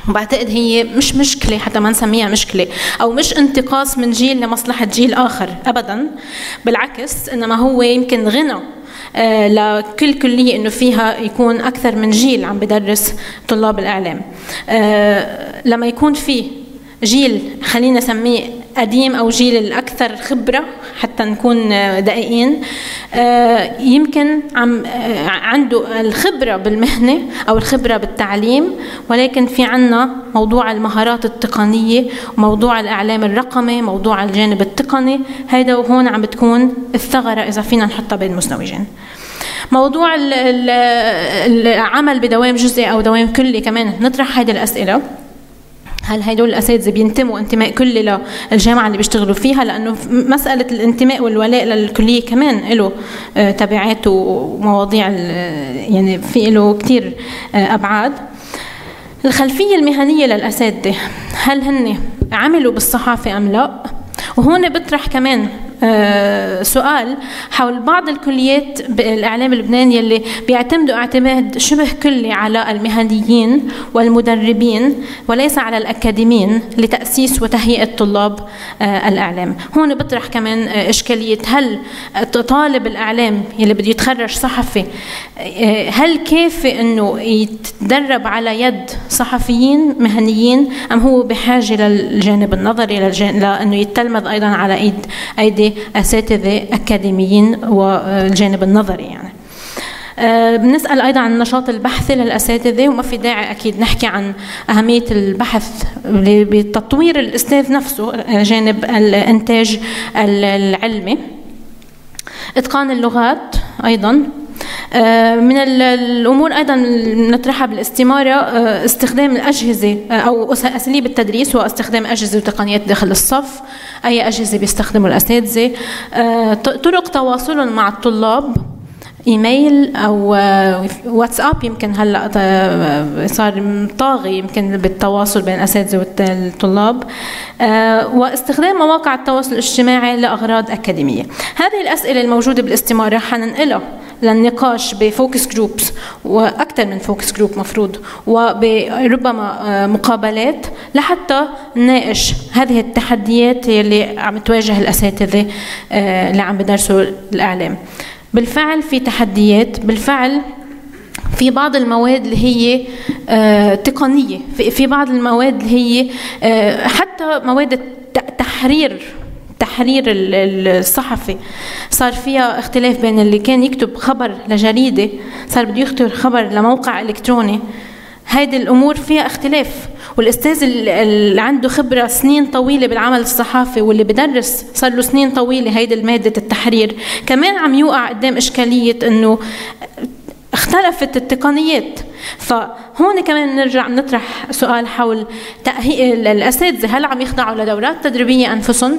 وبعتقد هي مش مشكلة، حتى ما نسميها مشكلة أو مش انتقاص من جيل لمصلحة جيل آخر أبدا، بالعكس إنما هو يمكن غنى لكل كلية إنه فيها يكون أكثر من جيل عم بدرس طلاب الإعلام. لما يكون في جيل خلينا نسميه قديم أو جيل الأكثر خبرة حتى نكون دقيقين، يمكن عنده الخبرة بالمهنة أو الخبرة بالتعليم، ولكن في عنا موضوع المهارات التقنية وموضوع الإعلام الرقمي، موضوع الجانب التقني، هيدا وهون عم بتكون الثغرة إذا فينا نحطها بين المزدوجين. موضوع العمل بدوام جزئي أو دوام كلي كمان نطرح هيدا الأسئلة. هل هدول الأساتذة بينتموا انتماء كلي للجامعة اللي بيشتغلوا فيها؟ لأنه مسألة الانتماء والولاء للكلية كمان له تبعات ومواضيع، يعني في له كتير أبعاد. الخلفية المهنية للأساتذة، هل هن عملوا بالصحافة أم لا؟ وهون بطرح كمان سؤال حول بعض الكليات بالإعلام اللبناني اللي بيعتمدوا اعتماد شبه كلي على المهنيين والمدربين وليس على الأكاديميين لتأسيس وتهيئة طلاب الإعلام. هون بطرح كمان إشكالية، هل طالب الإعلام اللي بده يتخرج صحفي هل كافي إنه يتدرب على يد صحفيين مهنيين، أم هو بحاجة للجانب النظري لأنه يتلمذ أيضا على أيدي أساتذة أكاديميين والجانب النظري؟ يعني بنسأل أيضا عن النشاط البحثي للأساتذة، وما في داعي أكيد نحكي عن أهمية البحث بتطوير الأستاذ نفسه جانب الإنتاج العلمي. إتقان اللغات أيضا من الأمور أيضا نطرحها بالاستمارة، استخدام الأجهزة أو أساليب التدريس واستخدام أجهزة وتقنيات داخل الصف، أي أجهزة بيستخدموا الأساتذة، طرق تواصلهم مع الطلاب، إيميل أو واتساب يمكن هلا صار طاغي يمكن بالتواصل بين الأساتذة والطلاب، واستخدام مواقع التواصل الاجتماعي لأغراض أكاديمية. هذه الأسئلة الموجودة بالاستمارة حننقلها للنقاش بفوكس جروبس وأكثر من فوكس جروب مفروض، وربما مقابلات لحتى نناقش هذه التحديات اللي عم تواجه الأساتذة اللي عم بدرسوا الإعلام. بالفعل في تحديات، بالفعل في بعض المواد اللي هي تقنية، في بعض المواد اللي هي حتى مواد تحرير الصحفي صار فيها اختلاف بين اللي كان يكتب خبر لجريدة صار بده يكتب خبر لموقع إلكتروني. هيدي الأمور فيها اختلاف، والأستاذ اللي عنده خبرة سنين طويلة بالعمل الصحافي واللي بدرس صار له سنين طويلة هيدي مادة التحرير كمان عم يوقع قدام إشكالية إنه اختلفت التقنيات. فهون كمان نرجع نطرح سؤال حول تأهيل الأساتذة، هل عم يخضعوا لدورات تدريبية أنفسهم؟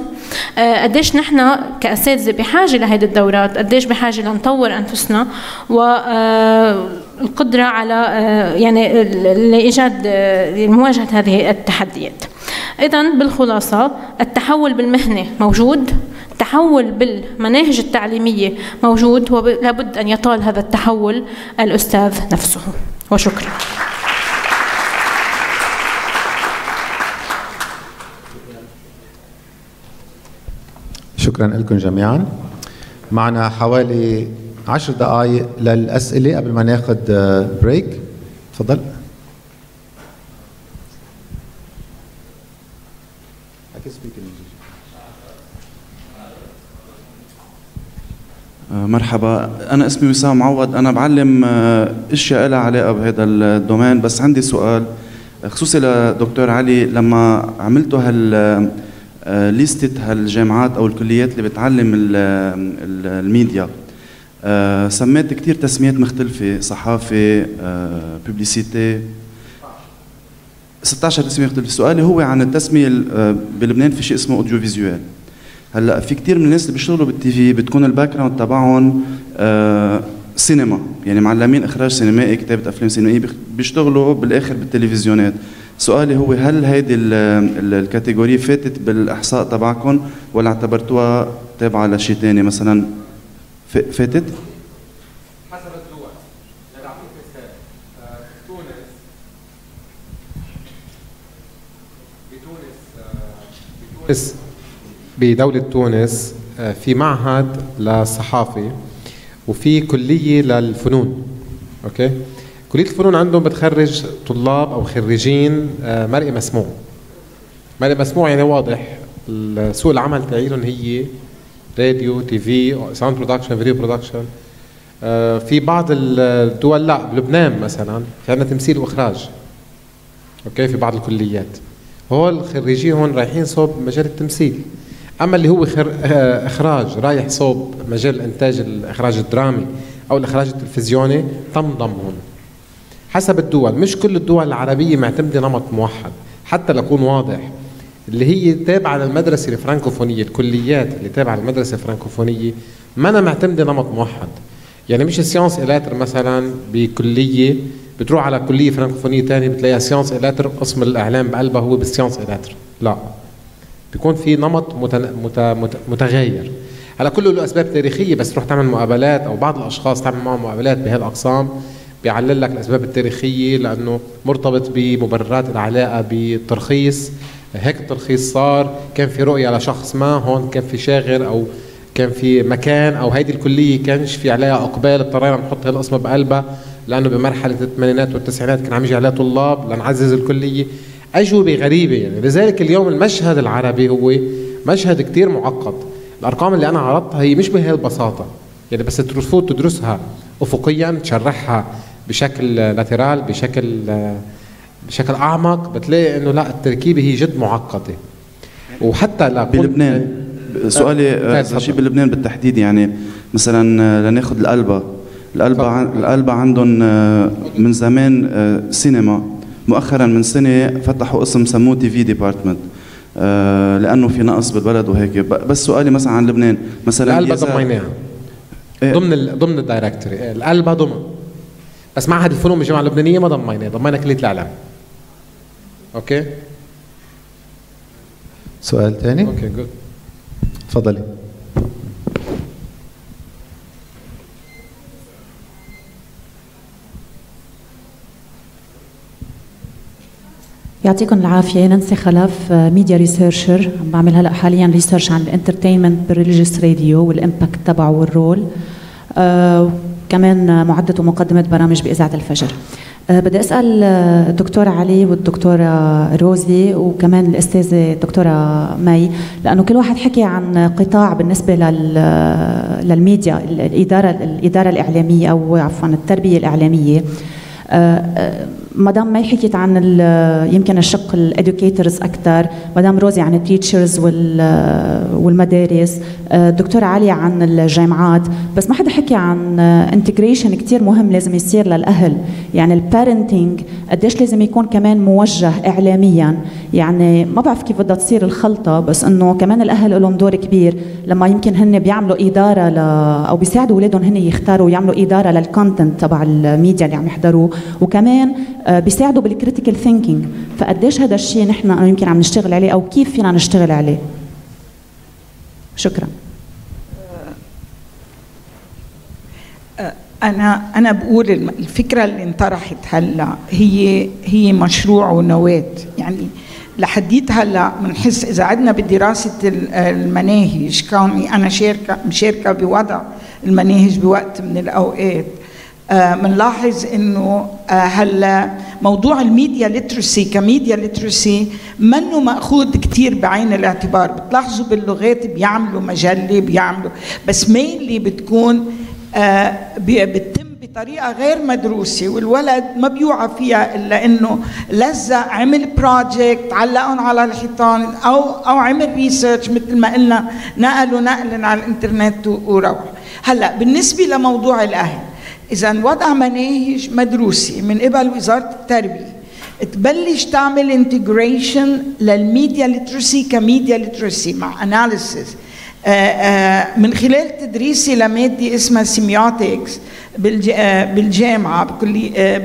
قديش نحن كأساتذة بحاجة لهذه الدورات، قديش بحاجة لنطور أنفسنا والقدرة على يعني لإيجاد مواجهة هذه التحديات. إذن بالخلاصة التحول بالمهنة موجود، التحول بالمناهج التعليمية موجود، ولابد أن يطال هذا التحول الأستاذ نفسه. وشكرا. شكرا لكم جميعا. معنا حوالي 10 دقائق للأسئلة قبل ما ناخذ بريك. تفضل. مرحبا، أنا اسمي وسام معوض، أنا بعلم أشياء لها علاقة بهذا الدومين، بس عندي سؤال خصوصي لدكتور علي. لما عملتوا ليستة هالجامعات أو الكليات اللي بتعلم الميديا، سميت كتير تسميات مختلفة، صحافة، ببليسيتي، 16 تسمية مختلفة. سؤالي هو عن التسمية بلبنان في شيء اسمه أوديو فيزيوال. هلا في كتير من الناس اللي بيشتغلوا بالتي في بتكون الباك جراوند تبعهم سينما، يعني معلمين اخراج سينمائي، كتابه افلام سينمائيه، بيشتغلوا بالاخر بالتلفزيونات. سؤالي هو هل هيدي الكاتيجوري فاتت بالاحصاء تبعكم ولا اعتبرتوها تابعه لشيء ثاني مثلا؟ فاتت؟ بدولة تونس في معهد للصحافة وفي كلية للفنون. اوكي، كلية الفنون عندهم بتخرج طلاب او خريجين مرئي مسموع. مرئي مسموع يعني واضح سوق العمل تاعيلهم هي راديو، تي في، ساوند برودكشن، فيديو برودكشن. في بعض الدول لا، بلبنان مثلا في عندنا تمثيل واخراج. اوكي، في بعض الكليات هول الخريجين هون رايحين صوب مجال التمثيل. اما اللي هو اخراج رايح صوب مجال الانتاج، الاخراج الدرامي او الاخراج التلفزيوني، تنضم هون حسب الدول. مش كل الدول العربيه معتمده نمط موحد، حتى لكون واضح. اللي هي تابعه للمدرسه الفرنكوفونيه، الكليات اللي تابعه للمدرسه الفرنكوفونيه ما أنا معتمده نمط موحد. يعني مش سيانس إلاتر مثلا بكليه بتروح على كليه فرنكوفونيه ثانيه بتلاقيها سيانس إلاتر، قسم الاعلام بقلبها هو بالسيانس إلاتر. لا، بيكون في نمط متغير. هلا كله له اسباب تاريخيه، بس تروح تعمل مقابلات او بعض الاشخاص تعمل معهم مقابلات بهالاقسام بيعلل لك الاسباب التاريخيه لانه مرتبط بمبررات العلاقه بالترخيص. هيك الترخيص صار، كان في رؤيه لشخص ما، هون كان في شاغر او كان في مكان، او هيدي الكليه كانش في عليها اقبال، اضطرينا نحط هالقسم بقلبها لانه بمرحله الثمانينات والتسعينات كان عم يجي عليها طلاب لنعزز الكليه. أجوبة غريبة يعني. لذلك اليوم المشهد العربي هو مشهد كتير معقد. الأرقام اللي أنا عرضتها هي مش بهي البساطة يعني، بس تفوت تدرسها أفقيا، تشرحها بشكل لاترال، بشكل أعمق، بتلاقي إنه لا، التركيبة هي جد معقدة. وحتى بلبنان سؤالي شيء بلبنان بالتحديد، يعني مثلا لناخذ القلبة عندهم من زمان سينما، مؤخرا من سنه فتحوا قسم سموه تي في ديبارتمنت لانه في نقص بالبلد وهيك. بس سؤالي مثلا عن لبنان، مثلا القلبة ضميناها ضمن الدايركتوري، القلبة ضمن، بس معهد الفنون بالجامعة اللبنانية ما ضمينا كلية الإعلام. اوكي، سؤال ثاني؟ اوكي جود، تفضلي. يعطيكم العافية. نانسي خلف، ميديا ريسيرشر، عم بعمل هلا حاليا ريسيرش عن الانترتينمنت بالريليجيوس راديو والامباكت تبعه والرول، كمان معدة ومقدمة برامج بإذاعة الفجر. بدي أسأل الدكتورة علي والدكتورة روزي وكمان الأستاذة الدكتورة مي، لأنه كل واحد حكي عن قطاع بالنسبة للميديا، الإدارة الإعلامية أو عفوا التربية الإعلامية. مدام مي حكيت عن يمكن الشق الادوكيترز اكثر، مدام روزي عن التيتشرز والمدارس، دكتورة علي عن الجامعات، بس ما حدا حكي عن انتجريشن كثير مهم لازم يصير للاهل، يعني البارنتينج قديش لازم يكون كمان موجه اعلاميا. يعني ما بعرف كيف بدها تصير الخلطه، بس انه كمان الاهل لهم دور كبير لما يمكن هن بيعملوا اداره او بيساعدوا اولادهم هن يختاروا ويعملوا اداره للكونتنت تبع الميديا اللي عم يحضروه، وكمان بيساعدوا بالكريتيكال ثينكينج. فقديش هذا الشيء نحن يمكن عم نشتغل عليه، او كيف فينا نشتغل عليه؟ شكرا. أنا بقول الفكرة اللي انطرحت هلا هي مشروع ونواة. يعني لحديت هلا بنحس إذا عدنا بدراسة المناهج، كوني أنا مشاركة بوضع المناهج بوقت من الأوقات، بنلاحظ إنه هلا موضوع الميديا ليترسي كميديا ليترسي منه مأخوذ كتير بعين الاعتبار. بتلاحظوا باللغات بيعملوا مجلة، بيعملوا، بس مينلي بتكون بتتم بطريقة غير مدروسة، والولد ما بيوعى فيها إلا إنه لزق، عمل بروجكت، علقهم على الحيطان، أو عمل ريسيرش مثل ما قلنا، نقل على الإنترنت وروح. هلا بالنسبة لموضوع الأهل، إذا وضع مناهج مدروسة من قبل وزارة التربية تبلش تعمل انتجريشن للميديا ليترسي كميديا ليترسي مع اناليسيس من خلال تدريسي لمادة اسمها سيميوتكس بالجامعة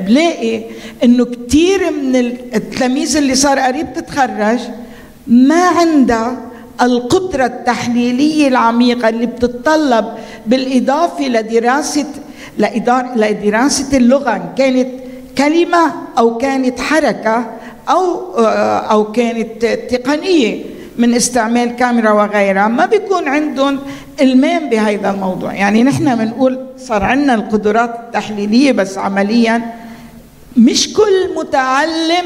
بلاقي انه كتير من التلاميذ اللي صار قريب تتخرج ما عندها القدرة التحليلية العميقة اللي بتتطلب بالإضافة لدراسة اللغة، كانت كلمة أو كانت حركة أو كانت تقنية من استعمال كاميرا وغيرها، ما بيكون عندهم إلمام بهذا الموضوع. يعني نحن بنقول صار عندنا القدرات التحليلية، بس عمليا مش كل متعلم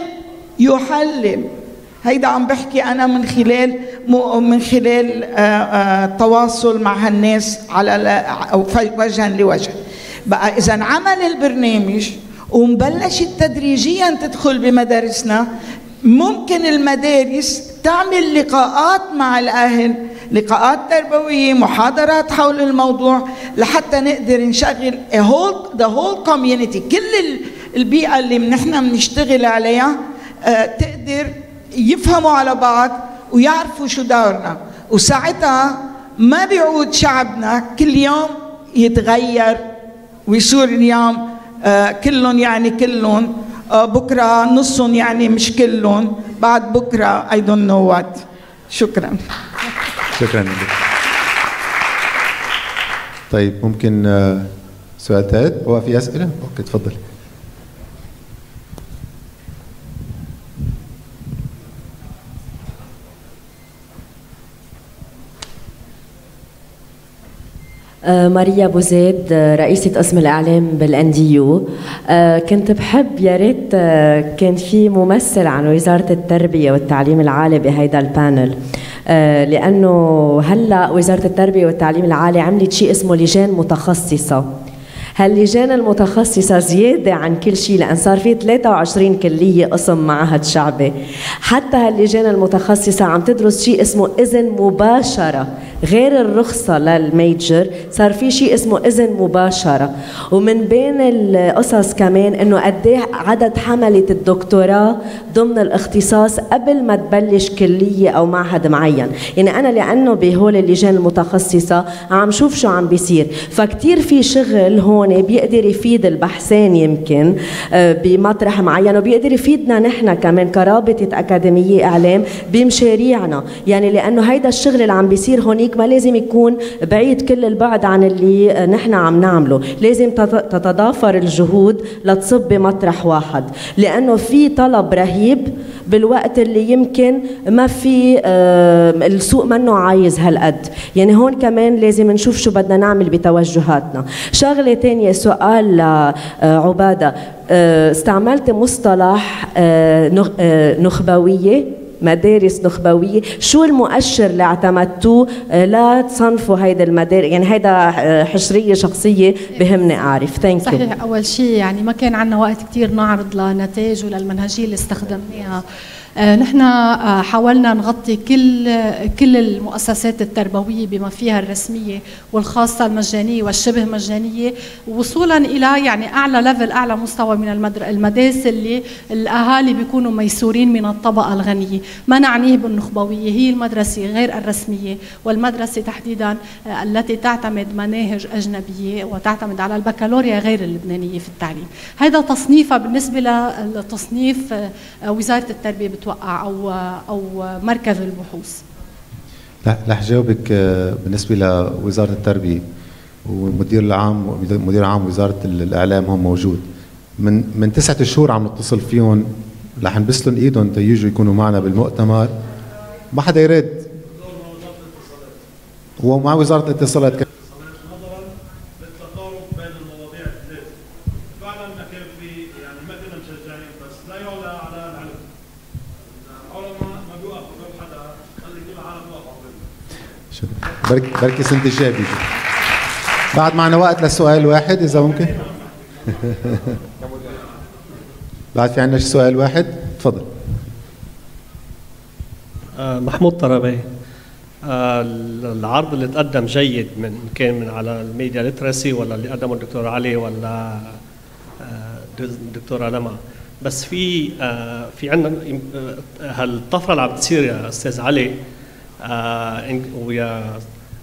يحلل. هيدا عم بحكي أنا من خلال تواصل مع هالناس على وجها لوجه. بقى إذا عمل البرنامج ومبلشت تدريجيا تدخل بمدارسنا، ممكن المدارس تعمل لقاءات مع الأهل، لقاءات تربوية، محاضرات حول الموضوع، لحتى نقدر نشغل the whole community، كل البيئة اللي نحن بنشتغل عليها تقدر يفهموا على بعض ويعرفوا شو دورنا. وساعتها ما بيعود شعبنا كل يوم يتغير ويصير اليوم كلهم يعني كلهم، بكرة نصهم يعني مش كلهم، بعد بكرة I don't know what. شكرا. شكرا لك. طيب ممكن سؤال ثالث؟ هو في أسئلة؟ أوكي تفضل. ماريا أبو زيد، رئيسة قسم الإعلام بالNDU. كنت بحب يا ريت كان في ممثل عن وزارة التربية والتعليم العالي بهيدا البانل، لأنه هلأ وزارة التربية والتعليم العالي عملت شيء اسمه لجان متخصصة. هاللجان المتخصصة زيادة عن كل شيء، لأن صار في 23 كلية قسم معهد شعبي. حتى هاللجان المتخصصة عم تدرس شيء اسمه إذن مباشرة، غير الرخصة للميجر صار في شيء اسمه إذن مباشرة. ومن بين القصص كمان إنه قديه عدد حملة الدكتوراه ضمن الاختصاص قبل ما تبلش كلية أو معهد معين. يعني أنا لأنه بهول اللجان المتخصصة عم شوف شو عم بيصير، فكتير في شغل هون بيقدر يفيد البحثين يمكن بمطرح معين، وبيقدر يفيدنا نحن كمان كرابطة أكاديمية إعلام بمشاريعنا. يعني لأنه هيدا الشغل اللي عم بيصير هونيك ما لازم يكون بعيد كل البعد عن اللي نحن عم نعمله، لازم تتضافر الجهود لتصب بمطرح واحد، لأنه في طلب رهيب بالوقت اللي يمكن ما في السوق منه عايز هالقد. يعني هون كمان لازم نشوف شو بدنا نعمل بتوجهاتنا. شغلة تانية، سؤال لعبادة، استعملت مصطلح نخبوية، مدارس نخبوية، شو المؤشر اللي اعتمدتوه لا تصنفوا هيدا المدارس؟ يعني هيدا حشرية شخصية بهمني أعرف. صحيح. أول شيء يعني ما كان عنا وقت كتير نعرض لنتائج وللمنهجية اللي استخدمناها. نحن حاولنا نغطي كل المؤسسات التربوية بما فيها الرسمية والخاصة المجانية والشبه مجانية، وصولا إلى يعني أعلى ليفل، أعلى مستوى من المدارس اللي الأهالي بيكونوا ميسورين من الطبقة الغنية. ما نعنيه بالنخبوية هي المدرسة غير الرسمية، والمدرسة تحديدا التي تعتمد مناهج أجنبية وتعتمد على البكالوريا غير اللبنانية في التعليم. هذا تصنيفها بالنسبة لتصنيف وزارة التربية بتوقع أو مركز البحوث. رح جاوبك بالنسبة لوزارة التربية والمدير العام، مدير عام وزارة الإعلام هون موجود. من 9 شهور عم نتصل فيهم، رح نبس لهم ايدهم تيجوا يكونوا معنا بالمؤتمر، ما حدا يرد. هو مع وزارة الاتصالات بركي سنة الجاي بيجي. بعد معنا وقت لسؤال واحد إذا ممكن. بعد في عندنا سؤال واحد، تفضل. محمود طربي. العرض اللي تقدم جيد، كان من على الميديا ليتراسي ولا اللي قدمه الدكتور علي ولا الدكتورة لما، بس في عندنا هالطفرة اللي عم تصير يا أستاذ علي ويا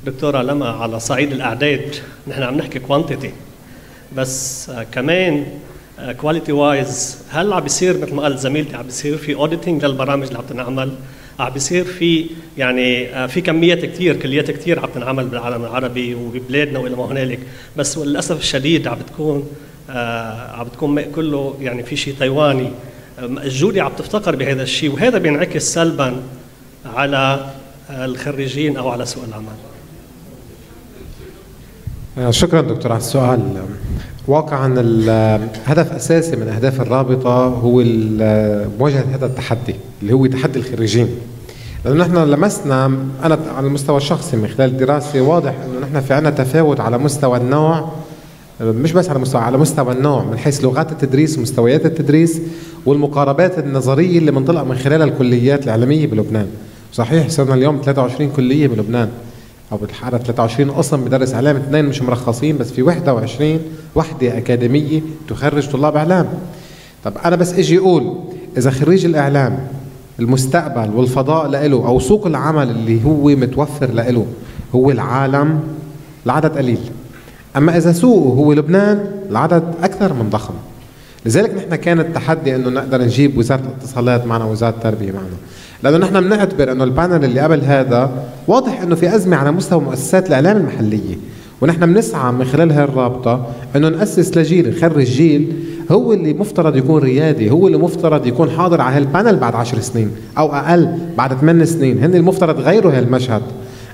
دكتورة لما على صعيد الأعداد. نحن عم نحكي كوانتيتي، بس كمان كواليتي وايز. هل عم بيصير مثل ما قال زميلتي، عم بيصير في اوديتنج للبرامج اللي عم تنعمل؟ عم بيصير في يعني في كميات كثير، كليات كثير عم تنعمل بالعالم العربي وببلادنا والى ما هنالك، بس للاسف الشديد عم بتكون كله يعني في شيء تايواني الجودة عم تفتقر بهذا الشيء، وهذا بينعكس سلبا على الخريجين أو على سوق العمل. شكرا دكتور على السؤال. واقعا الهدف أساسي من أهداف الرابطة هو مواجهة هذا التحدي اللي هو تحدي الخريجين، لأنه نحن لمسنا، أنا على المستوى الشخصي من خلال الدراسة واضح أنه نحن في عنا تفاوت على مستوى النوع، مش بس على مستوى النوع من حيث لغات التدريس ومستويات التدريس والمقاربات النظرية اللي منطلق من خلالها الكليات الإعلامية بلبنان. صحيح صرنا اليوم 23 كلية بلبنان، أو بالحالة 23 قسم بدرس إعلام، 2 مش مرخصين، بس في 21 وحدة أكاديمية تخرج طلاب إعلام. طب أنا بس إجي أقول إذا خريج الإعلام المستقبل والفضاء لإله أو سوق العمل اللي هو متوفر لإله هو العالم، العدد قليل. أما إذا سوقه هو لبنان العدد أكثر من ضخم. لذلك نحن كان التحدي إنه نقدر نجيب وزارة الاتصالات معنا ووزارة التربية معنا، لأنه نحن بنعتبر إنه البانل اللي قبل هذا واضح إنه في أزمة على مستوى مؤسسات الإعلام المحلية، ونحن بنسعى من خلال هاي الرابطة إنه نأسس لجيل، نخرج جيل هو اللي مفترض يكون ريادي، هو اللي مفترض يكون حاضر على هالبانل بعد 10 سنين أو أقل بعد 8 سنين، هن المفترض غيروا هالمشهد.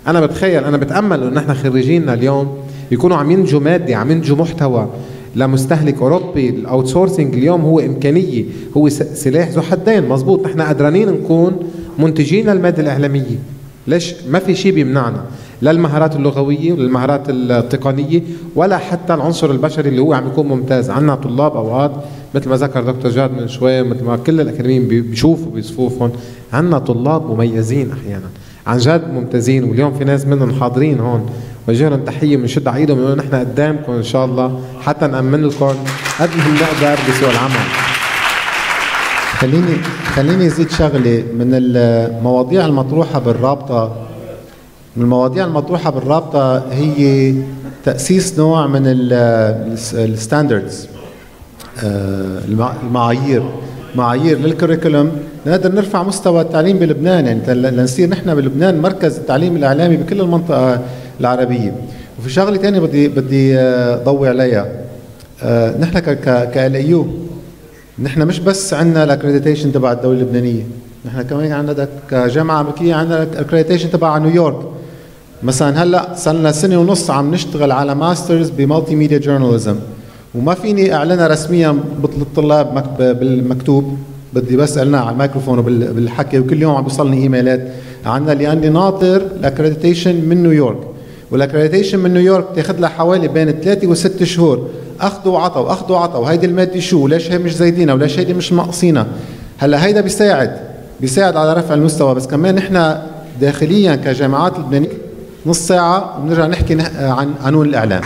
أنا بتخيل، أنا بتأمل إنه نحن خريجينا اليوم يكونوا عم ينتجوا مادة، عم ينتجوا محتوى لمستهلك أوروبي. الأوت سورسنج اليوم هو إمكانية، هو سلاح ذو حدين. مزبوط، نحن قدرانين نكون منتجين للمادة الإعلامية، ليش؟ ما في شيء بيمنعنا، لا المهارات اللغوية ولا المهارات التقنية ولا حتى العنصر البشري اللي هو عم يكون ممتاز. عندنا طلاب أوقات مثل ما ذكر دكتور جاد من شوي، مثل ما كل الأكاديميين بيشوفوا بصفوفهم، عندنا طلاب مميزين أحيانا عن جد ممتازين، واليوم في ناس منهم حاضرين هون، وجه لهم تحية، بنشد على ايدهم ونقول نحن قدامكم إن شاء الله حتى نأمن لكم قد ما بنقدر بسوق العمل. خليني أزيد شغلة من المواضيع المطروحة بالرابطة. من المواضيع المطروحة بالرابطة هي تأسيس نوع من الستاندردز، معايير للكوريكولم نقدر نرفع مستوى التعليم بلبنان، يعني لنصير نحن بلبنان مركز التعليم الإعلامي بكل المنطقة العربية. وفي شغلة ثانية بدي ضوي عليها، نحن كLAU نحن مش بس عندنا الاكريديتيشن تبع الدولة اللبنانية، نحن كمان عندنا كجامعة أمريكية عندنا الاكريديتيشن تبع نيويورك. مثلا هلا صار لنا سنة ونص عم نشتغل على ماسترز بمالتي ميديا جورناليزم، وما فيني اعلنها رسميا للطلاب بالمكتوب، بدي بس اعلنها على الميكروفون وبالحكي، وكل يوم عم بيوصلني ايميلات عنا لاني ناطر الاكريديتيشن من نيويورك. والاكريديتيشن من نيويورك بتاخذ لها حوالي بين 3 و6 شهور، اخذوا وعطوا، وهيدي الماده شو، وليش هي مش زايدينها، وليش هيدي مش ناقصينها. هلا هيدا بيساعد على رفع المستوى، بس كمان نحن داخليا كجامعات لبنانيه نص ساعه وبنرجع نحكي عن قانون الاعلام.